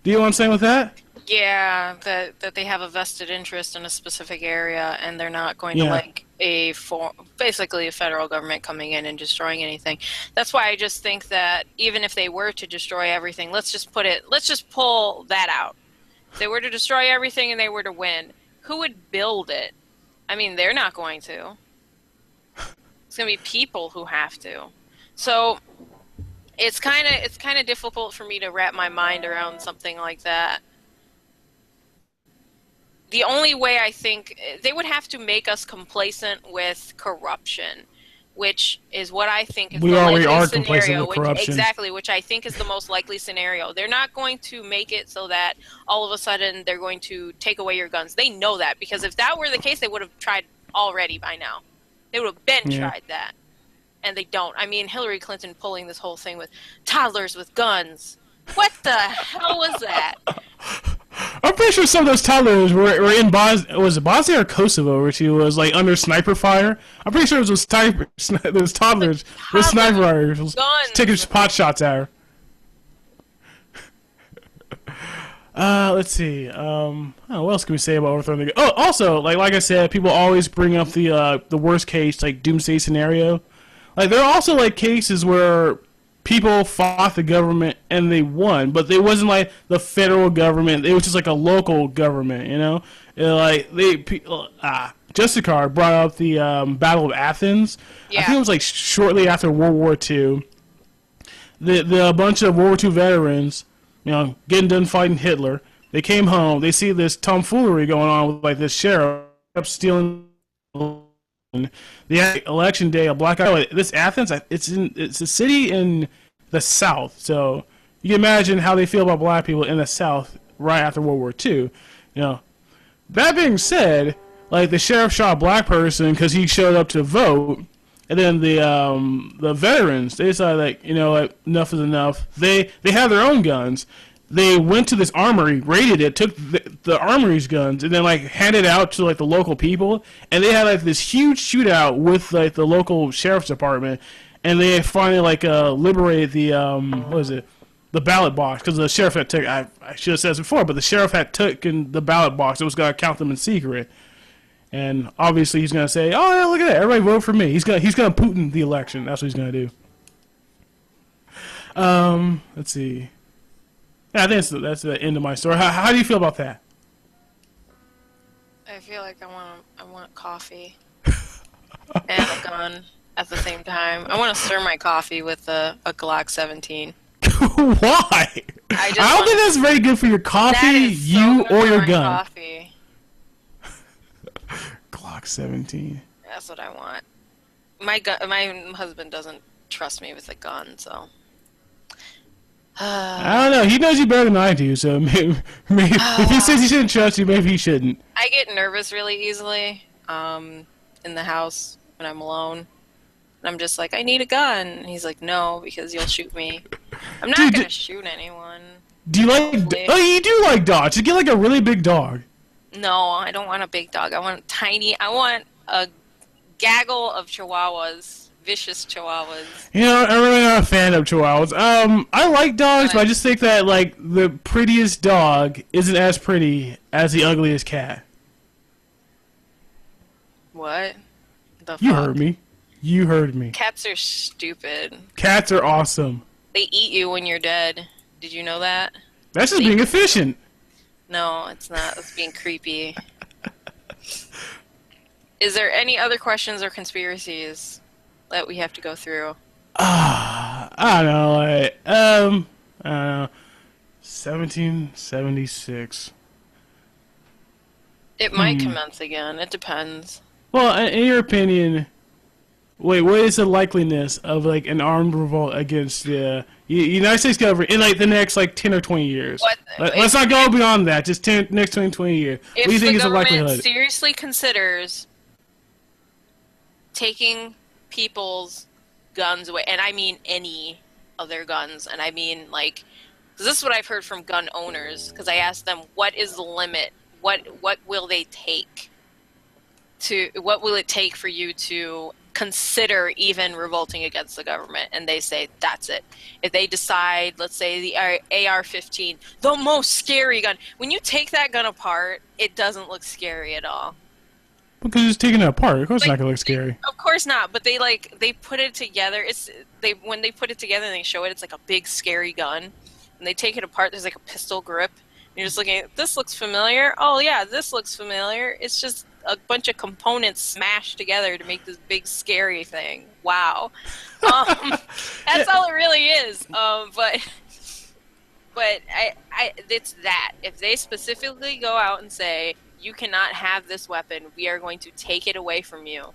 Do you know what I'm saying with that? Yeah, that they have a vested interest in a specific area, and they're not going to like basically a federal government coming in and destroying anything. That's why I just think that even if they were to destroy everything, let's just pull that out. If they were to destroy everything and they were to win, who would build it? I mean, they're not going to. It's going to be people who have to. So it's kind of difficult for me to wrap my mind around something like that. The only way I think they would have to make us complacent with corruption, which is what I think is the likely scenario. Which I think is the most likely scenario. They're not going to make it so that all of a sudden they're going to take away your guns. They know that, because if that were the case, they would have tried already by now. They would have been tried that. And they don't. I mean, Hillary Clinton pulling this whole thing with toddlers with guns. What the hell was that? I'm pretty sure some of those toddlers were in Bosnia or Kosovo, where she was like under sniper fire. I'm pretty sure it was those toddlers with sniper rifles taking pot shots at her. Let's see. What else can we say about overthrowing the? Oh, also, like I said, people always bring up the worst case, like doomsday scenario. Like there are also like cases where people fought the government and they won, but it wasn't like the federal government. It was just like a local government, you know. Justicar brought up the Battle of Athens. Yeah. I think it was like shortly after World War II. The bunch of World War II veterans, you know, getting done fighting Hitler. They came home. They see this tomfoolery going on with like this sheriff stealing. The election day, a blackout. This Athens, it's a city in the South, so you can imagine how they feel about black people in the South right after World War II. You know, that being said, like the sheriff shot a black person because he showed up to vote, and then the veterans, they decided like, you know, like, enough is enough. They have their own guns. They went to this armory, raided it, took the armory's guns, and then like handed it out to like the local people. And they had like this huge shootout with like the local sheriff's department. And they finally like liberated the the ballot box, because the sheriff had taken. I should have said this before, but the sheriff had taken the ballot box. It was going to count them in secret. And obviously he's going to say, "Oh yeah, look at that! Everybody vote for me." He's going to Putin the election. That's what he's going to do. Let's see. Yeah, I think that's the end of my story. How do you feel about that? I feel like I want coffee and a gun at the same time. I want to stir my coffee with a Glock 17. Why? I don't think that's very good for your coffee, or your gun. Coffee. Glock 17. That's what I want. My husband doesn't trust me with a gun, so. I don't know. He knows you better than I do, so maybe if he says he shouldn't trust you, maybe he shouldn't. I get nervous really easily in the house when I'm alone. And I'm just like, I need a gun. And he's like, no, because you'll shoot me. I'm not going to shoot anyone. Do you like... Oh, you do like dogs. You get like a really big dog. No, I don't want a big dog. I want a gaggle of chihuahuas. Vicious chihuahuas. You know, I'm really not a fan of chihuahuas. I like dogs, but I just think that like the prettiest dog isn't as pretty as the ugliest cat. What? The fuck? You heard me. You heard me. Cats are stupid. Cats are awesome. They eat you when you're dead. Did you know that? That's just being efficient. No, it's not. It's being creepy. Is there any other questions or conspiracies that we have to go through? I don't know. I don't know. 1776. It might commence again. It depends. Well, in your opinion, wait, what is the likeliness of like an armed revolt against the United States government in like the next like 10 or 20 years? What Let's not go beyond that. Just next 20 years. What do you if think the is the government likelihood? seriously considers taking people's guns away, and I mean any of their guns, and I mean like, 'cause this is what I've heard from gun owners. Because I asked them, what is the limit? What will they take to? What will it take for you to consider even revolting against the government? And they say that's it. If they decide, let's say the AR-15, the most scary gun, when you take that gun apart, it doesn't look scary at all. Because it's taking it apart. Of course, it's Like, not gonna look scary. Of course not, but they put it together. When they put it together and they show it, it's like a big scary gun. And they take it apart, there's like a pistol grip. And you're just looking at, this looks familiar. Oh yeah, this looks familiar. It's just a bunch of components smashed together to make this big scary thing. Wow. That's all it really is. But it's that. If they specifically go out and say, you cannot have this weapon, we are going to take it away from you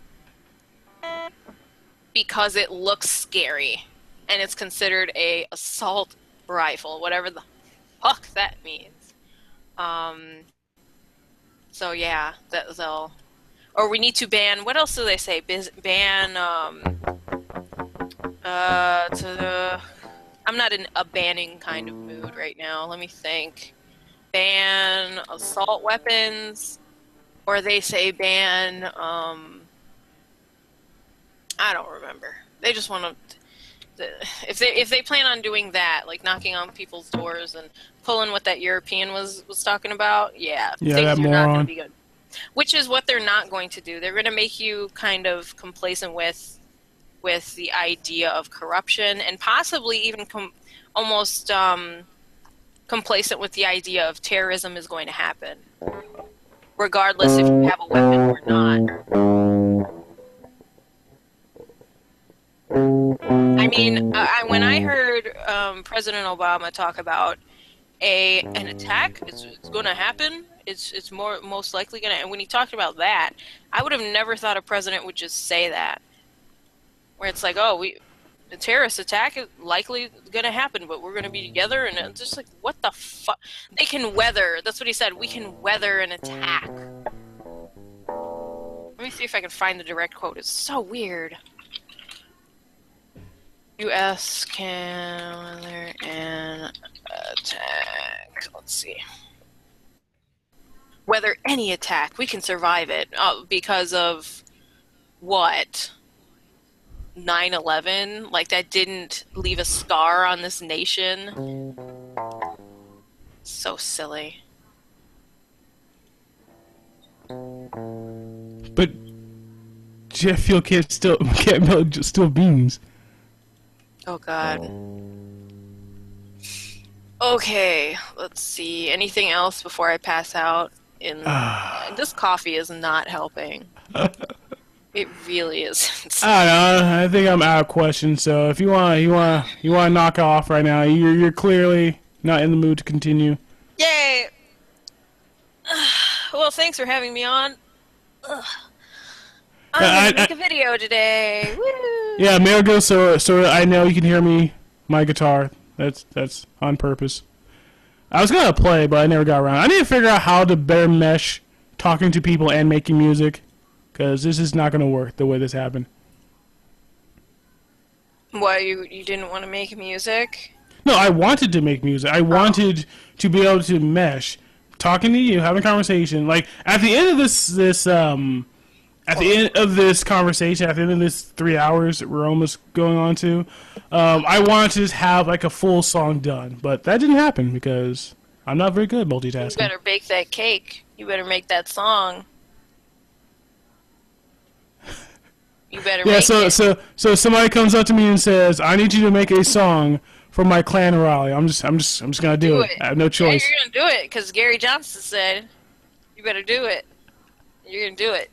because it looks scary and it's considered a assault rifle, whatever the fuck that means. So yeah, they'll, or we need to ban, what else do they say? Ban I'm not in a banning kind of mood right now. Let me think. Ban assault weapons, or they say ban, I don't remember. They just want to, if they plan on doing that, like knocking on people's doors and pulling what that European was talking about, yeah, Yeah, things that are not going moron. to be good. Which is what they're not going to do. They're going to make you kind of complacent with the idea of corruption, and possibly even almost complacent with the idea of terrorism is going to happen, regardless if you have a weapon or not. I mean, when I heard President Obama talk about an attack, it's going to happen. It's most likely going to. And when he talked about that, I would have never thought a president would just say that, where it's like, oh, the terrorist attack is likely going to happen, but we're going to be together, and it's just like, what the fuck? They can weather. That's what he said. We can weather an attack. Let me see if I can find the direct quote. It's so weird. U.S. can weather an attack. Let's see. Weather any attack, we can survive it. Because of what? 9/11? Like, that didn't leave a scar on this nation? So silly. But jet fuel can't melt steel beams. Oh god. Okay, let's see. Anything else before I pass out? This coffee is not helping. It really isn't. I don't know. I think I'm out of questions. So if you want to knock off right now, you're clearly not in the mood to continue. Yay! Well, thanks for having me on. I'm gonna make a video today. Woo! Yeah, Marigo. So I know you can hear me. My guitar. That's on purpose. I was gonna play, but I never got around. I need to figure out how to better mesh talking to people and making music, because this is not gonna work the way this happened. Why, you didn't want to make music? No, I wanted to make music. I wanted to be able to mesh, talking to you, having a conversation. Like at the end of at the end of this conversation, at the end of this 3 hours that we're almost going on to, I wanted to just have like a full song done, but that didn't happen because I'm not very good at multitasking. You better bake that cake. You better make that song. You better Yeah, make it. so somebody comes up to me and says, "I need you to make a song for my clan rally." I'm just gonna do it. I have no choice. Yeah, you're gonna do it because Gary Johnson said you better do it. You're gonna do it.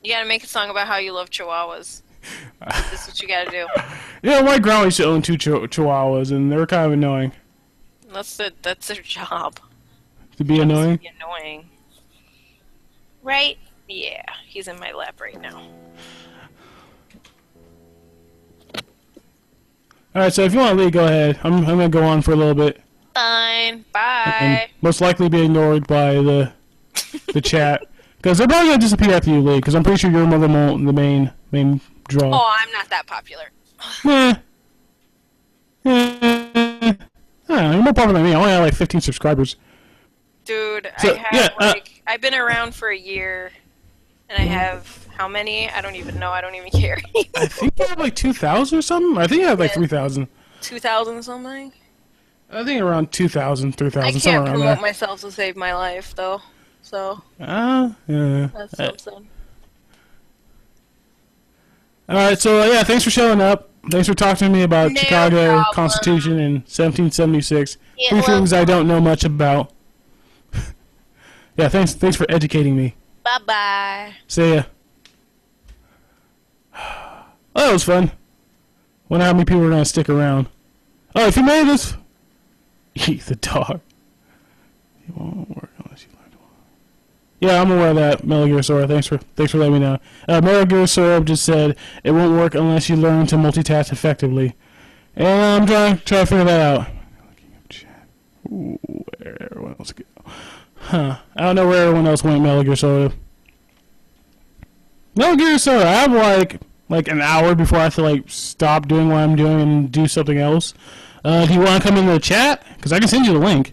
You gotta make a song about how you love Chihuahuas. This is what you gotta do. Yeah, my grandma used to own 2 Chihuahuas, and they were kind of annoying. That's their job. To be annoying. To be annoying. Right? Yeah, he's in my lap right now. All right, so if you want to leave, go ahead. I'm gonna go on for a little bit. Fine. Bye. And most likely be ignored by the chat because they're probably gonna disappear after you leave. Because I'm pretty sure you're one of the main draw. Oh, I'm not that popular. You're more popular than me. I only have like 15 subscribers. Dude, So, I've been around for a year, and I have how many? I don't even know. I don't even care. I think I have like 2,000 or something. I think I have like 3,000. 2,000 something. I think around 2,000, 3,000, I somewhere can't around promote there. myself to save my life, though. So Yeah. that's something. All right, so yeah, thanks for showing up. Thanks for talking to me about No Chicago problem. Constitution in 1776. Yeah, Three well- things I don't know much about. Yeah, thanks for educating me. Bye bye. See ya. Oh, that was fun. Wonder how many people are gonna stick around. Oh, if you made this, eat the dog. It won't work unless you learn to walk. Yeah, I'm aware of that, Metal Gear Sora. Thanks for letting me know. Metal Gear Sora just said it won't work unless you learn to multitask effectively, and I'm trying to figure that out. Looking up chat. Ooh, where everyone else go? Huh? I don't know where everyone else went. Metal Gear Sora. Metal Gear Sora. I have like an hour before I have to like stop doing what I'm doing and do something else. Do you want to come into the chat? Because I can send you the link.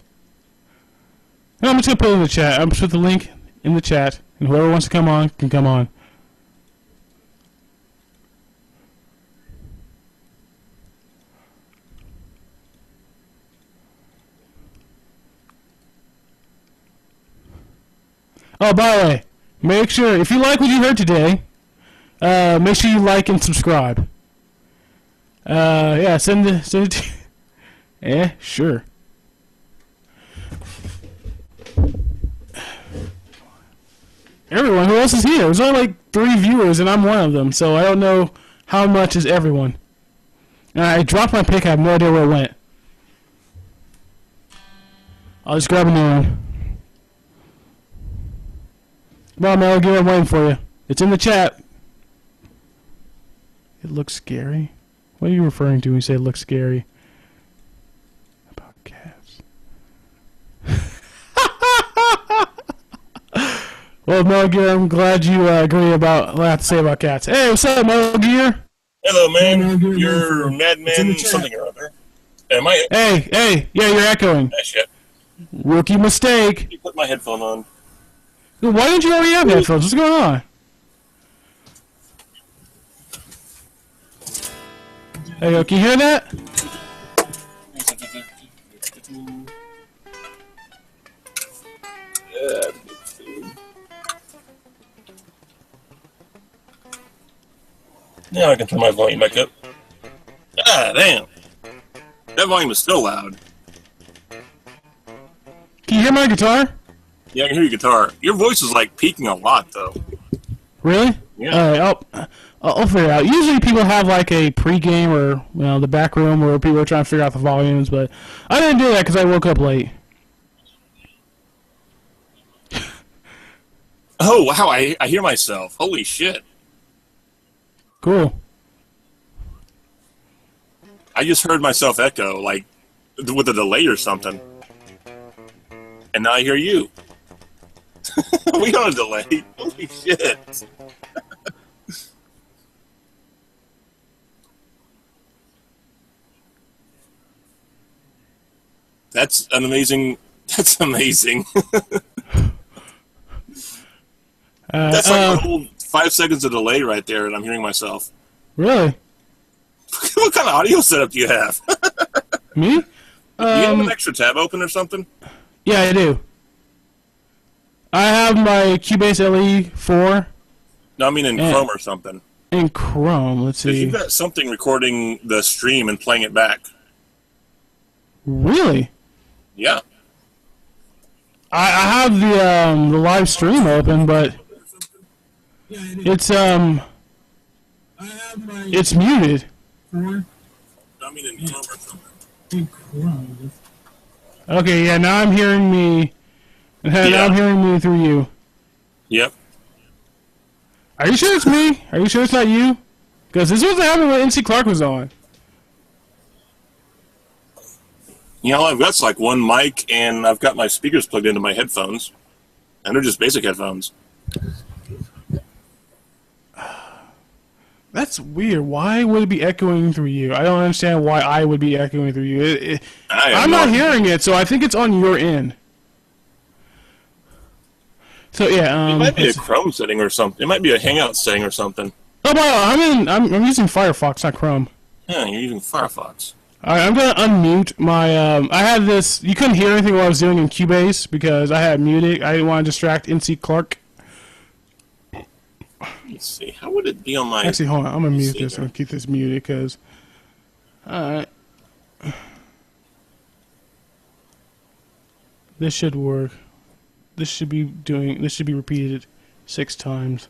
No, I'm just gonna put it in the chat. I'm just put the link in the chat, and whoever wants to come on can come on. Oh, by the way, make sure if you like what you heard today, make sure you like and subscribe. Yeah, send it to. Yeah, sure. Everyone, who else is here? There's only like 3 viewers, and I'm one of them, so I don't know how much is everyone. And I dropped my pick. I have no idea where it went. I'll just grab a new one. Come on, Metal Gear, I'm waiting for you. It's in the chat. It looks scary? What are you referring to when you say it looks scary? About cats. Well, Metal Gear, I'm glad you agree about what I have to say about cats. Hey, what's up, Metal Gear? Hello, man. You're Madman something or other. Am I? Hey, yeah, you're echoing. Ah, shit. Rookie mistake. You put my headphone on. Why didn't you already have headphones? What's going on? Hey, can you hear that? Now I can turn my volume back up. Ah, damn. That volume is still loud. Can you hear my guitar? Yeah, I can hear your guitar. Your voice is like peaking a lot, though. Really? Yeah. Alright, I'll figure it out. Usually people have like a pre-game or the back room where people are trying to figure out the volumes, but I didn't do that because I woke up late. Oh, wow, I hear myself. Holy shit. Cool. I just heard myself echo, like, with a delay or something. And now I hear you. We on a delay. Holy shit. That's an amazing... That's amazing. That's like a whole 5 seconds of delay right there, and I'm hearing myself. Really? What kind of audio setup do you have? Me? Do you have an extra tab open or something? Yeah, I do. I have my Cubase LE 4. No, I mean in Chrome or something. In Chrome, let's see. You've got something recording the stream and playing it back. Really? Yeah. I have the live stream open, but it's muted. I mean in Chrome or something. Okay, yeah, now I'm hearing me. Now I'm hearing me through you. Yep. Are you sure it's me? Are you sure it's not you? Because this wasn't happening when NC Clark was on. You know, I've got like one mic, and I've got my speakers plugged into my headphones, and they're just basic headphones. That's weird. Why would it be echoing through you? I don't understand why I would be echoing through you. I'm not hearing it, so I think it's on your end. So yeah, it might be a Chrome setting or something. It might be a Hangout setting or something. Oh, no, I'm using Firefox, not Chrome. Yeah, you're using Firefox. All right, I'm gonna unmute my. I had this. You couldn't hear anything while I was doing in Cubase because I had muted. I didn't want to distract NC Clark. Let's see. How would it be on my? Actually, hold on. I'm gonna mute this. I'm gonna keep this muted because. All right. This should work. This should be repeated 6 times.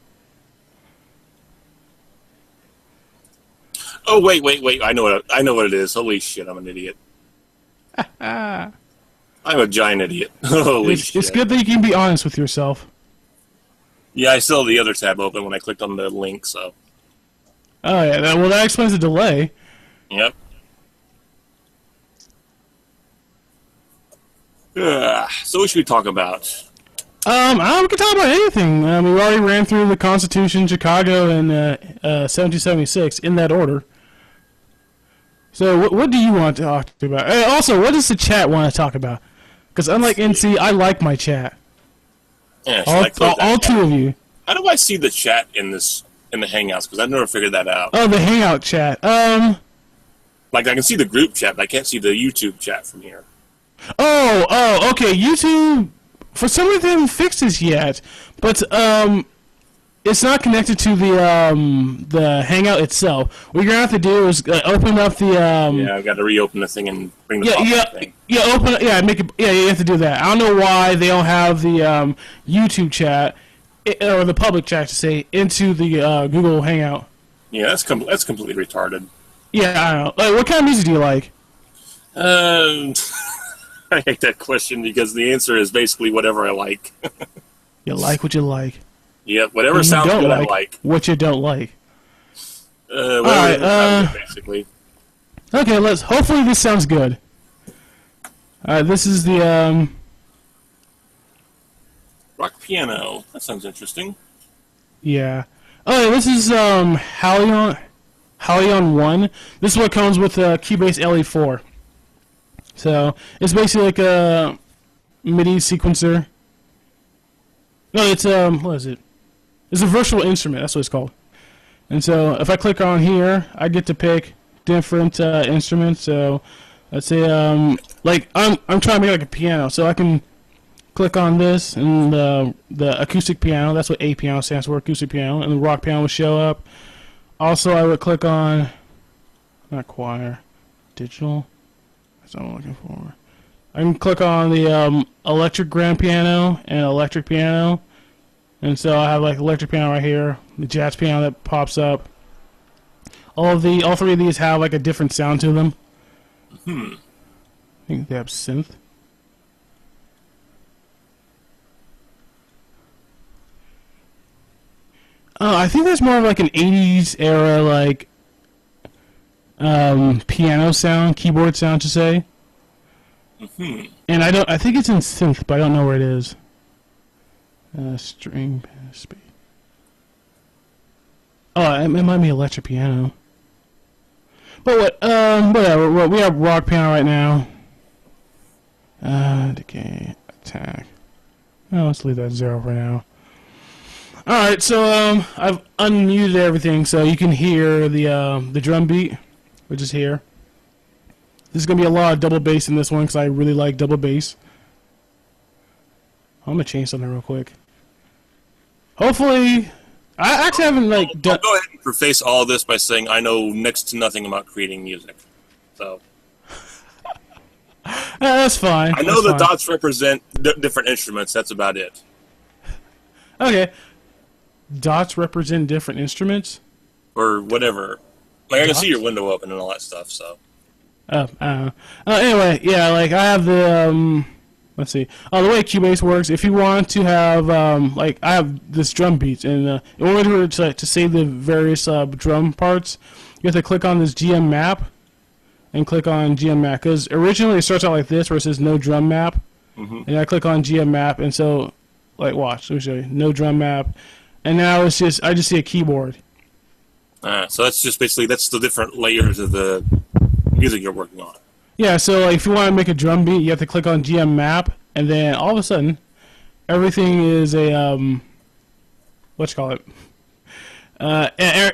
Oh wait! I know what it is. Holy shit! I'm an idiot. I'm a giant idiot. Holy shit! It's good that you can be honest with yourself. Yeah, I still have the other tab open when I clicked on the link. So. Oh yeah. Well, that explains the delay. Yep. So what should we talk about? We can talk about anything. We already ran through the Constitution, Chicago, and 1776 in that order. So, what do you want to talk about? Also, what does the chat want to talk about? Because unlike NC, I like my chat. Yeah, all 2 of you. How do I see the chat in the Hangouts? Because I've never figured that out. Oh, the Hangout chat. Like I can see the group chat, but I can't see the YouTube chat from here. Oh, okay. YouTube. For some reason, they haven't fixed this yet, but it's not connected to the Hangout itself. What you're gonna have to do is open up the. Yeah, I've got to reopen the thing and bring the thing. Make it. Yeah, you have to do that. I don't know why they don't have the YouTube chat or the public chat to say into the Google Hangout. Yeah, that's completely retarded. Yeah, I don't know. What kind of music do you like? I hate that question because the answer is basically whatever I like. You like what you like. Yep, whatever sounds good, I like. What you don't like. Whatever sounds good, basically. Okay, hopefully this sounds good. This is the rock piano. That sounds interesting. Yeah. Oh, this is Halion 1. This is what comes with Cubase LE4. So it's basically like a MIDI sequencer. No, it's what is it? It's a virtual instrument. That's what it's called. And so if I click on here, I get to pick different instruments. So let's say like I'm trying to make like a piano, so I can click on this and the acoustic piano. That's what A piano stands for, acoustic piano, and the rock piano will show up. Also, I would click on not choir, digital. That's what I'm looking for. I can click on the electric grand piano and electric piano, and so I have like electric piano right here, the jazz piano that pops up. All 3 of these have like a different sound to them. I think they have synth. Oh, I think that's more of like an 80s era like piano sound, keyboard sound to say. And I think it's in synth, but I don't know where it is. String speed. Oh, it might be electric piano. But whatever. We have rock piano right now. Decay, attack. Oh, let's leave that 0 for now. Alright, so I've unmuted everything so you can hear the drum beat, which is here. There's going to be a lot of double bass in this one because I really like double bass. I'm going to change something real quick. Hopefully I actually haven't like I'll done. go ahead and preface all this by saying I know next to nothing about creating music. So That's fine. I know That's the fine. dots represent different instruments. That's about it. Okay. Dots represent different instruments. Or whatever. Like I can see your Dots? window open and all that stuff. So I don't know. Anyway, yeah, like I have the let's see. The way Cubase works, if you want to have like I have this drum beats, and in order to save the various drum parts, you have to click on this GM map and click on GM map, because originally it starts out like this where it says no drum map, and I click on GM map, and so like watch, let me show you, no drum map, and now it's just I just see a keyboard. so that's just basically that's the different layers of the music you're working on. Yeah, so like if you want to make a drum beat, you have to click on GM map, and then all of a sudden, everything is a what you call it?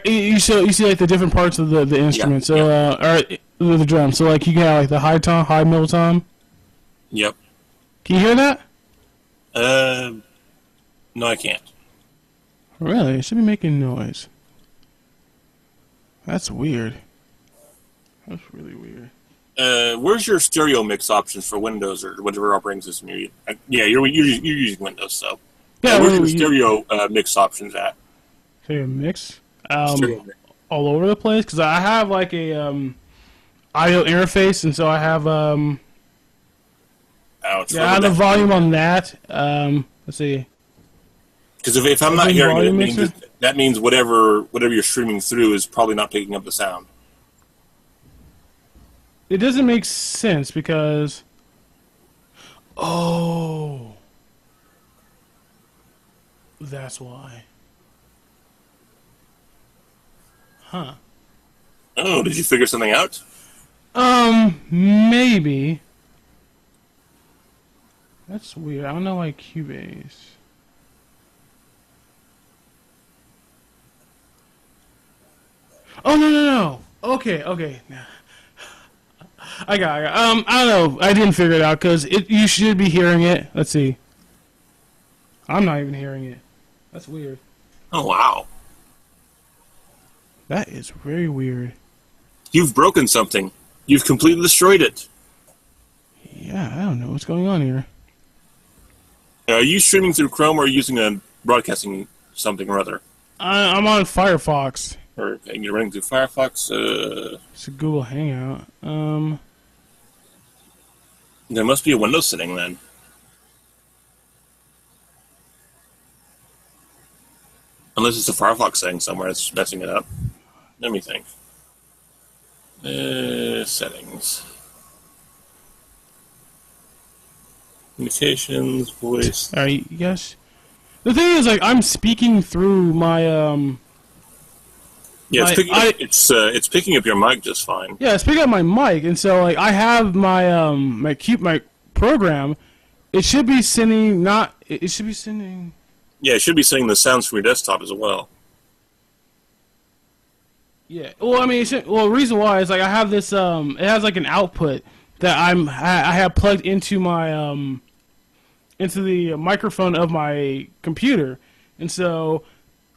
You see like the different parts of the instrument. Yeah, Or the drum. So like you can have like the high tom, high middle tom. Yep. Can you hear that? No, I can't. Really? It should be making noise. That's weird. That's really weird. Where's your stereo mix options for Windows or whatever operating system you're using? Yeah, you're using Windows, so Yeah, where's your stereo mix options at? Stereo mix. Stereo mix. All over the place, because I have like a audio interface, and so I have Ouch, yeah, I have the volume on that. Let's see. Because if I'm not Open hearing it, volume mixer? that means whatever you're streaming through is probably not picking up the sound. It doesn't make sense because that's why. Huh. Oh, did you figure something out? Maybe. That's weird. I don't know why Cubase. Oh no. Okay. I got it. I don't know. I didn't figure it out because you should be hearing it. Let's see. I'm not even hearing it. That's weird. Oh, wow. That is very weird. You've broken something. You've completely destroyed it. Yeah, I don't know what's going on here. Are you streaming through Chrome or are you using a broadcasting something or other? I'm on Firefox. Or you're running through Firefox? It's a Google Hangout. There must be a Windows setting then. Unless it's a Firefox setting somewhere that's messing it up. Let me think. Settings. Communications, voice. Alright, you guys. The thing is, like, I'm speaking through my Yeah, it's picking up your mic just fine. yeah, it's picking up my mic, and so like I have my my program. It should be sending it should be sending. Yeah, it should be sending the sounds from your desktop as well. Yeah. Well, I mean, the reason why is like I have this it has like an output that I have plugged into my into the microphone of my computer, and so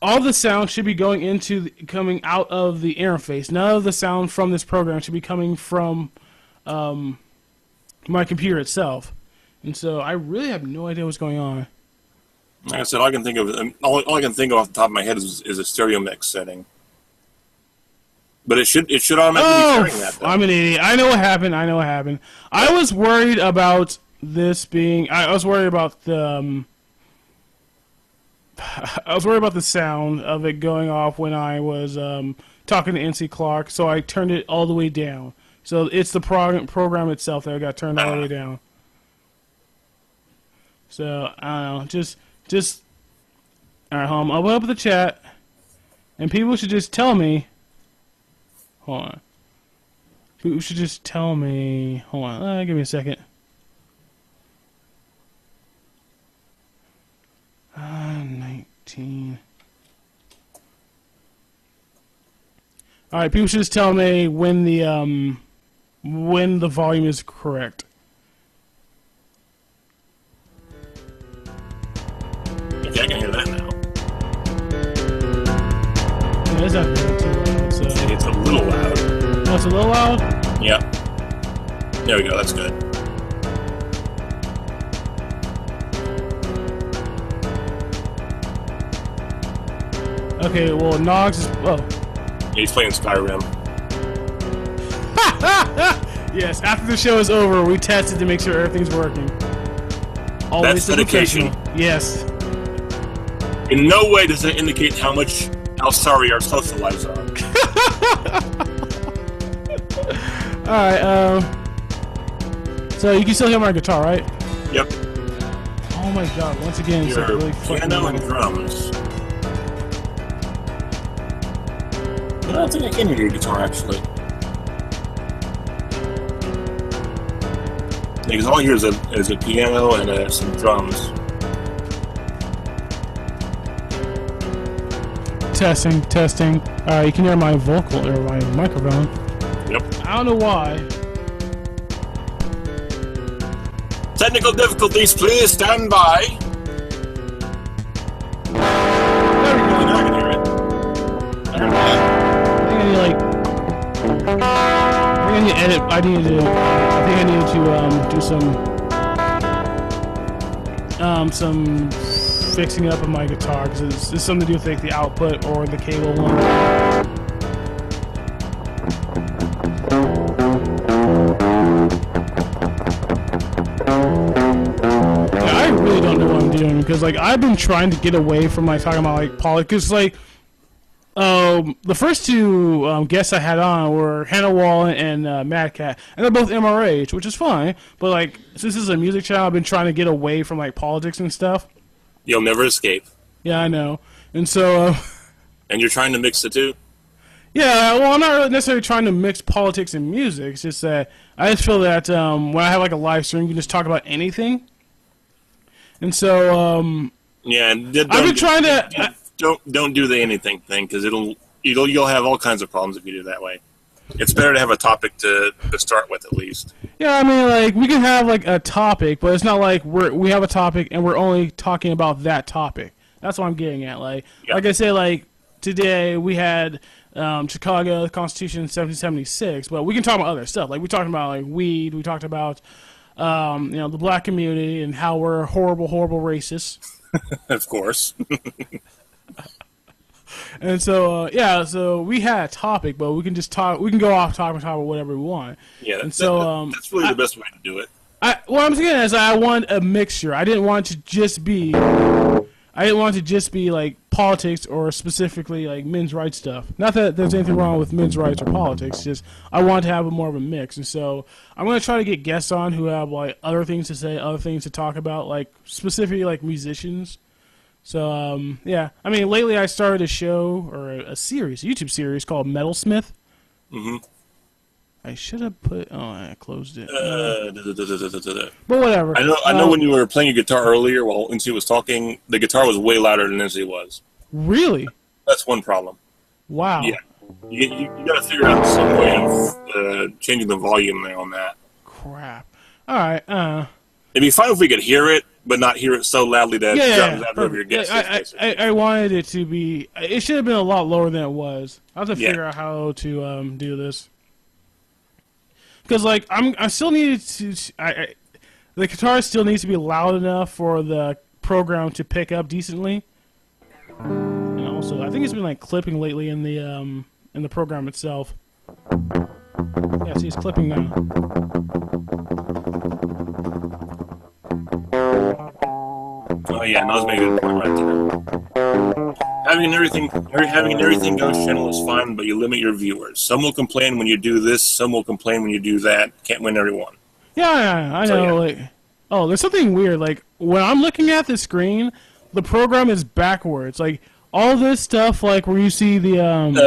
all the sound should be coming out of the interface. None of the sound from this program should be coming from my computer itself, and so I really have no idea what's going on. Like I said, all I can think of off the top of my head is a stereo mix setting. But it should automatically be sharing that. Though. I'm an idiot. I know what happened. I was worried about this being. I was worried about the. I was worried about the sound of it going off when I was talking to NC Clark, so I turned it all the way down. So it's the program itself that got turned all the way down. So I don't know. Just. All right, hold on. I'll open up the chat, and people should just tell me. Hold on. People should just tell me. Hold on. Give me a second. 19. All right. People should just tell me when the volume is correct. Yeah, I can hear that now. Yeah, it's not really too loud. So. It's a little loud. Oh, it's a little loud? Yep. There we go, that's good. Okay, well, Nogs is... Oh. Yeah, he's playing Skyrim. Yes, after the show is over, we tested to make sure everything's working. Always That's dedication. Yes. In no way does it indicate how sorry our social lives are. Alright, so you can still hear my guitar, right? Yep. Oh my god, once again, it's like Your really fucking piano and loud. drums. I don't think I can hear your guitar, actually. Because all I hear is a piano and some drums. Testing, testing. Alright, you can hear my vocal, or my microphone. Yep. I don't know why. Technical difficulties, please stand by. There we go. Now I can hear it. I heard that. I think I need to some fixing up of my guitar because it's something to do with like the output or the cable one. Yeah, I really don't know what I'm doing because like I've been trying to get away from like talking about like politics. Like the first two guests I had on were Hannah Wallen and Mad Cat, and they're both MRH, which is fine. But like, since this is a music channel, I've been trying to get away from like politics and stuff. You'll never escape. Yeah, I know. And so, And you're trying to mix the two? yeah, well, I'm not really necessarily trying to mix politics and music. It's just that I just feel that when I have like a live stream, you can just talk about anything. And so, Yeah, and I've been trying to. Don't do the anything thing because you'll have all kinds of problems if you do it that way. It's better to have a topic to start with at least. Yeah, I mean, like we can have like a topic, but it's not like we have a topic and we're only talking about that topic. That's what I'm getting at. Like I said, like today we had Chicago Constitution 1776, but we can talk about other stuff. Like we talked about like weed. We talked about the black community and how we're horrible racists. Of course. And so, so we had a topic, but we can just talk. We can go off topic and talk about whatever we want. Yeah, and so that's really the best way to do it. What I'm saying is, I want a mixture. I didn't want to just be like politics or specifically like men's rights stuff. Not that there's anything wrong with men's rights or politics. Just I want to have more of a mix. And so I'm going to try to get guests on who have like other things to say, other things to talk about, like specifically like musicians. So, yeah. I mean, lately I started a show, or a series, a YouTube series called Metalsmith. Mm-hmm. I should have put... Oh, I closed it. But whatever. I know when you were playing your guitar earlier while NC was talking, the guitar was way louder than NC was. Really? That's one problem. Wow. Yeah. You got to figure out some way of changing the volume there on that. Crap. All right. It'd be fine if we could hear it, but not hear it so loudly that it drowns out of your guests. I wanted it to be... It should have been a lot lower than it was. I have to figure out how to do this. Because, like, I still needed to... the guitar still needs to be loud enough for the program to pick up decently. And also, I think it's been, like, clipping lately in the program itself. Yeah, see, it's clipping now. Oh yeah, no, that's making a good point right there. Having an everything goes channel is fine, but you limit your viewers. Some will complain when you do this, some will complain when you do that. Can't win everyone. Yeah, I know. Like, oh, there's something weird. Like when I'm looking at the screen, the program is backwards. Like all this stuff, like where you see the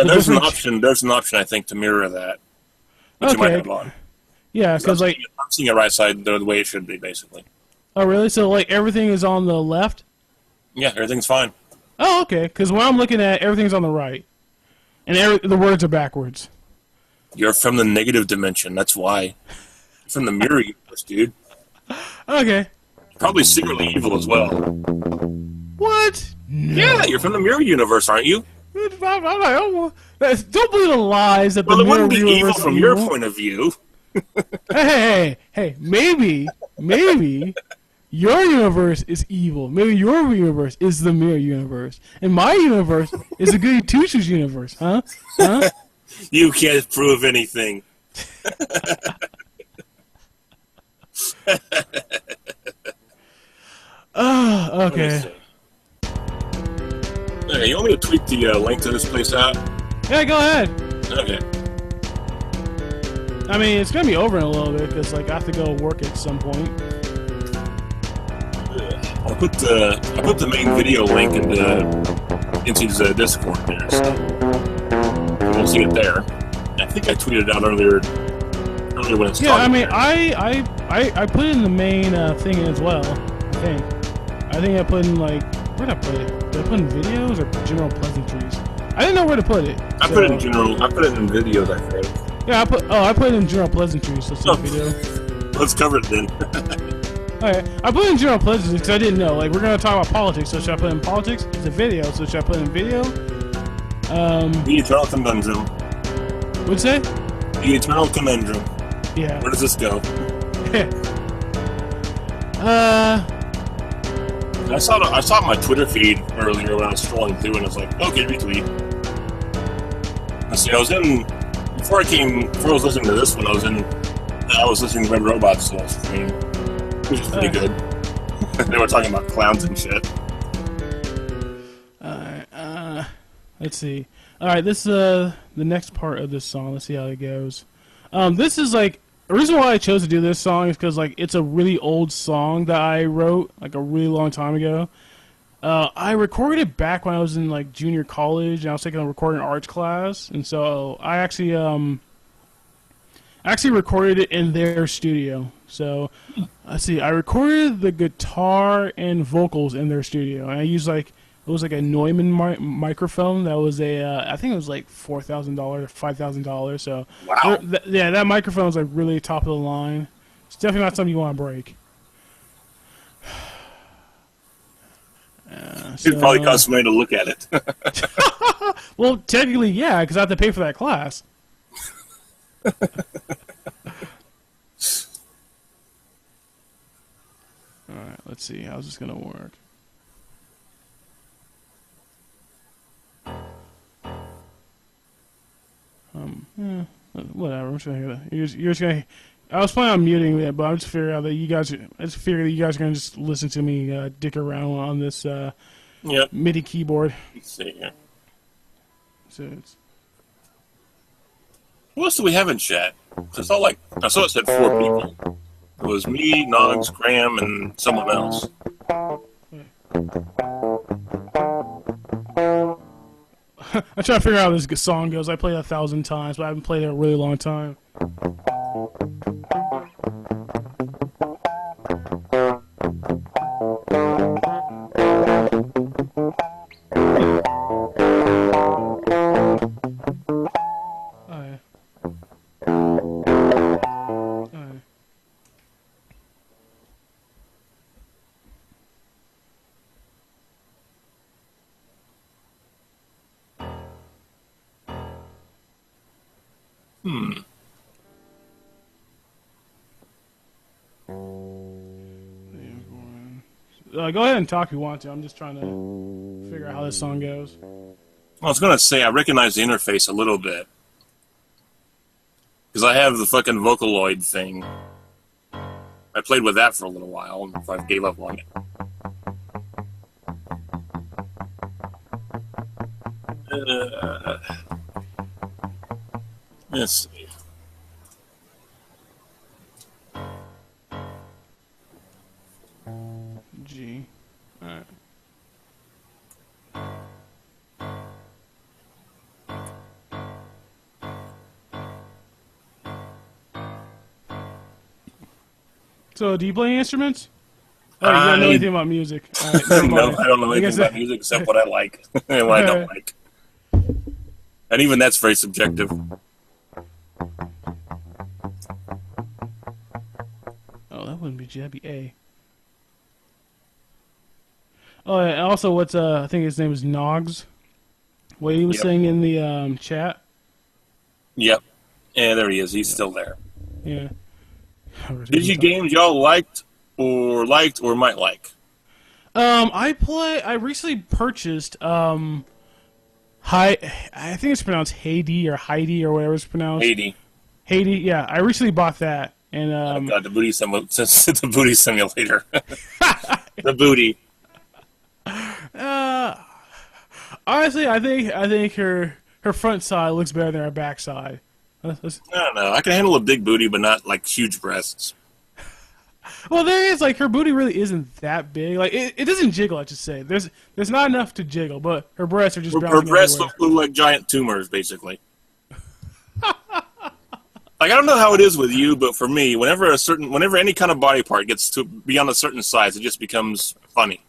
there's an option. There's an option, I think, to mirror that. Which you might have on. Yeah, because like I'm seeing it right side the way it should be, basically. Oh, really? So, like, everything is on the left? Yeah, everything's fine. Oh, okay. Because when I'm looking at everything's on the right. And the words are backwards. You're from the negative dimension, that's why. You're from the mirror universe, dude. Okay. Probably secretly evil as well. What? No. Yeah, you're from the mirror universe, aren't you? Don't believe the lies that Well, the it mirror wouldn't be evil universe is from evil. your point of view. Hey, maybe your universe is evil. Maybe your universe is the mirror universe. And my universe is the goody two-shoes universe, huh? Huh? You can't prove anything. Okay. Okay, you want me to tweet the link to this place out? Yeah, go ahead. Okay. I mean, it's gonna be over in a little bit because like I have to go work at some point. I put the main video link into his Discord there, so we'll see it there. I think I tweeted it out earlier when it's Yeah, I mean, there. I put in the main thing as well. I think I put in like where did I put it? Did I put in videos or general pleasantries? I didn't know where to put it. I put it in general. I put it in videos, I think. Yeah, I put it in general pleasantries. So it's a video. Let's cover it then. Alright, I put in general pleasantries because I didn't know. Like, we're gonna talk about politics, so should I put in politics? It's a video, so should I put in video? The Eternal Conundrum. What'd you say? The Eternal Conundrum. Yeah. Where does this go? I saw my Twitter feed earlier when I was scrolling through, and I was like, okay, retweet. Let's see, I was listening to this one, I was listening to Red Robot's stream, which is pretty good. They were talking about clowns and shit. Alright, let's see. Alright, this is the next part of this song. Let's see how it goes. This is like, the reason why I chose to do this song is because like it's a really old song that I wrote like a really long time ago. I recorded it back when I was in like junior college, and I was taking a recording arts class, and so I actually recorded it in their studio. So let's see, I recorded the guitar and vocals in their studio, and I used like it was like a NAIMMMLS microphone that was I think it was like $4,000 or $5,000. So Wow. yeah, that microphone was like really top of the line. It's definitely not something you want to break. It probably cost money to look at it. Well, technically, yeah, because I have to pay for that class. Alright, let's see. How's this going to work? Whatever. I'm just gonna. You're just gonna. I was planning on muting it, but I'm just figuring out that you guys. I just figured that you guys are gonna just listen to me dick around on this Yep. MIDI keyboard. Let's see here. So it's. Who else do we have in chat? I saw it said 4 people. It was me, Noggs, Graham, and someone else. I try to figure out how this song goes. I played it 1,000 times, but I haven't played it a really long time. Alright. Alright. Go ahead and talk if you want to. I'm just trying to figure out how this song goes. I was gonna say I recognize the interface a little bit because I have the fucking Vocaloid thing. I played with that for a little while before I gave up on it. Let's see. G. Alright. So, do you play any instruments? Oh, you don't know anything about music. All right, never No, mind. I don't know anything guess about music except what I like and what I don't like. And even that's very subjective. Oh, that wouldn't be G. That'd be A. Oh, yeah, and also, I think his name is Noggs. What he was Yep. saying in the chat. Yep. Yeah, there he is. He's still there. Yeah. Digi games y'all liked or might like? I recently purchased I think it's pronounced Heidi or Heidi or whatever it's pronounced. Heidi, yeah. I recently bought that, and God, the booty the booty simulator. The booty. Honestly, I think her front side looks better than her back side. I don't know. I can handle a big booty, but not like huge breasts. Well, there is like her booty really isn't that big. Like it doesn't jiggle. I should say there's not enough to jiggle, but her breasts are just Her bouncing breasts everywhere. look like giant tumors, basically. Like, I don't know how it is with you, but for me, whenever any kind of body part gets to beyond a certain size, it just becomes funny.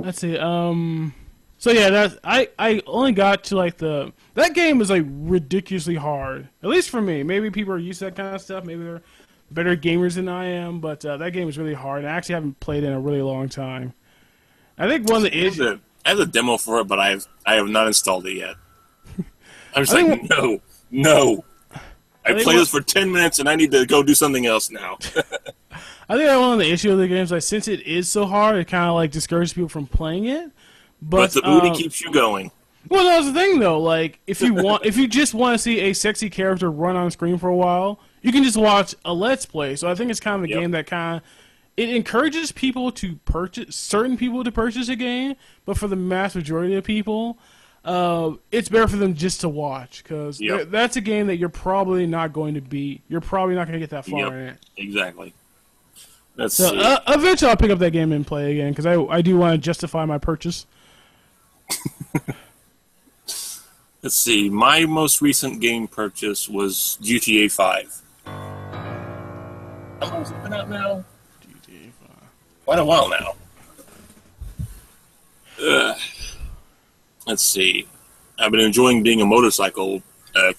Let's see. So yeah, I only got to like that game is like ridiculously hard. At least for me. Maybe people are used to that kind of stuff. Maybe they're better gamers than I am. But that game is really hard. I actually haven't played it in a really long time. I think one of the issues. I have a demo for it, but I have not installed it yet. I'm just like, no. I played this for 10 minutes, and I need to go do something else now. I think one of the issues with the game is like since it is so hard, it kind of like discourages people from playing it. But the booty keeps you going. Well, that's the thing though. Like if you just want to see a sexy character run on screen for a while, you can just watch a Let's Play. So I think it's kind of a game that it encourages people to purchase a game, but for the mass majority of people, it's better for them just to watch because that's a game that you're probably not going to beat. You're probably not going to get that far in it. Exactly. Eventually I'll pick up that game and play again because I do want to justify my purchase. Let's see. My most recent game purchase was GTA 5. How long has it been out now? GTA 5. Quite a while now. Let's see. I've been enjoying being a motorcycle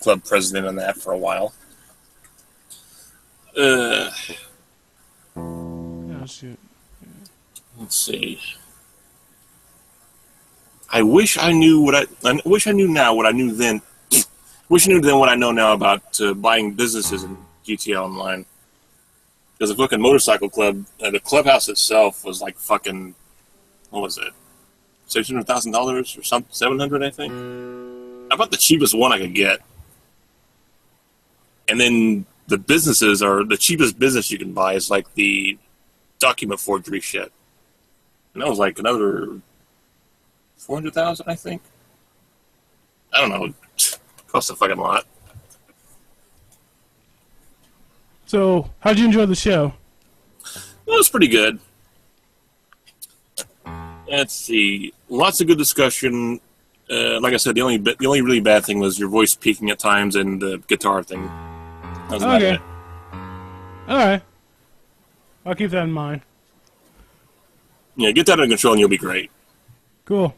club president on that for a while. Oh, shoot. Let's see. I wish I knew now what I knew then. Wish I knew then what I know now about buying businesses in GTA Online. Because the fucking motorcycle club, the clubhouse itself was like fucking, what was it? $600,000 or something? $700, I think. I bought the cheapest one I could get. And then the businesses are the cheapest business you can buy is like the document forgery shit. And that was like another $400,000, I think. I don't know. Cost a fucking lot. So, how'd you enjoy the show? Well, it was pretty good. Let's see. Lots of good discussion. Like I said, the only really bad thing was your voice peaking at times and the guitar thing. That was about it. All right. I'll keep that in mind. Yeah, get that under control and you'll be great. Cool.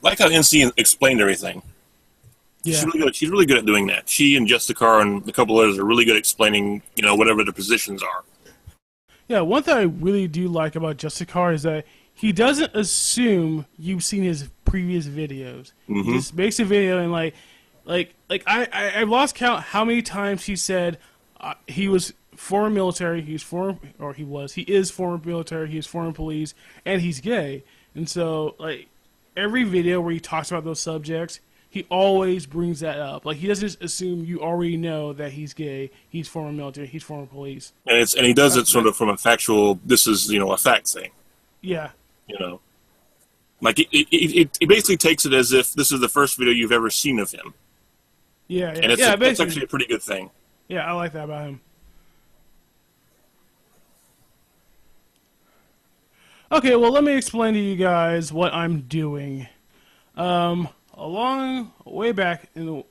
Like how NC explained everything. Yeah. She's really good at doing that. She and Justicar and a couple others are really good at explaining, whatever the positions are. Yeah, one thing I really do like about Justicar is that he doesn't assume you've seen his previous videos. Mm-hmm. He just makes a video and I lost count how many times he said he was former military, he is former military, he is former police, and he's gay. And so, every video where he talks about those subjects, he always brings that up. Like, he doesn't just assume you already know that he's gay, he's former military, he's former police. And he does it sort of from a factual, this is, a fact thing. Yeah. Like, he basically takes it as if this is the first video you've ever seen of him. Yeah. And it's actually a pretty good thing. Yeah, I like that about him. Okay, well, let me explain to you guys what I'm doing. Way back in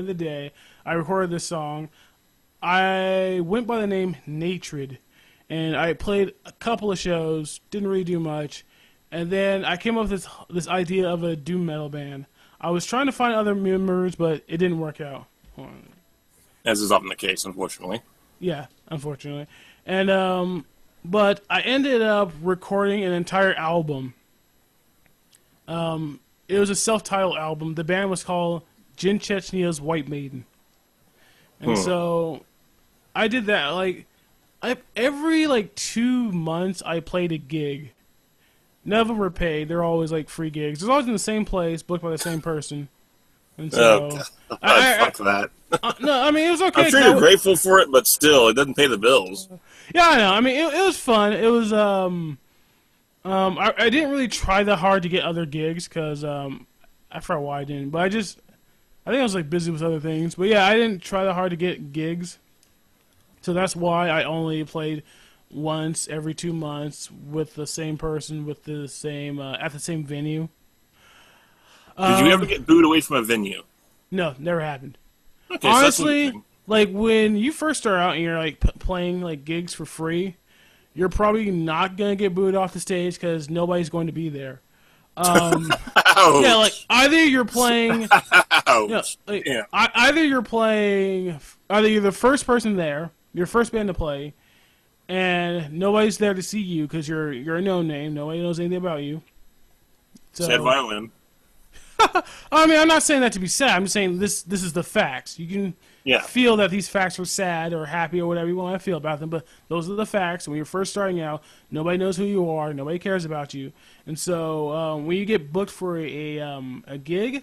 the day, I recorded this song. I went by the name Natred, and I played a couple of shows, didn't really do much, and then I came up with this idea of a doom metal band. I was trying to find other members, but it didn't work out. Hold on. as is often the case, unfortunately. Yeah, unfortunately. And but I ended up recording an entire album. It was a self-titled album. The band was called Jin Chechenia's White Maiden. And so I did that. Like, every like 2 months, I played a gig. None of them were paid. They're always like free gigs. It's always in the same place, booked by the same person. And so, fuck that. no, I mean it was okay. I'm sure you're grateful for it, but still, it doesn't pay the bills. Yeah, I know. I mean, it was fun. It was I didn't really try that hard to get other gigs because I forgot why I didn't. But I think I was like busy with other things. But yeah, I didn't try that hard to get gigs. So that's why I only played once every 2 months with the same person with the same at the same venue. Did you ever get booed away from a venue? No, never happened. Okay, honestly, so like when you first start out and you're like playing like gigs for free, you're probably not gonna get booed off the stage because nobody's going to be there. Yeah, like either you're playing, either you're the first person there, your first band to play, and nobody's there to see you because you're a no name. Nobody knows anything about you. So, sad violin. I mean, I'm not saying that to be sad. I'm just saying this is the facts. You can feel that these facts are sad or happy or whatever you want to feel about them, but those are the facts. When you're first starting out, nobody knows who you are. Nobody cares about you. And so when you get booked for a gig,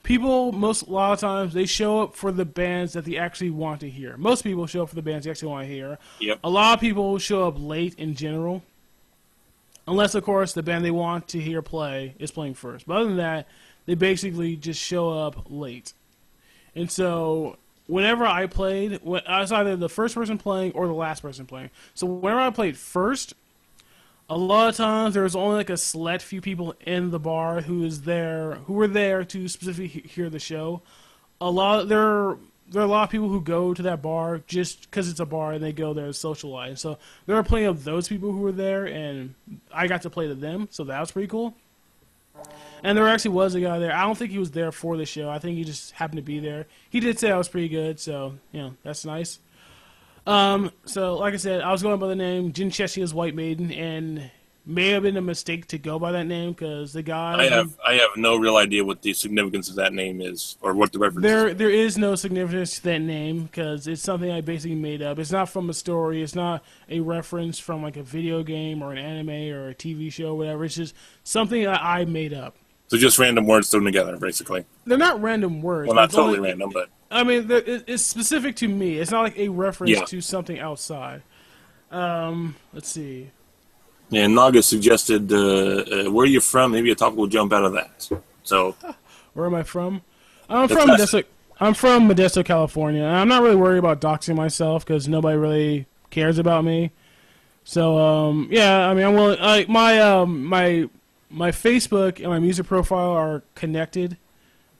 people, a lot of times, they show up for the bands that they actually want to hear. Most people show up for the bands they actually want to hear. Yep. A lot of people show up late in general, unless, of course, the band they want to hear play is playing first. But other than that, they basically just show up late. And so whenever I played, I was either the first person playing or the last person playing. So whenever I played first, a lot of times there was only like a select few people in the bar who were there to specifically hear the show. There are a lot of people who go to that bar just because it's a bar and they go there to socialize. So there are plenty of those people who were there, and I got to play to them, so that was pretty cool. And there actually was a guy there. I don't think he was there for the show. I think he just happened to be there. He did say I was pretty good, so, that's nice. So, like I said, I was going by the name Jin Chechenia's White Maiden, and may have been a mistake to go by that name, because the guy... I have no real idea what the significance of that name is, or what the reference is. There is no significance to that name, because it's something I basically made up. It's not from a story. It's not a reference from, like, a video game or an anime or a TV show or whatever. It's just something that I made up. So just random words thrown together, basically. They're not random words. Well, not totally random, but... I mean, it's specific to me. It's not like a reference to something outside. Let's see. Yeah, Naga suggested, where are you from? Maybe a topic will jump out of that. So... Where am I from? I'm from Modesto, California. I'm not really worried about doxing myself because nobody really cares about me. So, yeah, I mean, I'm willing... Like, my Facebook and my music profile are connected,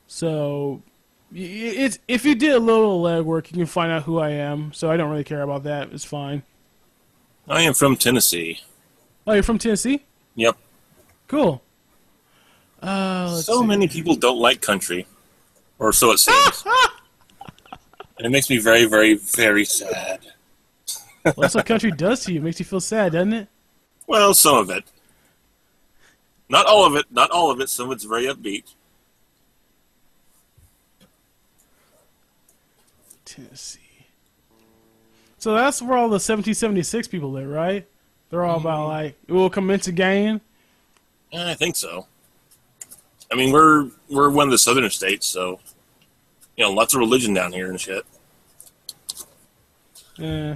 so if you did a little legwork, you can find out who I am. So I don't really care about that. It's fine. I am from Tennessee. Oh, you're from Tennessee? Yep. Cool. So many people don't like country, or so it seems. And it makes me very, very, very sad. Well, that's what country does to you. It makes you feel sad, doesn't it? Well, some of it. Not all of it. Not all of it. Some of it's very upbeat. Tennessee. So that's where all the 1776 people live, right? They're all about, like, we'll commence again? I think so. I mean, we're one of the southern states, so, lots of religion down here and shit. Yeah.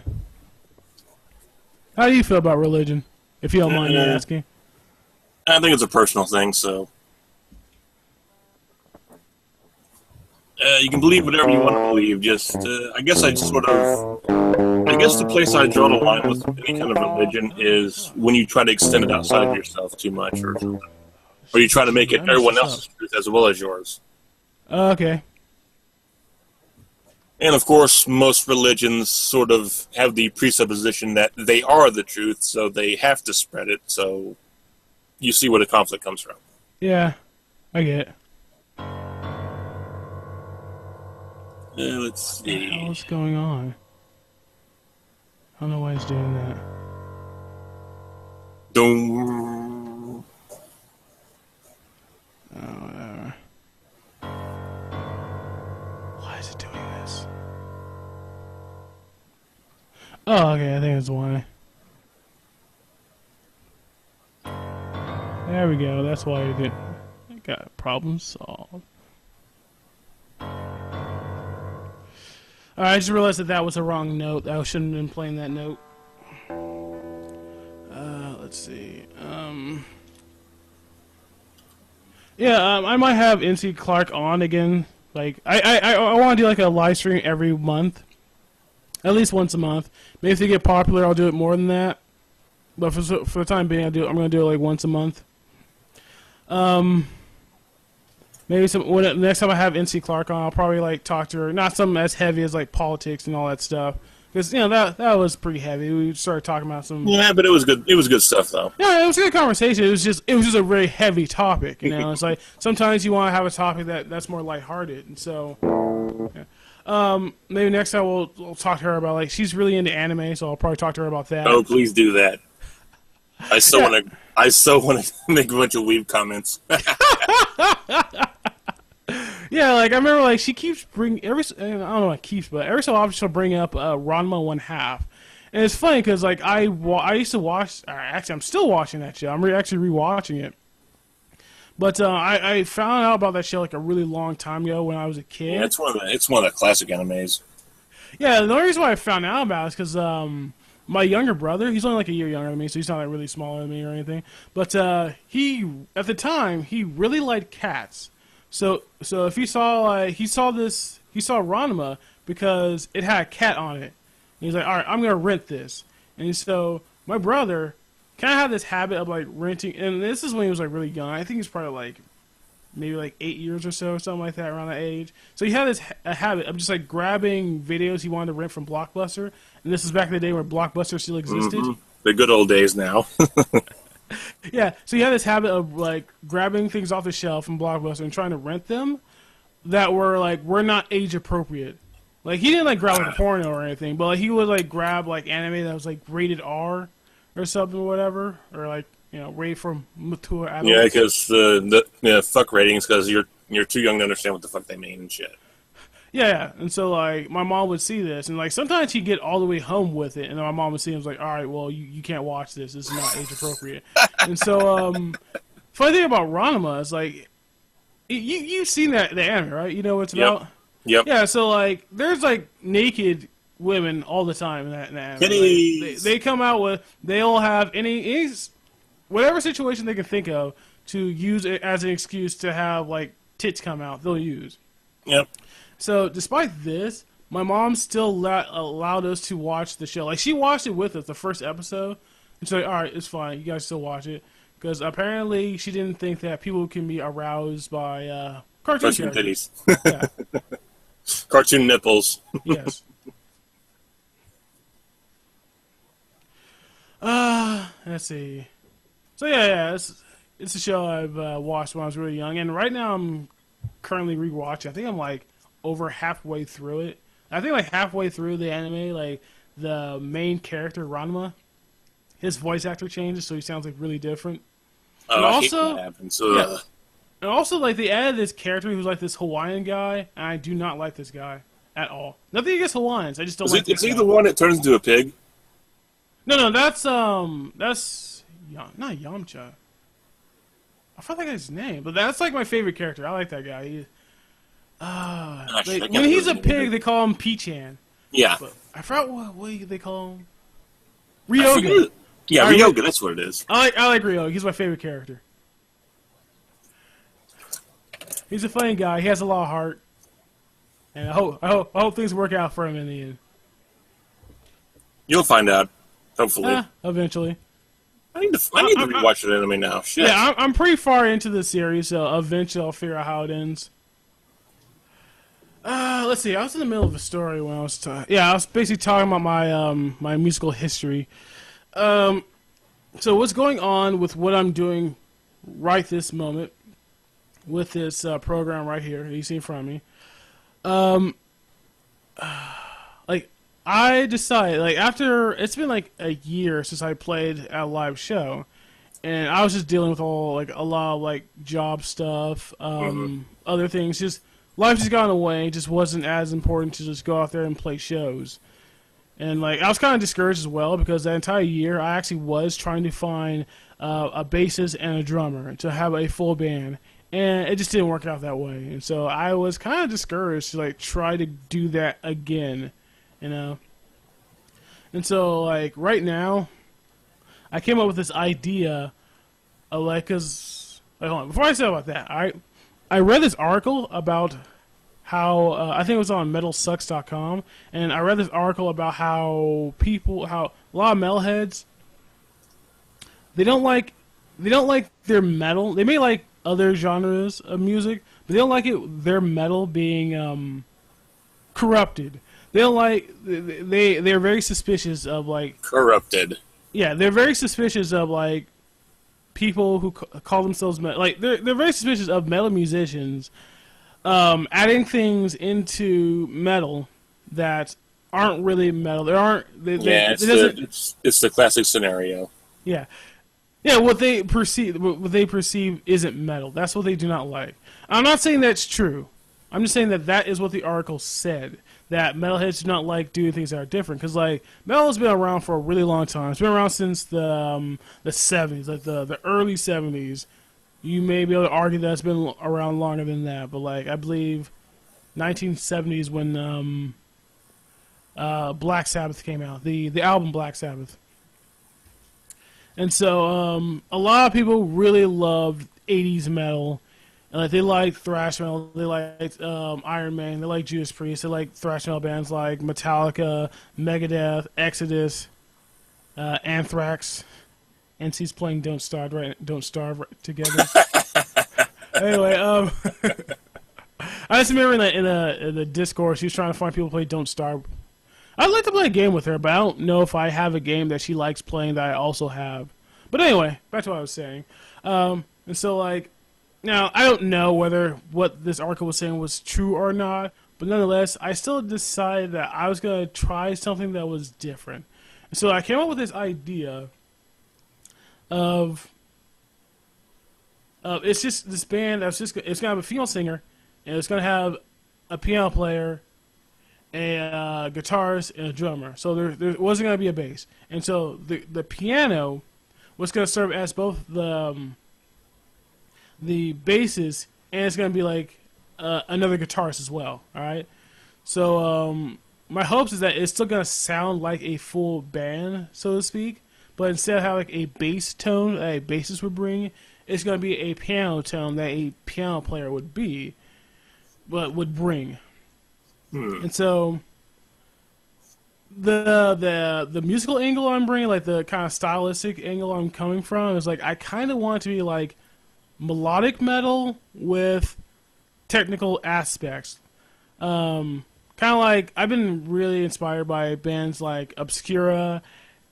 How do you feel about religion, if you don't mind me asking? I think it's a personal thing, so... you can believe whatever you want to believe, just... I guess the place I draw the line with any kind of religion is when you try to extend it outside of yourself too much, or something. Or you try to make it everyone else's truth as well as yours. Okay. And, of course, most religions sort of have the presupposition that they are the truth, so they have to spread it, so... You see where the conflict comes from. Yeah, I get it. Let's What the see. hell is going on? I don't know why it's doing that. Doom. Oh, whatever. Why is it doing this? Oh, okay, I think that's why. There we go, that's why it didn't. Got problem solved. Alright, I just realized that was a wrong note. I shouldn't have been playing that note. Let's see. I might have NC Clark on again. Like, I want to do like a live stream every month, at least once a month. Maybe if they get popular, I'll do it more than that. But for the time being, I'm gonna do it like once a month. Maybe next time I have NC Clark on, I'll probably like talk to her. Not something as heavy as like politics and all that stuff, because that was pretty heavy. We started talking about some. Yeah, but it was good. It was good stuff though. Yeah, it was a good conversation. It was just a very heavy topic. It's like sometimes you want to have a topic that's more lighthearted, and so. Yeah. Maybe next time we'll talk to her about, like, she's really into anime, so I'll probably talk to her about that. Oh, please do that. I so want to make a bunch of weeb comments. Yeah, like I remember, like she keeps bringing I don't know what keeps, but every so often she'll bring up Ranma 1/2, and it's funny because like I used to watch. Actually, I'm still watching that show. I'm actually rewatching it. But I found out about that show like a really long time ago when I was a kid. Yeah, it's one of the classic animes. Yeah, the only reason why I found out about it is because my younger brother, he's only like a year younger than me, so he's not like really smaller than me or anything. But he, at the time, he really liked cats. So if he saw he saw Ranma because it had a cat on it. And he's like, all right, I'm gonna rent this. And so my brother kind of had this habit of like renting, and this is when he was like really young. I think he's probably like maybe like 8 years or so, something like that, around that age. So he had this habit of just like grabbing videos he wanted to rent from Blockbuster, and this is back in the day where Blockbuster still existed. Mm-hmm. The good old days now. Yeah, so he had this habit of like grabbing things off the shelf from Blockbuster and trying to rent them that were not age appropriate. Like he didn't like grab like a porno or anything, but like, he would like grab like anime that was like rated R or something or whatever, or like rated for mature adults. Yeah, because the fuck ratings, because you're too young to understand what the fuck they mean and shit. Yeah, and so like my mom would see this, and like sometimes he'd get all the way home with it, and then my mom would see him and was like, all right, well you can't watch this. This is not age appropriate. And so funny thing about Ranma is like you've seen the anime, right? You know what it's about? Yep. Yeah, so like there's like naked women all the time in that anime. Like, they come out with, they'll have any whatever situation they can think of to use it as an excuse to have like tits come out, they'll use. Yep. So despite this, my mom still allowed us to watch the show. Like she watched it with us, the first episode, and she's like, all right, it's fine, you guys still watch it, because apparently she didn't think that people can be aroused by cartoon titties. Yeah. Cartoon nipples. Yes. Let's see. So yeah, it's a show I've watched when I was really young, and right now I'm currently rewatching. I think I'm like over halfway through it. I think like halfway through the anime, like the main character Ranma, his voice actor changes, so he sounds like really different. Oh, and I also, hate when that happens. yeah, and also like they added this character who's like this Hawaiian guy, and I do not like this guy at all. Nothing against Hawaiians, I just don't like. Is he the one that turns into a pig? No, that's not Yamcha. I forgot that guy's name, but that's like my favorite character. I like that guy. When he's a pig, they call him Pichan. Yeah. But I forgot what they call him. Ryoga. Yeah, Ryoga, that's what it is. I like Ryoga. He's my favorite character. He's a funny guy. He has a lot of heart, and I hope things work out for him in the end. You'll find out, hopefully. Eventually. I need to rewatch the anime now. Shit. Yeah, I'm pretty far into the series, so eventually I'll figure out how it ends. Let's see. I was in the middle of a story when I was I was basically talking about my my musical history. So what's going on with what I'm doing right this moment with this program right here that you see in front of me? like I decided like after it's been like a year since I played at a live show, and I was just dealing with all like a lot of like job stuff, other things. Just life just got in the way. It just wasn't as important to just go out there and play shows. And like I was kind of discouraged as well because that entire year I actually was trying to find a bassist and a drummer to have a full band, and it just didn't work out that way. And so I was kind of discouraged to like try to do that again, you know. And so like right now, I came up with this idea of like, cause hold on, before I say about that, I read this article about how I think it was on metalsucks.com, and I read this article about how a lot of metalheads, they don't like their metal. They may like other genres of music, but they don't like their metal being corrupted. They don't like they're very suspicious of like Corrupted. yeah, they're very suspicious of like people who call themselves metal. Like they're very suspicious of metal musicians adding things into metal that aren't really metal. It's the classic scenario. Yeah, yeah. What they perceive isn't metal. That's what they do not like. I'm not saying that's true. I'm just saying that is what the article said. That metalheads do not like doing things that are different. Because like metal has been around for a really long time. It's been around since the 70s, like the early 70s. You may be able to argue that it's been around longer than that, but like I believe 1970s when Black Sabbath came out, the album Black Sabbath. And so a lot of people really loved 80s metal. And like they like thrash metal, they like Iron Man, they like Judas Priest, they like thrash metal bands like Metallica, Megadeth, Exodus, Anthrax. NC's playing Don't Starve right together. Anyway, I just remember in the Discord, she was trying to find people to play Don't Starve. I'd like to play a game with her, but I don't know if I have a game that she likes playing that I also have. But anyway, back to what I was saying. And so, like, now I don't know whether what this article was saying was true or not, but nonetheless, I still decided that I was going to try something that was different. And so I came up with this idea of it's just this band it's gonna have a female singer, and it's gonna have a piano player, a guitarist, and a drummer. So there wasn't gonna be a bass, and so the piano was gonna serve as both the basses, and it's gonna be like another guitarist as well. All right, so my hopes is that it's still gonna sound like a full band, so to speak. But instead of having like a bass tone that a bassist would bring, it's going to be a piano tone that a piano player would bring. And so the musical angle I'm bringing, like the kind of stylistic angle I'm coming from, is like I kind of want it to be like melodic metal with technical aspects. Kind of like I've been really inspired by bands like Obscura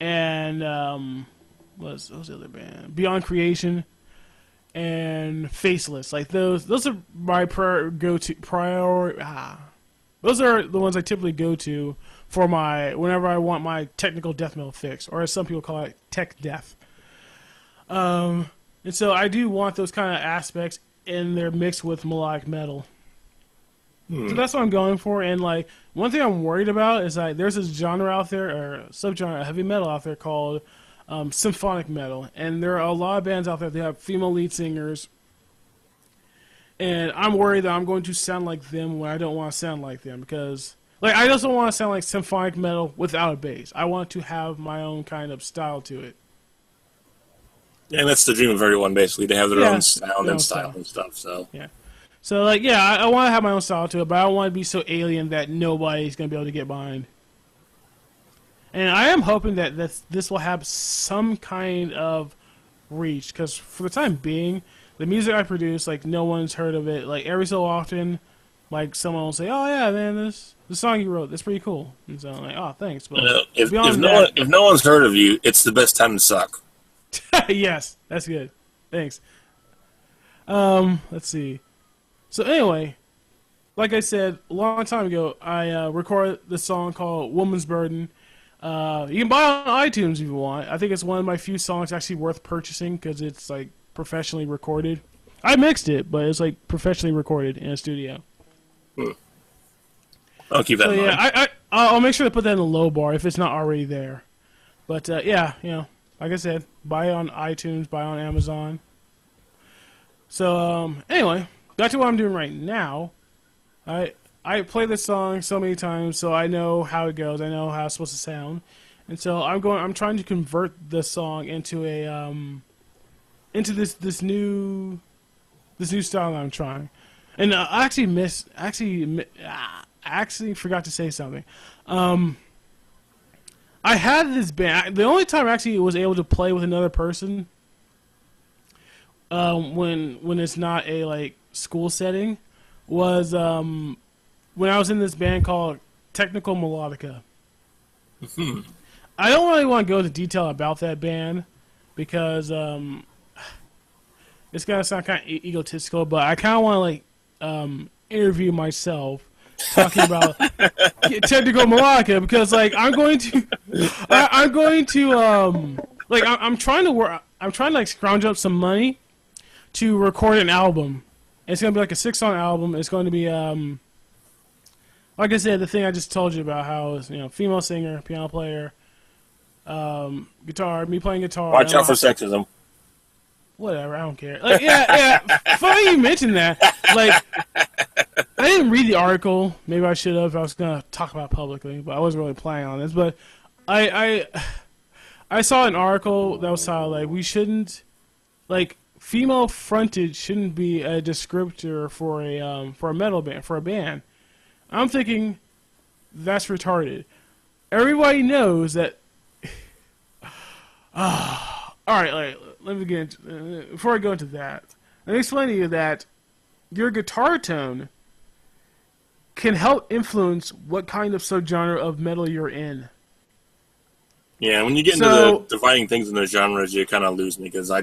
and what was the other band? Beyond Creation and Faceless. Like those are my those are the ones I typically go to for whenever I want my technical death metal fix, or as some people call it, tech death. And so I do want those kind of aspects in there mixed with melodic metal. So that's what I'm going for. And like one thing I'm worried about is like there's this genre out there, or subgenre of heavy metal out there called symphonic metal, and there are a lot of bands out there that have female lead singers, and I'm worried that I'm going to sound like them when I don't want to sound like them, because like I just don't want to sound like symphonic metal without a bass. I want to have my own kind of style to it. Yeah, and that's the dream of everyone, basically, to have their own sound and style and stuff. So yeah. So, like, yeah, I want to have my own style to it, but I don't want to be so alien that nobody's going to be able to get behind. And I am hoping that this will have some kind of reach, because for the time being, the music I produce, like, no one's heard of it. Like, every so often, like, someone will say, oh, yeah, man, the song you wrote, that's pretty cool. And so I'm like, oh, thanks. But if no one's heard of you, it's the best time to suck. Yes, that's good. Thanks. Let's see. So anyway, like I said a long time ago, I recorded this song called "Woman's Burden." You can buy it on iTunes if you want. I think it's one of my few songs actually worth purchasing because it's like professionally recorded. I mixed it, but it's like professionally recorded in a studio. I'll keep that in mind. Yeah, I'll make sure to put that in the low bar if it's not already there. But yeah, like I said, buy it on iTunes, buy it on Amazon. So anyway, back to what I'm doing right now. I play this song so many times, so I know how it goes. I know how it's supposed to sound, and so I'm trying to convert this song into a into this new style that I'm trying. And I actually forgot to say something. I had this band. The only time I actually was able to play with another person, when it's not a like school setting, was when I was in this band called Technical Melodica. I don't really want to go into detail about that band because it's gonna sound kind of egotistical, but I kind of want to like interview myself talking about Technical Melodica because like I'm trying to like scrounge up some money to record an album. It's gonna be like a 6-song album. It's going to be like I said, the thing I just told you about how it's, female singer, piano player, guitar, me playing guitar. Watch out for sexism. Whatever, I don't care. Like, yeah. Funny you mentioned that. Like, I didn't read the article. Maybe I should have. I was gonna talk about it publicly, but I wasn't really planning on this. But I saw an article that was like we shouldn't, like, female frontage shouldn't be a descriptor for a metal band, for a band. I'm thinking that's retarded. Everybody knows that. All right. Let me get into, before I go into that. Let me explain to you that your guitar tone can help influence what kind of subgenre of metal you're in. Yeah, when you get into the dividing things into genres, you kind of lose me because I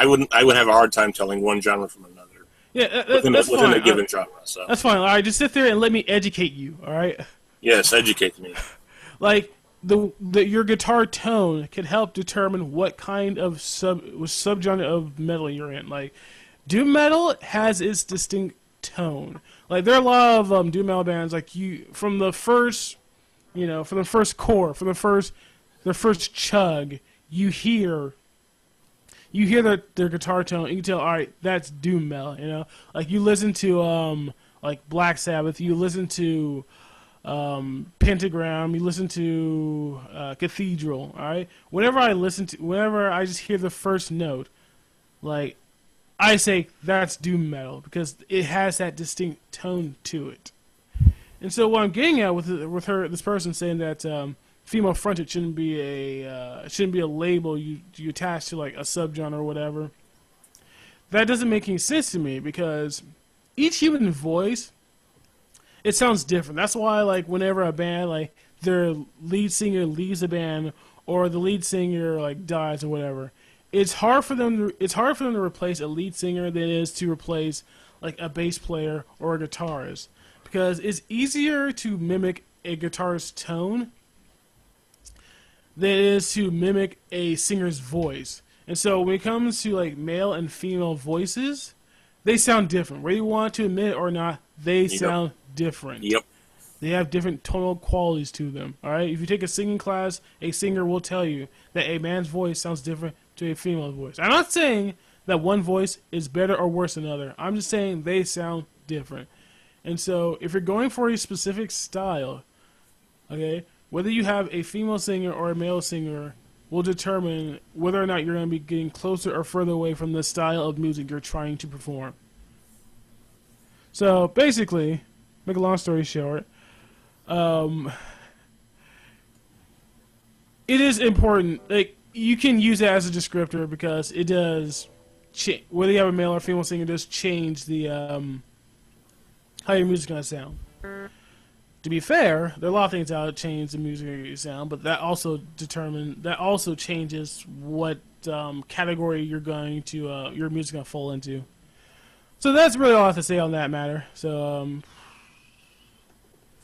would have a hard time telling one genre from another. Yeah, within a given genre. So that's fine. All right, just sit there and let me educate you. All right. Yes, educate me. Like your guitar tone can help determine what kind of subgenre of metal you're in. Like, doom metal has its distinct tone. Like, there are a lot of doom metal bands. Like from the first chord, from the first chug, you hear their guitar tone. You can tell, all right, that's doom metal. Like you listen to like Black Sabbath, you listen to Pentagram, you listen to Cathedral. All right, whenever I just hear the first note, like I say that's doom metal because it has that distinct tone to it. And so what I'm getting at with this person saying that female fronted shouldn't be a label you attach to like a subgenre or whatever. That doesn't make any sense to me because each human voice, it sounds different. That's why like whenever a band like their lead singer leaves the band or the lead singer like dies or whatever, it's hard for them to replace a lead singer than it is to replace like a bass player or a guitarist because it's easier to mimic a guitarist's tone than it is to mimic a singer's voice. And so when it comes to like male and female voices, they sound different. Whether you want to admit it or not, they sound different. Yep. They have different tonal qualities to them. All right. If you take a singing class, a singer will tell you that a man's voice sounds different to a female's voice. I'm not saying that one voice is better or worse than another. I'm just saying they sound different. And so if you're going for a specific style, okay, whether you have a female singer or a male singer will determine whether or not you're going to be getting closer or further away from the style of music you're trying to perform. So basically, make a long story short, it is important. Like, you can use it as a descriptor because it does, whether you have a male or female singer, it does change the how your music's going to sound. To be fair, there are a lot of things that change the music sound, but that also changes what category you're going to your music's gonna fall into. So that's really all I have to say on that matter. So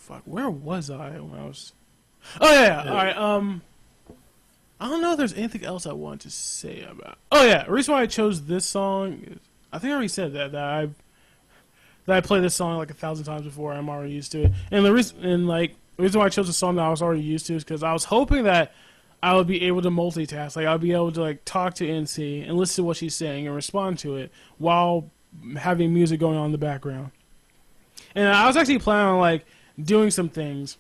Fuck, where was I when I was? Oh yeah. All right. I don't know if there's anything else I want to say about. Oh yeah, the reason why I chose this song is I think I already said that I played this song like 1,000 times before. I'm already used to it, and the reason why I chose a song that I was already used to is because I was hoping that I would be able to multitask. Like I'd be able to like talk to NC and listen to what she's saying and respond to it while having music going on in the background. And I was actually planning on like doing some things.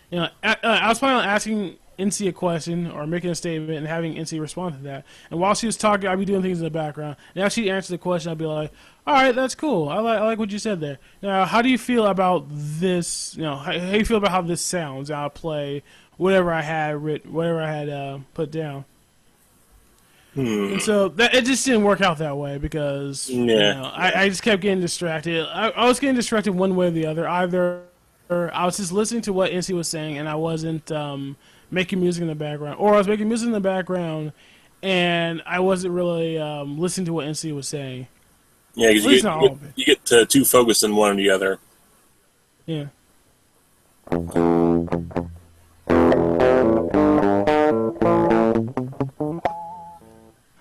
You know, I was planning on asking NC a question or making a statement and having NC respond to that. And while she was talking, I'd be doing things in the background. And after she answered the question, I'd be like, "All right, that's cool. I like what you said there. Now, how do you feel about this? You know, how do you feel about how this sounds? I'll play whatever I had put down." And so it just didn't work out that way because you know, I just kept getting distracted. I was getting distracted one way or the other. Either I was just listening to what NC was saying and I wasn't making music in the background, or I was making music in the background and I wasn't really listening to what NC was saying. Yeah, because you get too focused on one or the other. Yeah.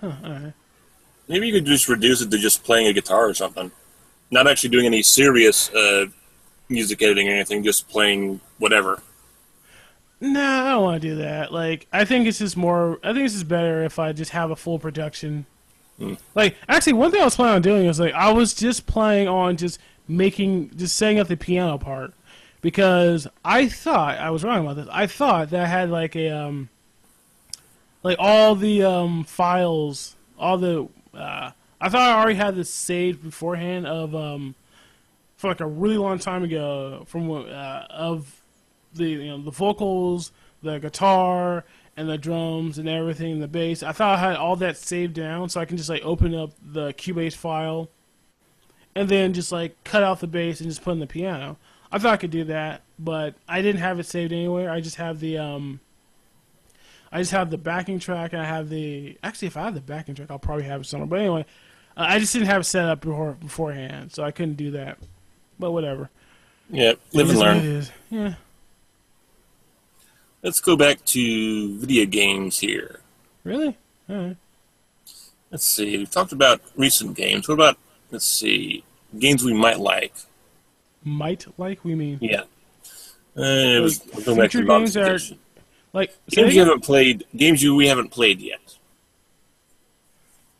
Alright. Maybe you could just reduce it to just playing a guitar or something. Not actually doing any serious music editing or anything, just playing whatever. No, I don't want to do that. Like, I think it's just better if I just have a full production. Like, actually, one thing I was planning on doing is, like, I was just planning on just setting up the piano part. Because I thought, I was wrong about this, I thought that I had, like, like, all the, files, I thought I already had this saved beforehand for, like, a really long time ago, of the vocals, the guitar, and the drums and everything, the bass. I thought I had all that saved down, so I can just like open up the Cubase file, and then just like cut out the bass and just put in the piano. I thought I could do that, but I didn't have it saved anywhere. I just have the backing track, and I have the. Actually, if I have the backing track, I'll probably have it somewhere. But anyway, I just didn't have it set up beforehand, so I couldn't do that. But whatever. Yeah, live and learn. Yeah. Let's go back to video games here. Really? All right. Let's see. We've talked about recent games. What about, let's see, games we might like? Might like? We mean? Yeah. Future games are like games you haven't played. Games we haven't played yet.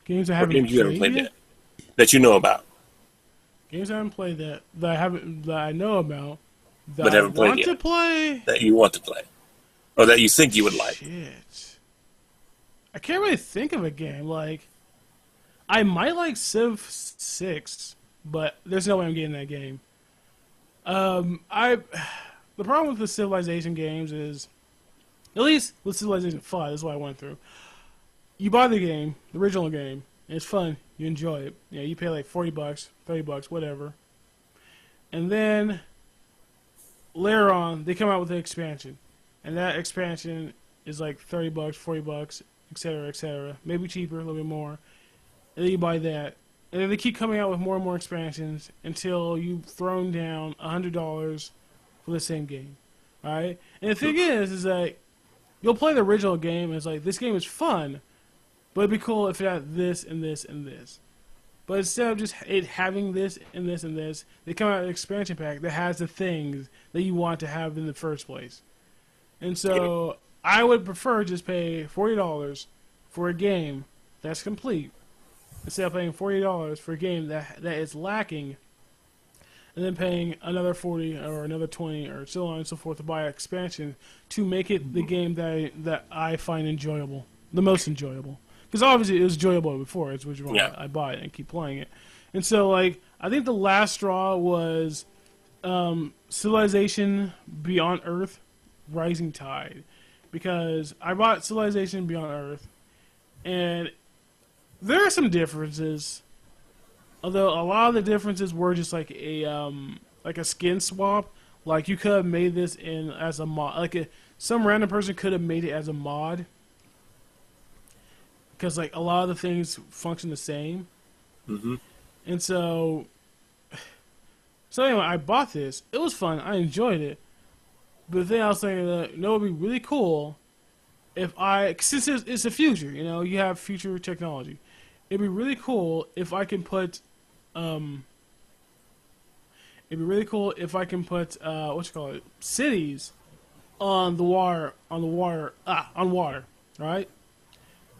Games I haven't played yet? That you know about. Games I haven't played that I know about but haven't played yet. That you want to play. Or that you think you would like. Shit. I can't really think of a game. Like, I might like Civ 6, but there's no way I'm getting that game. The problem with the Civilization games is, at least with Civilization 5, this is what I went through. You buy the game, the original game, and it's fun. You enjoy it. Yeah, you pay like $40, $30, whatever. And then, later on, they come out with the expansion. And that expansion is like $30, $40, etc., maybe cheaper, a little bit more. And then you buy that. And then they keep coming out with more and more expansions until you've thrown down $100 for the same game. Alright? And the thing is that you'll play the original game and it's like, this game is fun, but it'd be cool if it had this and this and this. But instead of just it having this and this and this, they come out with an expansion pack that has the things that you want to have in the first place. And so I would prefer just pay $40 for a game that's complete instead of paying $40 for a game that is lacking, and then paying another $40 or another $20 or so on and so forth to buy an expansion to make it the game that I find enjoyable, the most enjoyable. Because obviously it was enjoyable before, it's which one I buy it and keep playing it. And so like I think the last straw was Civilization Beyond Earth. Rising Tide, because I bought Civilization Beyond Earth, and there are some differences, although a lot of the differences were just like a skin swap. Like you could have made this in as a mod, some random person could have made it as a mod, because like a lot of the things function the same. Mm-hmm. And so So anyway, I bought this. It was fun. I enjoyed it. But then I was thinking that it would be really cool if since it's the future, you have future technology. It'd be really cool if I can put, cities on the water, on water, right?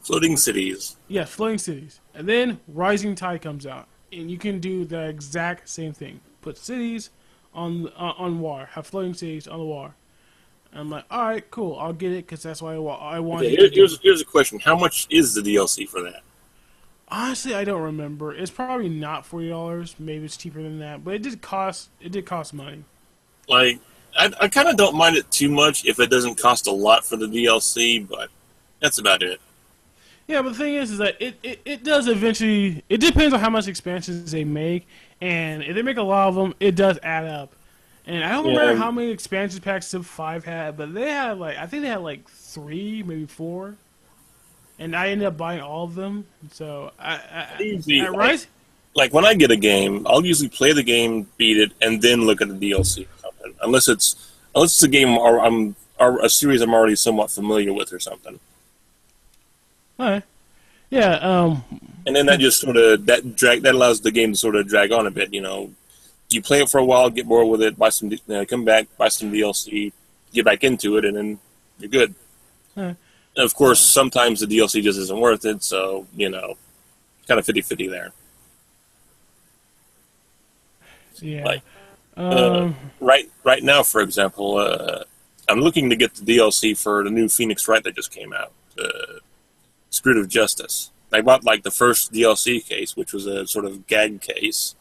Floating cities. Yeah, floating cities. And then Rising Tide comes out, and you can do the exact same thing. Put cities on water, have floating cities on the water. And I'm like, all right, cool, I'll get it because that's what I want. Okay, here's a question: how much is the DLC for that? Honestly, I don't remember. It's probably not $40. Maybe it's cheaper than that, but it did cost money. Like, I kind of don't mind it too much if it doesn't cost a lot for the DLC, but that's about it. Yeah, but the thing is that it does eventually. It depends on how much expansions they make, and if they make a lot of them, it does add up. And I don't remember how many expansion packs Civ 5 had, but they had I think they had 3, maybe 4. And I ended up buying all of them. So like when I get a game, I'll usually play the game, beat it, and then look at the DLC or something. Unless it's a game or a series I'm already somewhat familiar with or something. All right. Yeah. And then that just sort of that allows the game to sort of drag on a bit. You play it for a while, get bored with it, buy some, come back, buy some DLC, get back into it, and then you're good. All right. Of course, sometimes the DLC just isn't worth it, so, kind of 50-50 there. Yeah. Right now, for example, I'm looking to get the DLC for the new Phoenix Wright that just came out, Spirit of Justice. I bought, the first DLC case, which was a sort of gag case,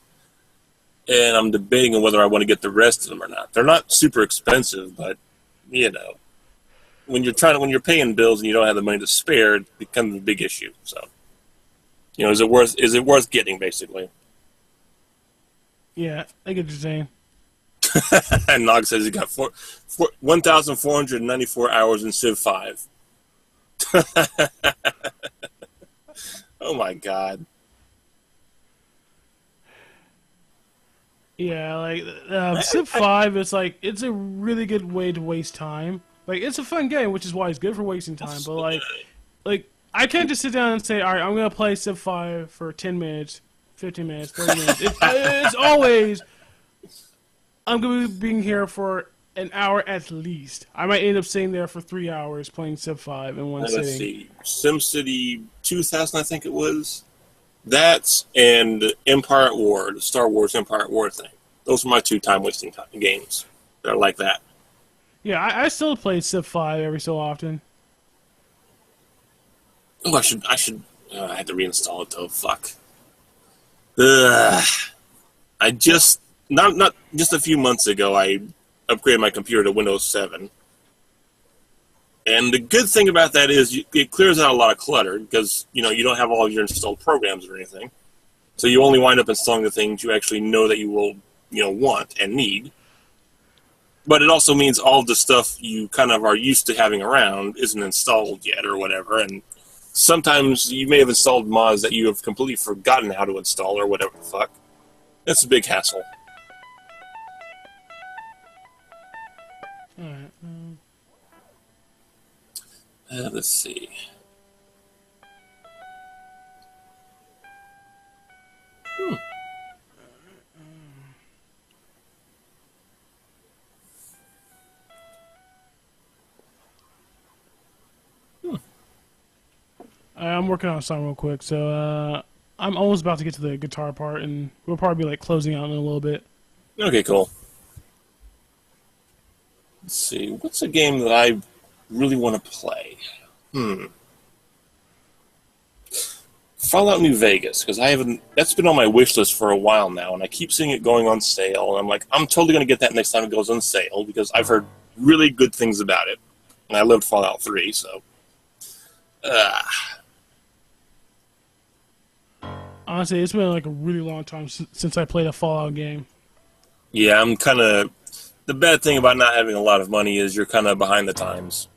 and I'm debating on whether I want to get the rest of them or not. They're not super expensive, but, when you're paying bills and you don't have the money to spare, it becomes a big issue. So, is it worth getting, basically? Yeah, I get what you're saying. And Nog says he got 1,494 hours in Civ 5. Oh my god. Yeah, Civ 5, it's a really good way to waste time. It's a fun game, which is why it's good for wasting time. But I can't just sit down and say, all right, I'm gonna play Civ 5 for 10 minutes, 15 minutes, 30 minutes. It's always I'm gonna be being here for an hour at least. I might end up sitting there for 3 hours playing Civ 5 in one sitting. Let's see, SimCity 2000, I think it was. That and Empire at War, the Star Wars Empire at War thing. Those are my two time-wasting games that are like that. Yeah, I still play Civ 5 every so often. Oh, I should. I had to reinstall it though. Fuck. I just not just a few months ago. I upgraded my computer to Windows 7, and the good thing about that is it clears out a lot of clutter because you don't have all of your installed programs or anything, so you only wind up installing the things you actually know that you will want and need. But it also means all the stuff you kind of are used to having around isn't installed yet or whatever. And sometimes you may have installed mods that you have completely forgotten how to install or whatever the fuck. That's a big hassle. Alright. Let's see. I'm working on a song real quick, so I'm almost about to get to the guitar part, and we'll probably be closing out in a little bit. Okay, cool. Let's see. What's a game that I really want to play? Fallout New Vegas, because that's been on my wish list for a while now, and I keep seeing it going on sale, and I'm like, I'm totally going to get that next time it goes on sale, because I've heard really good things about it. And I loved Fallout 3, so... Honestly, it's been a really long time since I played a Fallout game. Yeah, I'm kind of... The bad thing about not having a lot of money is you're kind of behind the times.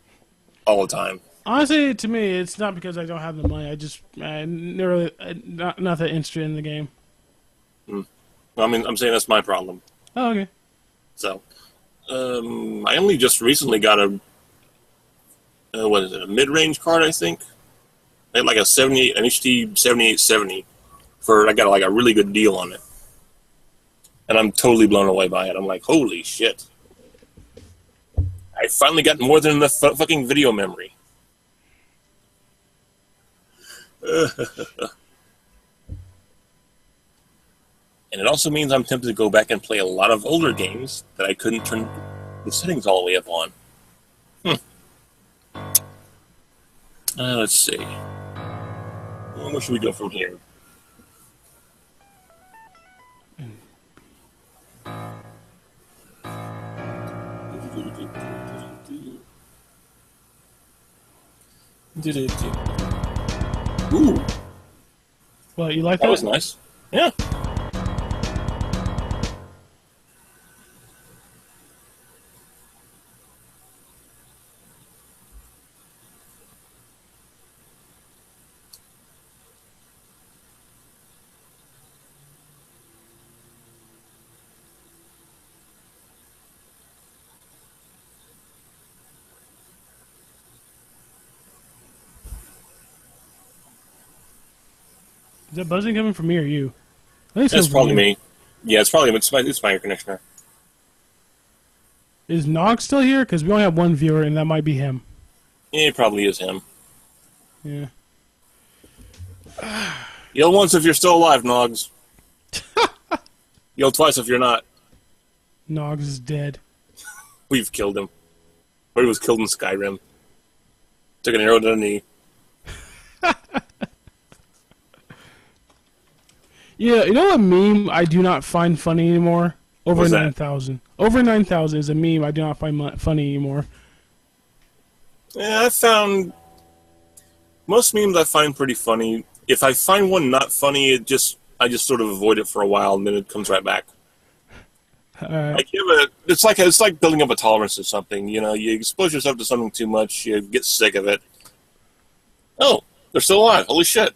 All the time. Honestly, to me, it's not because I don't have the money. I'm not that interested in the game. Well, I'm saying that's my problem. Oh, okay. So, I only just recently got a what is it? A mid-range card, I think. I had like a 78, an HT 7870 for. I got like a really good deal on it, and I'm totally blown away by it. I'm like, holy shit! I finally got more than enough fucking video memory. And it also means I'm tempted to go back and play a lot of older games that I couldn't turn the settings all the way up on. Let's see. Where should we go from here? Ooh, Well, you like that that? was nice. Yeah. Is that buzzing coming from me or you? I think it's That's coming from probably you. me. Yeah, it's my air conditioner. Is Nog still here? Because we only have one viewer, and that might be him. Yeah, it probably is him. Yeah. Yell once if you're still alive, Nogs. Yell twice if you're not. Nogs is dead. We've killed him. Or he was killed in Skyrim. Took an arrow to the knee. Yeah, you know what meme I do not find funny anymore? Over What's that? 9,000. Over 9,000 is a meme I do not find funny anymore. Yeah, I found most memes I find pretty funny. If I find one not funny, I just sort of avoid it for a while, and then it comes right back. Like it's like building up a tolerance to something. You know, you expose yourself to something too much, you get sick of it. Oh, they're still alive! Holy shit!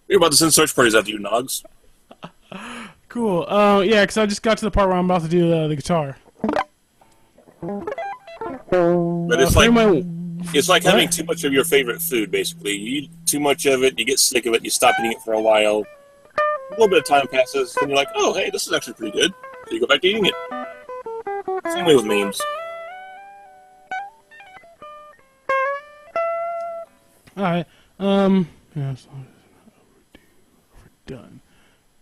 You're about to send search parties after you, Nogs. Cool. Yeah, because I just got to the part where I'm about to do the guitar. But it's like having too much of your favorite food. Basically, you eat too much of it, you get sick of it, you stop eating it for a while. A little bit of time passes, and you're like, "Oh, hey, this is actually pretty good." So you go back to eating it. Same way with memes. All right. Yeah, as long as it's not overdone.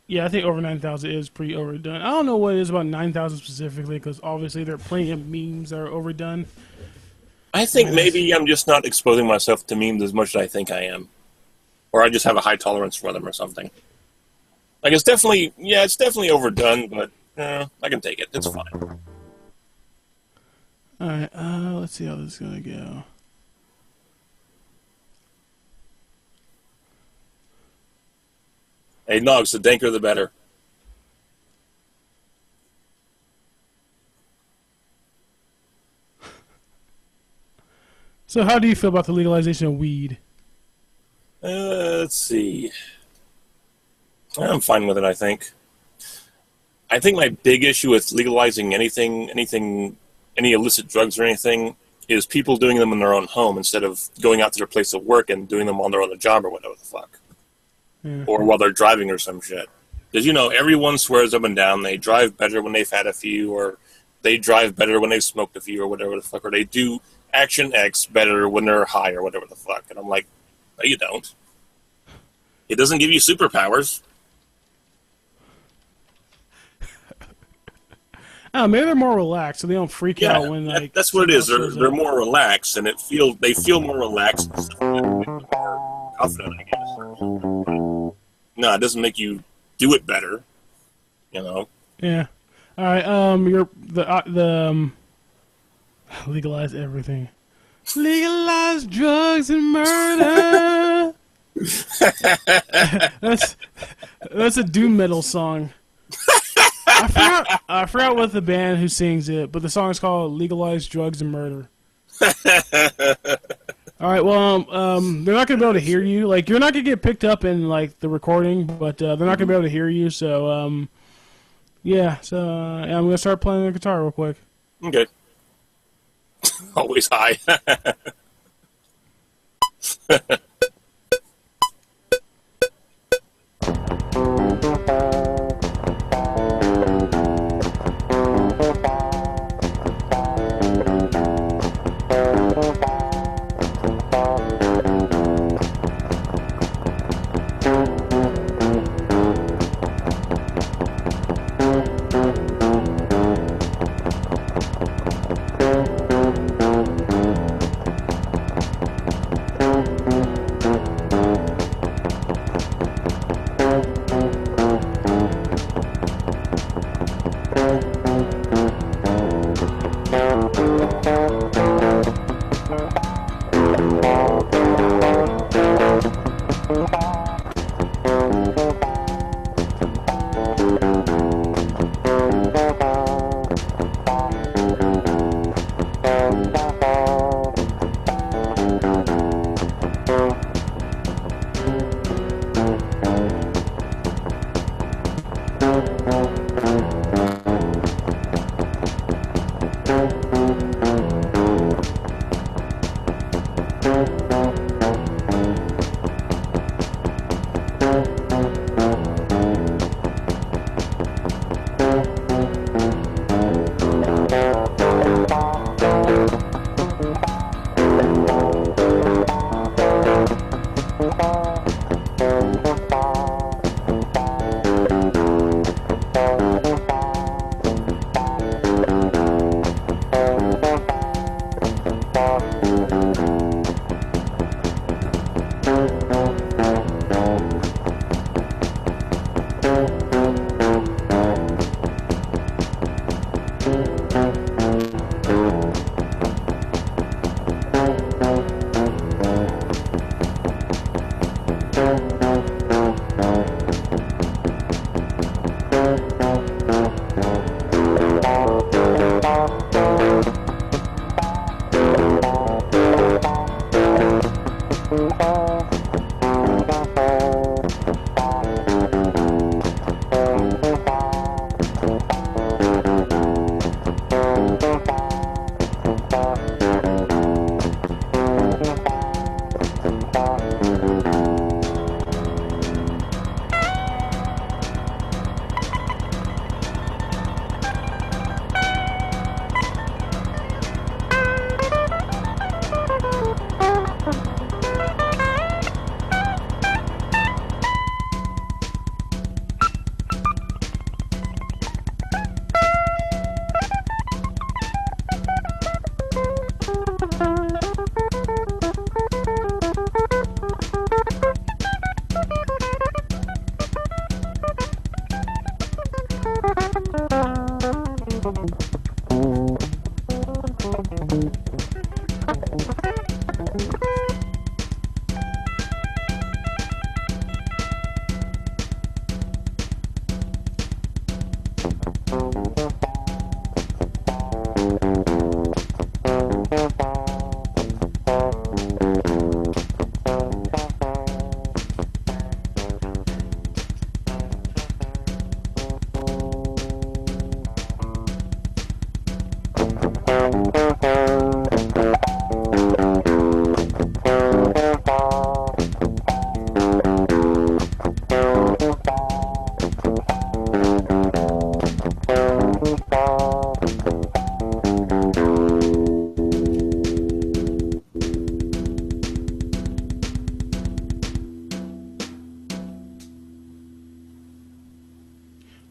Yeah, I think over 9,000 is pretty overdone. I don't know what it is about 9,000 specifically, because obviously there are plenty of memes that are overdone. I think maybe I'm just not exposing myself to memes as much as I think I am, or I just have a high tolerance for them or something. Like it's definitely overdone, but I can take it. It's fine. All right. Let's see how this is gonna go. Hey, Nogs, the danker the better. So, how do you feel about the legalization of weed? Let's see. I'm fine with it, I think. I think my big issue with legalizing any illicit drugs or anything is people doing them in their own home instead of going out to their place of work and doing them on their own job or whatever the fuck. Yeah. Or while they're driving or some shit. Because, everyone swears up and down they drive better when they've had a few, or they drive better when they've smoked a few, or whatever the fuck, or they do Action X better when they're high, or whatever the fuck. And I'm like, no, you don't. It doesn't give you superpowers. Oh, maybe they're more relaxed, so they don't freak out when that's what it is. They're more relaxed, and they feel more relaxed, and more confident, I guess. No, it doesn't make you do it better. Yeah. All right. Legalize everything. Legalize drugs and murder. That's a doom metal song. I forgot what the band who sings it, but the song is called "Legalize Drugs and Murder." All right. Well, they're not gonna be able to hear you. Like, you're not gonna get picked up in the recording, but they're not gonna be able to hear you. So, Yeah, so yeah, I'm gonna start playing the guitar real quick. Okay. Always high.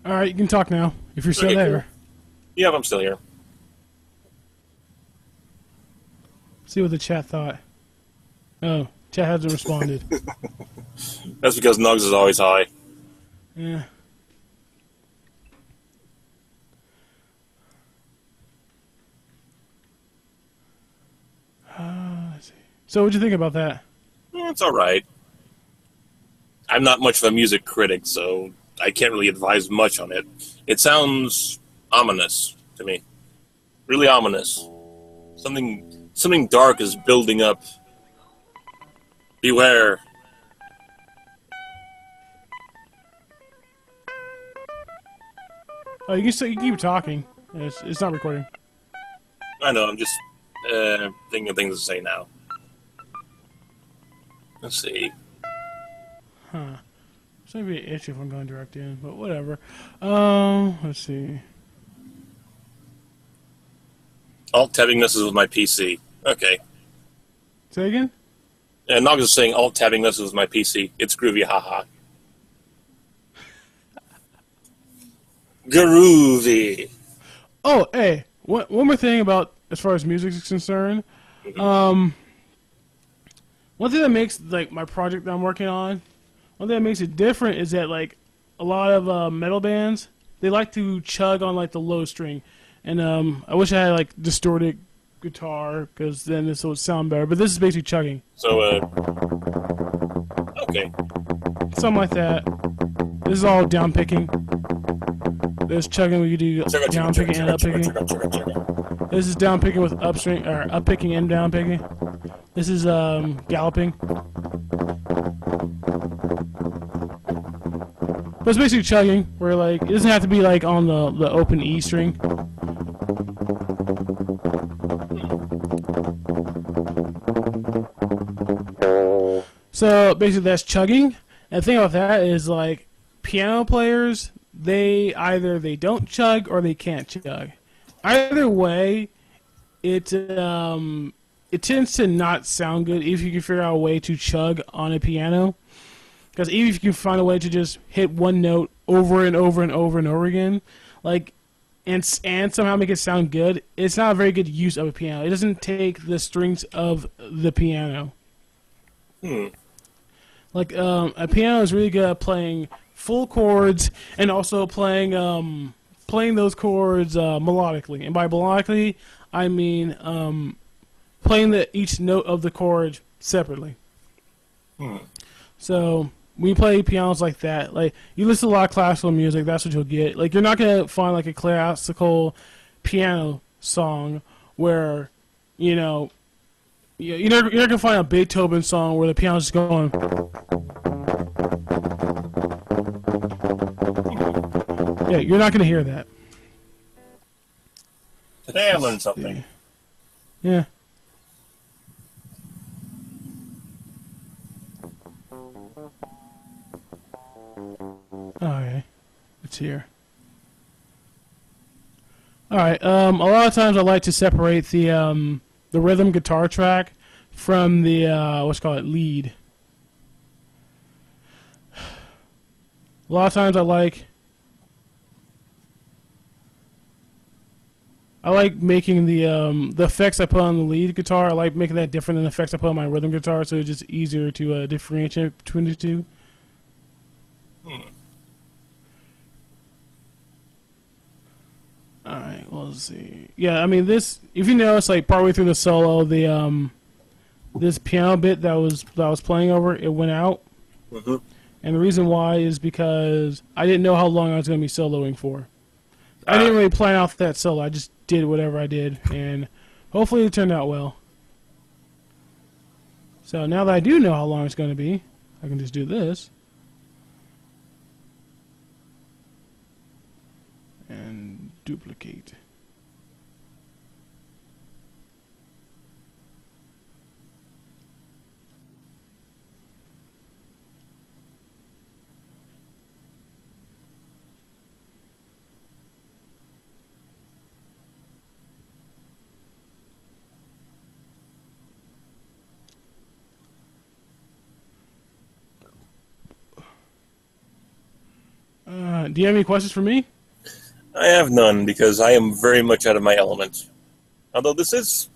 All right, you can talk now if you're still Okay, there. cool. Yeah, I'm still here. See what the chat thought. Oh, chat hasn't responded. That's because Nugs is always high. Yeah. Let's see. So, what'd you think about that? It's all right. I'm not much of a music critic, so I can't really advise much on it. It sounds ominous to me. Really ominous. Something dark is building up. Beware. Oh, you can keep talking. It's not recording. I know. I'm just thinking of things to say now. Let's see. Huh. It's gonna be an issue if I'm going direct in, but whatever. Let's see. Alt-tabbing this is with my PC. Okay. Say again? And not just saying alt-tabbing this is with my PC. It's groovy, haha. Groovy. Oh, hey. One more thing about as far as music is concerned. One thing that makes like my project that I'm working on, one thing that makes it different is that like a lot of metal bands, they like to chug on like the low string, and I wish I had like distorted guitar because then this would sound better. But this is basically chugging. So okay. Something like that. This is all down picking. There's chugging where you do down picking and up picking. This is down picking with upstring or up picking and down picking. This is galloping. But it's basically chugging, where like it doesn't have to be like on the open E string. So basically that's chugging. And the thing about that is like piano players, they either they don't chug or they can't chug. Either way, it tends to not sound good if you can figure out a way to chug on a piano. Because even if you can find a way to just hit one note over and over and over and over again, like, and somehow make it sound good, it's not a very good use of a piano. It doesn't take the strings of the piano. Like, a piano is really good at playing full chords and also playing those chords melodically. And by melodically, I mean playing each note of the chord separately. So when you play pianos like that, like you listen to a lot of classical music, that's what you'll get. Like you're not gonna find like a classical piano song where, you know, you're not gonna find a Beethoven song where the piano's just going. Yeah, you're not gonna hear that. Today I learned something. Yeah. Okay. It's here. Alright, a lot of times I like to separate the rhythm guitar track from the, what's called lead. A lot of times I like making the effects I put on the lead guitar. I like making that different than the effects I put on my rhythm guitar, so it's just easier to differentiate between the two. All right, well, let's see. Yeah, I mean this. If you notice, like partway through the solo, this piano bit that I was playing over, it went out. And the reason why is because I didn't know how long I was going to be soloing for. I didn't really plan out that solo. I just did whatever I did, and hopefully it turned out well. So now that I do know how long it's going to be, I can just do this. And duplicate. Do you have any questions for me? I have none because I am very much out of my element. Although this is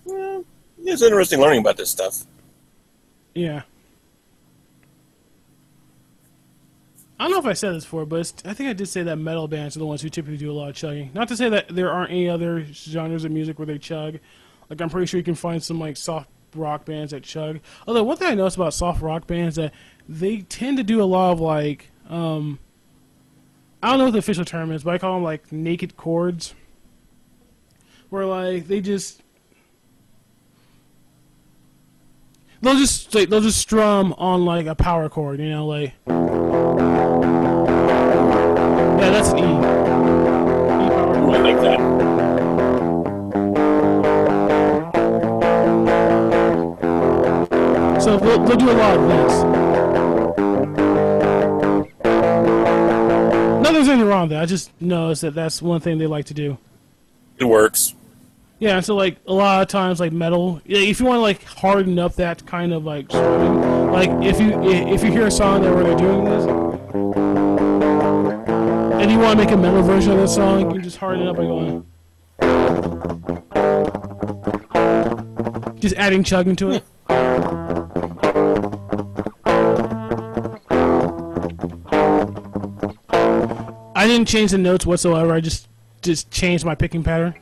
it's interesting learning about this stuff. Yeah. I don't know if I said this before, but I think I did say that metal bands are the ones who typically do a lot of chugging. Not to say that there aren't any other genres of music where they chug. Like I'm pretty sure you can find some like soft rock bands that chug. Although one thing I noticed about soft rock bands is that they tend to do a lot of like I don't know what the official term is, but I call them like naked chords, where like they'll just strum on like a power chord, you know, like yeah, that's an E like that. So they'll do a lot of this. No, there's anything wrong with that. I just noticed that that's one thing they like to do. It works. Yeah, so like a lot of times, like metal, if you want to like harden up that kind of like strumming, like if you hear a song that where they're doing this, and you want to make a metal version of this song, you can just harden it up by going, just adding chugging to it. I didn't change the notes whatsoever. I just changed my picking pattern.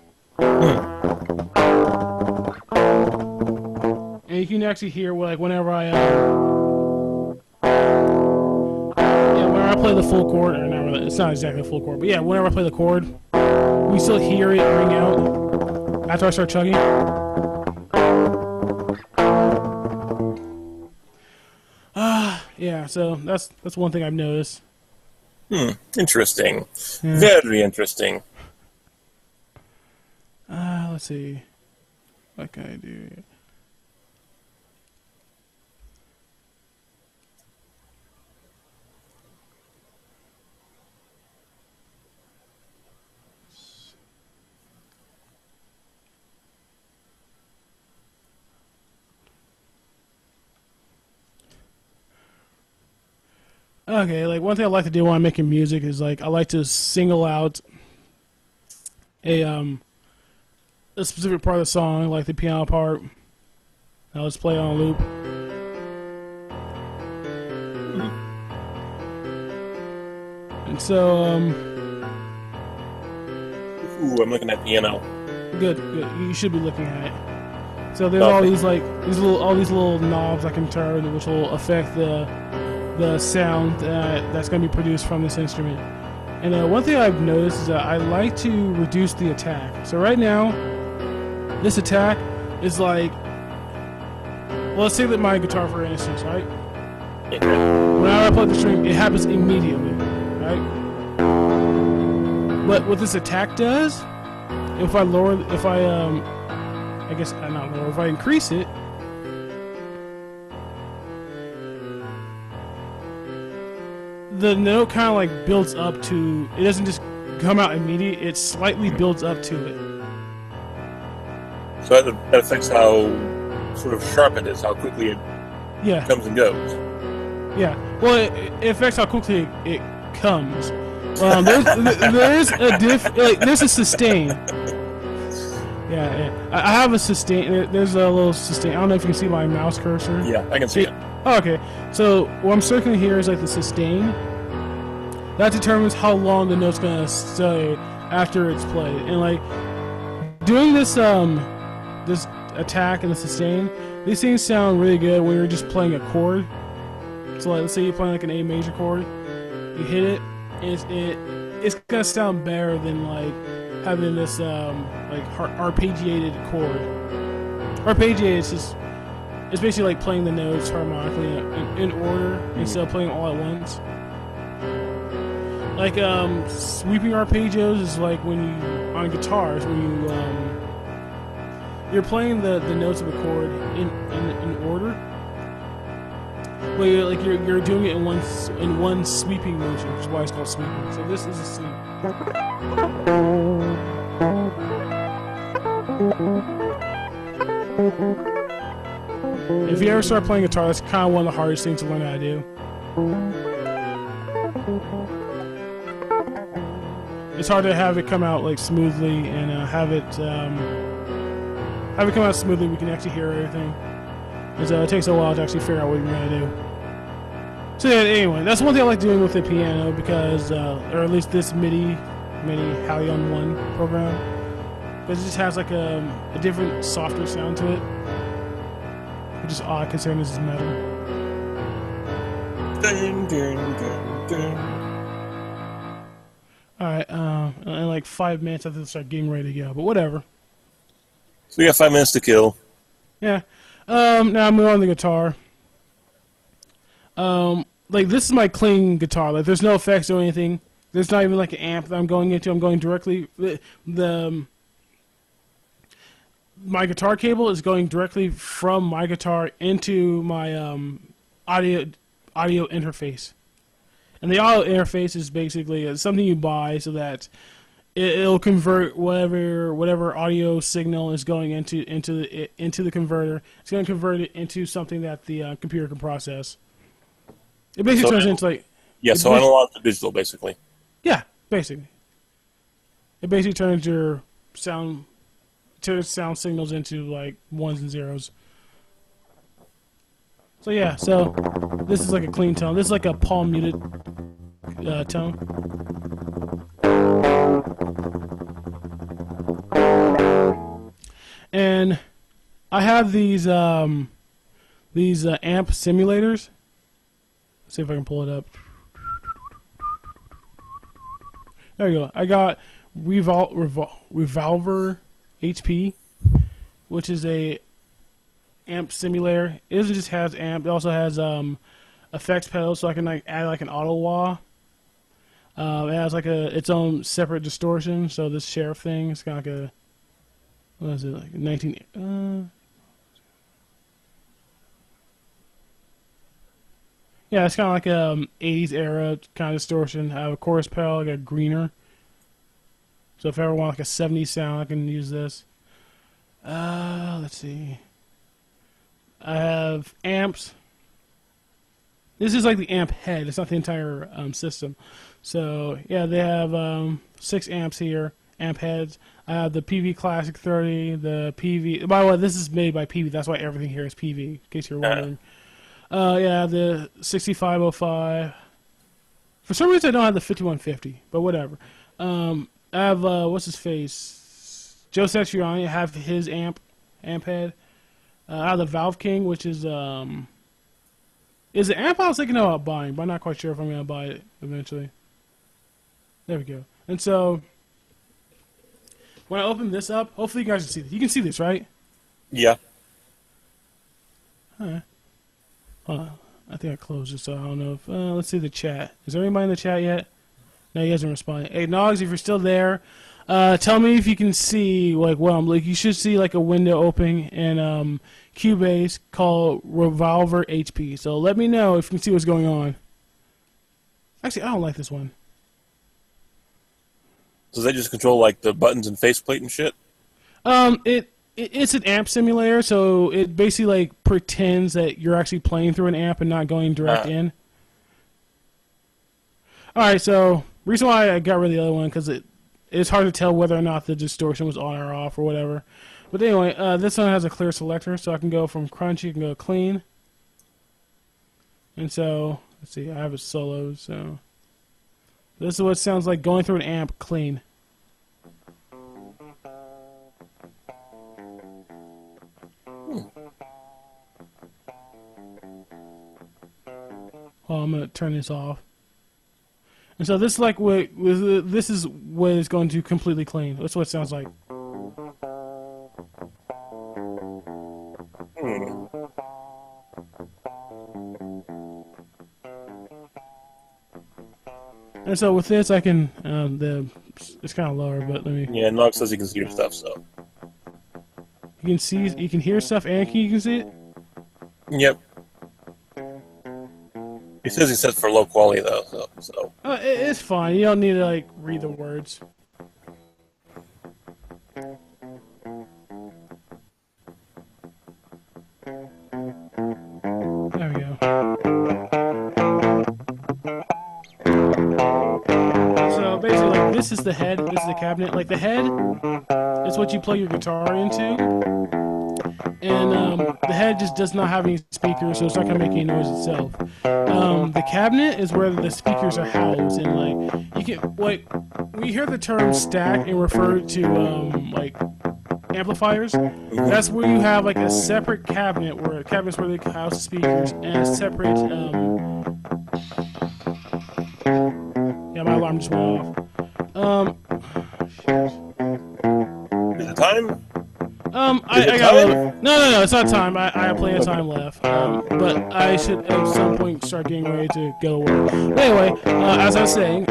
And you can actually hear like whenever I whenever I play the full chord, or not really, it's not exactly a full chord, but yeah, whenever I play the chord, we still hear it ring out after I start chugging. Yeah, so that's one thing I've noticed. Interesting. Yeah. Very interesting. Let's see. What can I do? Okay, like one thing I like to do when I'm making music is like I like to single out a specific part of the song, like the piano part. I'll just play it on a loop. And so, Ooh, I'm looking at piano. Good. You should be looking at it. So there's all these like all these little knobs I can turn, which will affect the sound that's going to be produced from this instrument. And one thing I've noticed is that I like to reduce the attack. So right now, this attack is like, well, let's say that my guitar, for instance, right? Whenever I play the string, it happens immediately, right? But what this attack does, if I increase it, the note kind of like builds up to, it doesn't just come out immediate, it slightly builds up to it. So that affects how sort of sharp it is, how quickly it comes and goes. Yeah, well, it affects how quickly it comes. There's a sustain. Yeah. I have a sustain. There's a little sustain. I don't know if you can see my mouse cursor. Yeah, I can see it. Oh, okay. So what I'm circling here is like the sustain. That determines how long the note's gonna stay after it's played. And like doing this this attack and the sustain, these things sound really good when you're just playing a chord. So like, let's say you're playing like an A major chord, you hit it, and it's gonna sound better than like having this like arpeggiated chord. Arpeggiated is it's basically like playing the notes harmonically in order instead of playing all at once. Like sweeping arpeggios is like when you on guitars when you're playing the notes of a chord in order. But you're doing it in one sweeping motion, which is why it's called sweeping. So this is a sweep. If you ever start playing guitar, that's kind of one of the hardest things to learn how to do. It's hard to have it come out like smoothly and have it come out smoothly. We can actually hear everything. It takes a while to actually figure out what you're gonna do. So yeah, anyway, that's one thing I like doing with the piano because, or at least this MIDI Halion 1 program, because it just has like a different, softer sound to it, which is odd considering this is metal. Alright, in like 5 minutes I have to start getting ready to go, but whatever. So we got 5 minutes to kill. Yeah. Now I'm moving on to the guitar. Like this is my clean guitar. Like there's no effects or anything. There's not even like an amp that I'm going into. I'm going directly my guitar cable is going directly from my guitar into my audio interface. And the audio interface is basically something you buy so that it'll convert whatever audio signal is going into the converter. It's going to convert it into something that the computer can process. It basically turns into like so analog to digital, basically. Yeah, basically. It basically turns your sound signals into like ones and zeros. So yeah, so this is like a clean tone. This is like a palm muted tone. And I have these amp simulators. Let's see if I can pull it up. There we go. I got Revolver HP, which is a amp simulator. It doesn't just has amp. It also has effects pedals, so I can like add like an auto wah. It has like its own separate distortion. So this sheriff thing, it's kind of like a, what is it, like 19? Yeah, it's kind of like a 80s era kind of distortion. I have a chorus pedal, like a greener. So if I ever want like a 70s sound, I can use this. Let's see. I have amps. This is like the amp head. It's not the entire system. So yeah, they have 6 amps here, amp heads. I have the PV Classic 30, the PV. By the way, this is made by PV. That's why everything here is PV, in case you're wondering. Yeah, the 6505. For some reason, I don't have the 5150, but whatever. I have what's his face, Joe Satriani. I have his amp head. I have the Valve King, which is an amp I was thinking about buying, but I'm not quite sure if I'm gonna buy it eventually. There we go. And so when I open this up, hopefully you guys can see this. You can see this, right? Yeah. Alright. I think I closed it, so I don't know if... let's see the chat. Is there anybody in the chat yet? No, he hasn't responded. Hey, Nogs, if you're still there, tell me if you can see, like, what I'm... Like, you should see, like, a window opening in Cubase called Revolver HP. So let me know if you can see what's going on. Actually, I don't like this one. Does that just control, like, the buttons and faceplate and shit? It's an amp simulator, so it basically like pretends that you're actually playing through an amp and not going direct in. Alright, so reason why I got rid of the other one, because it's hard to tell whether or not the distortion was on or off or whatever. But anyway, this one has a clear selector, so I can go from crunchy, I can go clean. And so, let's see, I have a solo, so this is what it sounds like going through an amp clean. Oh, I'm gonna turn this off. And so this is like this is what it's going to completely clean. That's what it sounds like. And so with this, I can it's kind of lower, but let me. Yeah, Nog says he can see your stuff, so you can hear stuff, and you can see it. Yep. He says he set for low quality though, so. It's fine. You don't need to like read the words. There we go. So basically, like, this is the head. This is the cabinet. Like the head is what you plug your guitar into. And the head just does not have any speakers, so it's not gonna make any noise itself. The cabinet is where the speakers are housed, and like you can like when you hear the term stack and refer to like amplifiers, that's where you have like a separate cabinet where they house the speakers and a separate yeah, my alarm just went off. Is it time? I got a little... No, it's not time. I have plenty of time left. But I should at some point start getting ready to go to work. But anyway, as I was saying,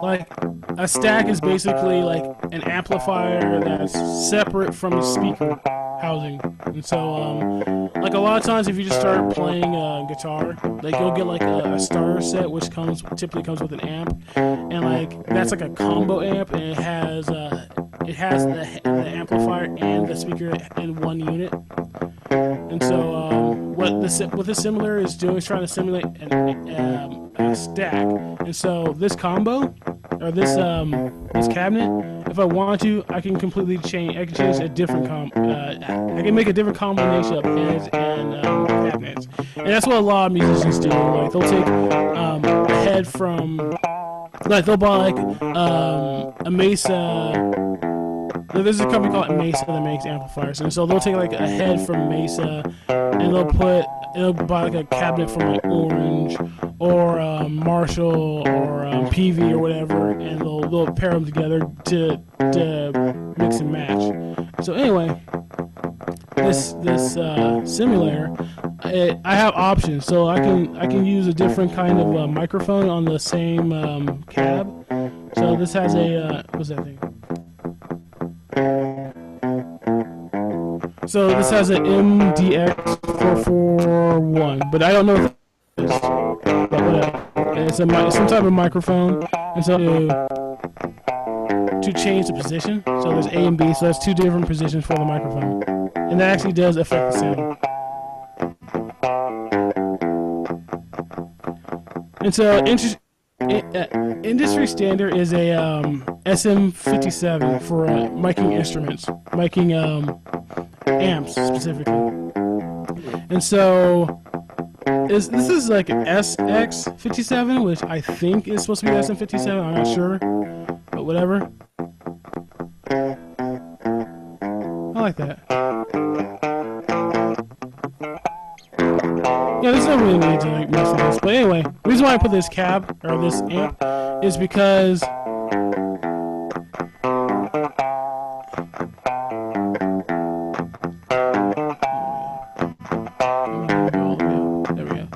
like a stack is basically like an amplifier that's separate from the speaker housing. And so like a lot of times if you just start playing guitar, like you'll get like a starter set which typically comes with an amp, and like that's like a combo amp, and it has the amplifier and the speaker in one unit. And so what this simulator is doing is trying to simulate a stack. And so this combo, or this cabinet, if I want to, I can completely change. I can change a different I can make a different combination of heads and cabinets. And that's what a lot of musicians do. Like they'll take a head from, like they'll buy like a Mesa. There's a company called Mesa that makes amplifiers, and so they'll take like a head from Mesa, and they'll buy like a cabinet from like Orange or Marshall or PV or whatever, and they'll pair them together to mix and match. So anyway, this simulator, I have options, so I can use a different kind of microphone on the same cab. So this has a what's that thing? So this has an MDX441, but I don't know what it is. But whatever. It's some type of microphone, and so to change the position, so there's A and B, so that's two different positions for the microphone, and that actually does affect the sound. And so industry standard is a SM57 for miking instruments, miking amps specifically. And so this is like an SX57, which I think is supposed to be SM57. I'm not sure, but whatever. I like that. Yeah, there's no really need to like mess with this. But anyway, the reason why I put this cab or this amp is because there we go.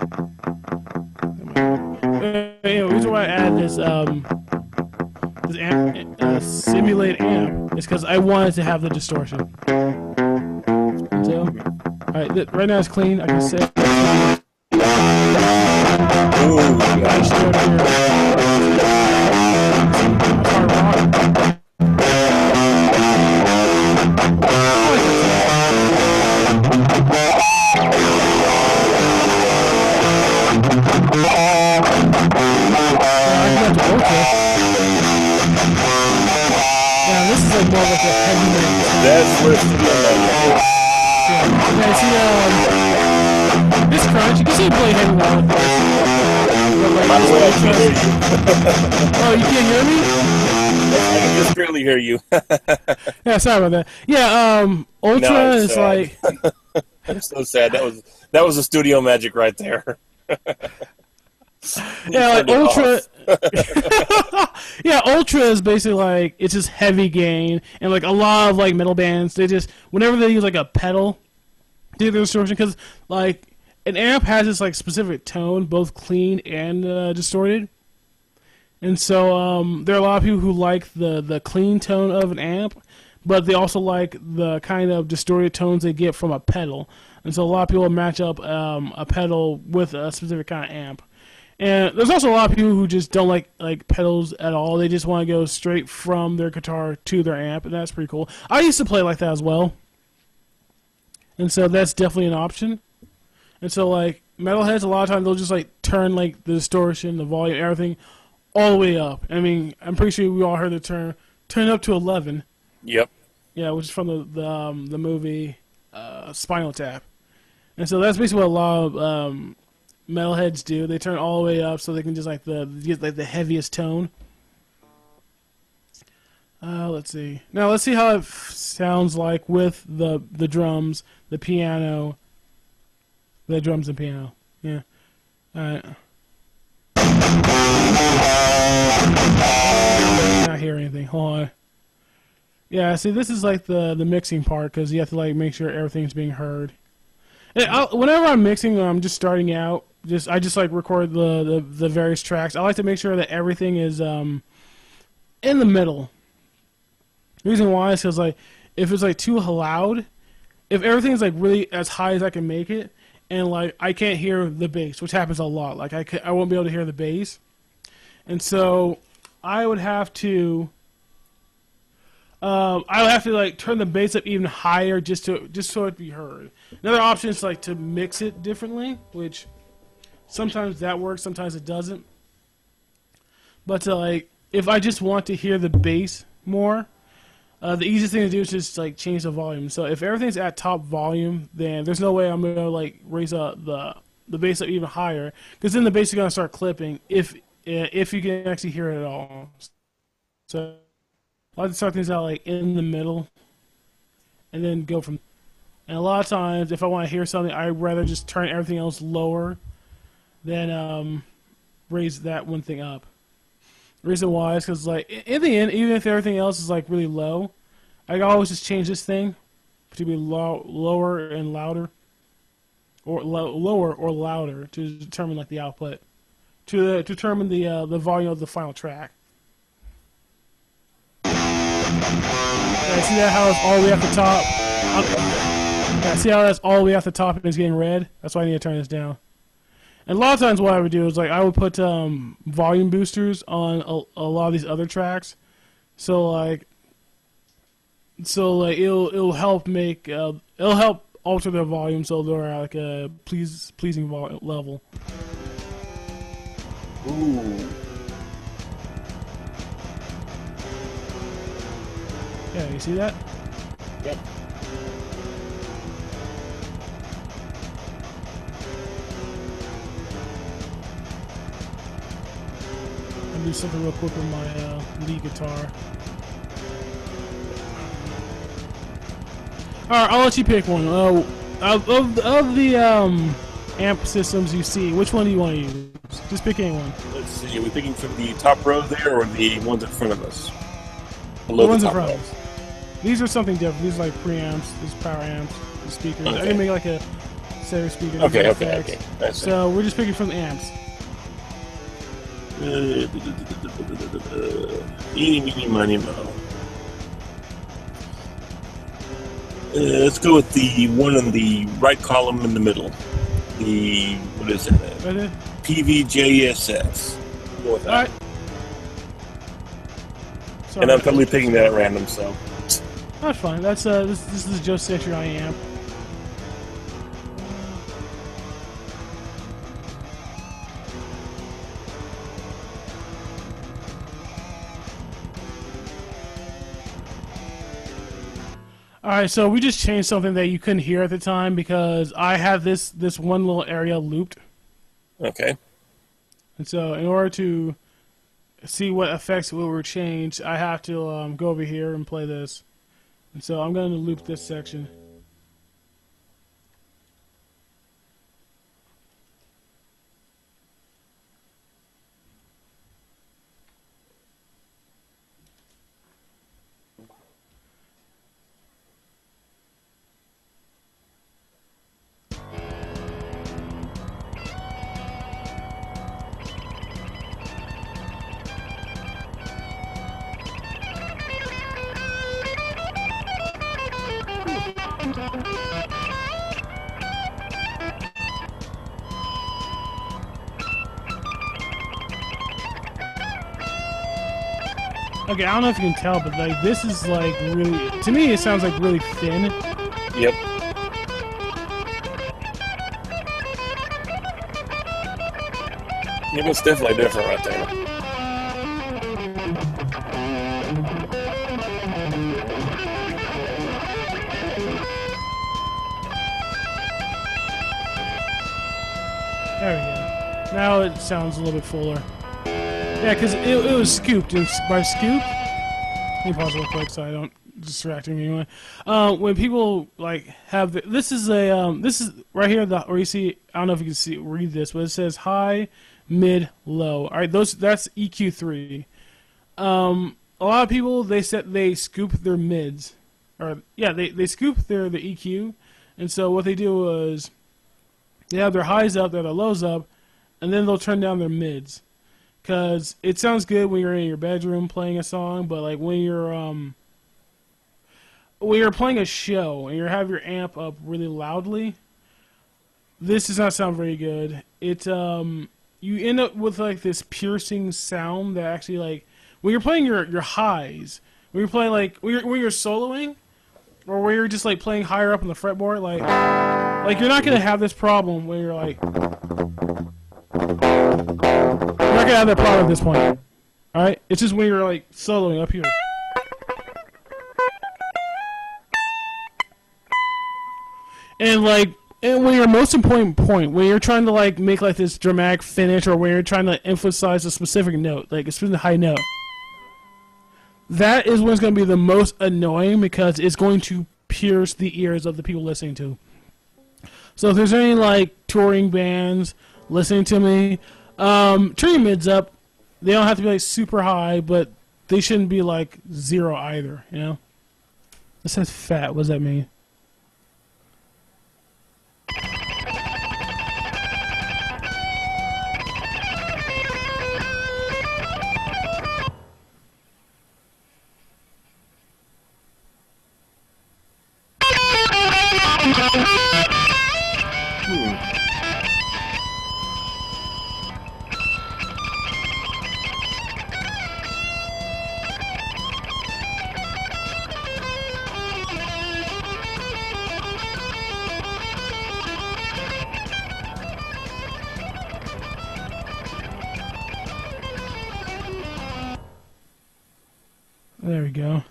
Anyway, the reason why I add this amp, simulate amp, is because I wanted to have the distortion. And so, alright, right now it's clean. I can say. Yeah, this is like more like a heavy metal. That's where it's going. Yeah, see, this crunch, you can see it play heavy metal. By the way, I can't hear you. Oh, you can't hear me? I can just barely hear you. Yeah, sorry about that. Yeah, Ultra No, is like. I'm so sad. That was the studio magic right there. Yeah, like Ultra. Yeah, Ultra is basically like it's just heavy gain, and like a lot of like metal bands, they just whenever they use like a pedal to do the distortion, because like an amp has this like specific tone, both clean and distorted, and so there are a lot of people who like the clean tone of an amp, but they also like the kind of distorted tones they get from a pedal, and so a lot of people match up a pedal with a specific kind of amp. And there's also a lot of people who just don't like pedals at all. They just want to go straight from their guitar to their amp, and that's pretty cool. I used to play like that as well. And so that's definitely an option. And so like metalheads, a lot of times they'll just like turn like the distortion, the volume, everything all the way up. I mean, I'm pretty sure we all heard the term turn up to 11. Yep. Yeah, which is from the movie Spinal Tap. And so that's basically what a lot of metalheads do. They turn all the way up so they can just get the heaviest tone. Let's see. Now let's see how it sounds like with the drums, the piano, the drums and piano. Yeah. All right. Not hear anything. Hold on. Yeah. See, this is like the mixing part because you have to like make sure everything's being heard. Whenever I'm mixing, I'm just starting out. I just like record the various tracks. I like to make sure that everything is in the middle. The reason why is because like if it's like too loud, if everything's like really as high as I can make it, and like I can't hear the bass, which happens a lot. Like I won't be able to hear the bass, and so I would have to like turn the bass up even higher just so it be heard. Another option is like to mix it differently, which sometimes that works, sometimes it doesn't. But like if I just want to hear the bass more, the easiest thing to do is just like change the volume. So if everything's at top volume, then there's no way I'm gonna like raise the bass up even higher, because then the bass is gonna start clipping if you can actually hear it at all. So I like to start things out like in the middle, and then go from. And a lot of times, if I want to hear something, I'd rather just turn everything else lower than raise that one thing up. The reason why is because, like, in the end, even if everything else is like really low, I can always just change this thing to be lower and louder, or lower or louder to determine like the output, to determine the volume of the final track. Yeah, see that how it's all the way at the top? Yeah, see how that's all the way at the top and it's getting red? That's why I need to turn this down. And a lot of times what I would do is like I would put volume boosters on a lot of these other tracks, so like it'll help make it'll help alter their volume so they're at like a pleasing level. Ooh. Yeah, you see that? Yep. I'll do something real quick with my lead guitar. Alright, I'll let you pick one. Of the amp systems you see, which one do you want to use? Just pick any one. Let's see. Are we picking from the top row there, or the ones in front of us? The ones in front of us. These are something different. These are like preamps. These are power amps. The speakers. Okay. I didn't make like a stereo speaker. Okay. So we're just picking from the amps. Eeny, meeny, miny, moe. Let's go with the one in the right column in the middle. The, what is it? Right there? PVJSX. Go with that. Alright. Sorry, And I'm totally picking that at random, so. that's fine. That's this is Joe Century amp. Alright, so we just changed something that you couldn't hear at the time because I have this one little area looped. Okay. And so in order to see what effects were changed, I have to go over here and play this. And so I'm going to loop this section. Okay, I don't know if you can tell, but like this is like really, to me it sounds like really thin. Yep. Yeah, it's definitely different right there. There we go. Now it sounds a little bit fuller. Yeah, because it was scooped. And by scoop, let me pause real quick so I don't distract anyone. When people like have this is right here where you see, I don't know if you can read this, but it says high, mid, low. All right, that's EQ3. A lot of people they scoop their mids, or yeah, they scoop the EQ, and so what they do is they have their highs up, their lows up, and then they'll turn down their mids. because it sounds good when you're in your bedroom playing a song, but like when you're playing a show and you have your amp up really loudly, this does not sound very good. It you end up with like this piercing sound that actually like when you're playing your highs, when you're playing like when you're soloing, or where you're just like playing higher up on the fretboard, like you're not gonna have this problem where you're like you're not gonna have that problem at this point. All right, it's just when you're like soloing up here. And like, and when your most important point, when you're trying to like make like this dramatic finish, or when you're trying to emphasize a specific note, like a specific high note, that is when it's going to be the most annoying because it's going to pierce the ears of the people listening to. So if there's any like touring bands listening to me, turn your mids up. They don't have to be like super high, but they shouldn't be like zero either. You know. It says fat. What does that mean? There we go.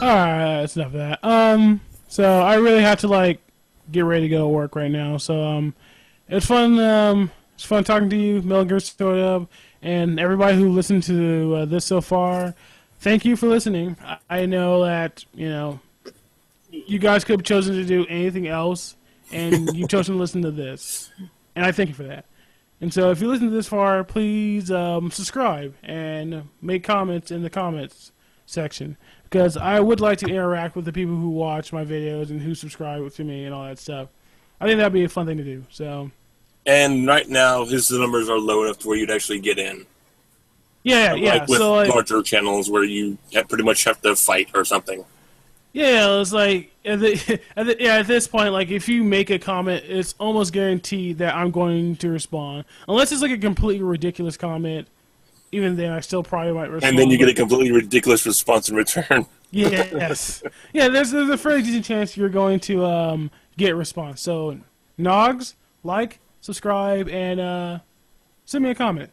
Alright, that's enough of that. So I really have to like get ready to go to work right now. So it's fun. It's fun talking to you, Milligan Story, and everybody who listened to this so far. Thank you for listening. I know that you guys could have chosen to do anything else, and you chosen to listen to this, and I thank you for that. And so, if you listen to this far, please subscribe and make comments in the comments section, because I would like to interact with the people who watch my videos and who subscribe to me and all that stuff. I think that'd be a fun thing to do. So, and right now, his numbers are low enough to where you'd actually get in. Yeah. Like with so, like, larger channels where you pretty much have to fight or something. Yeah, it's like at this point, like if you make a comment, it's almost guaranteed that I'm going to respond, unless it's like a completely ridiculous comment. Even then, I still probably might respond. And then you get a completely ridiculous response in return. Yes. Yeah, there's a fairly decent chance you're going to get a response. So, Nogs, like, subscribe, and send me a comment.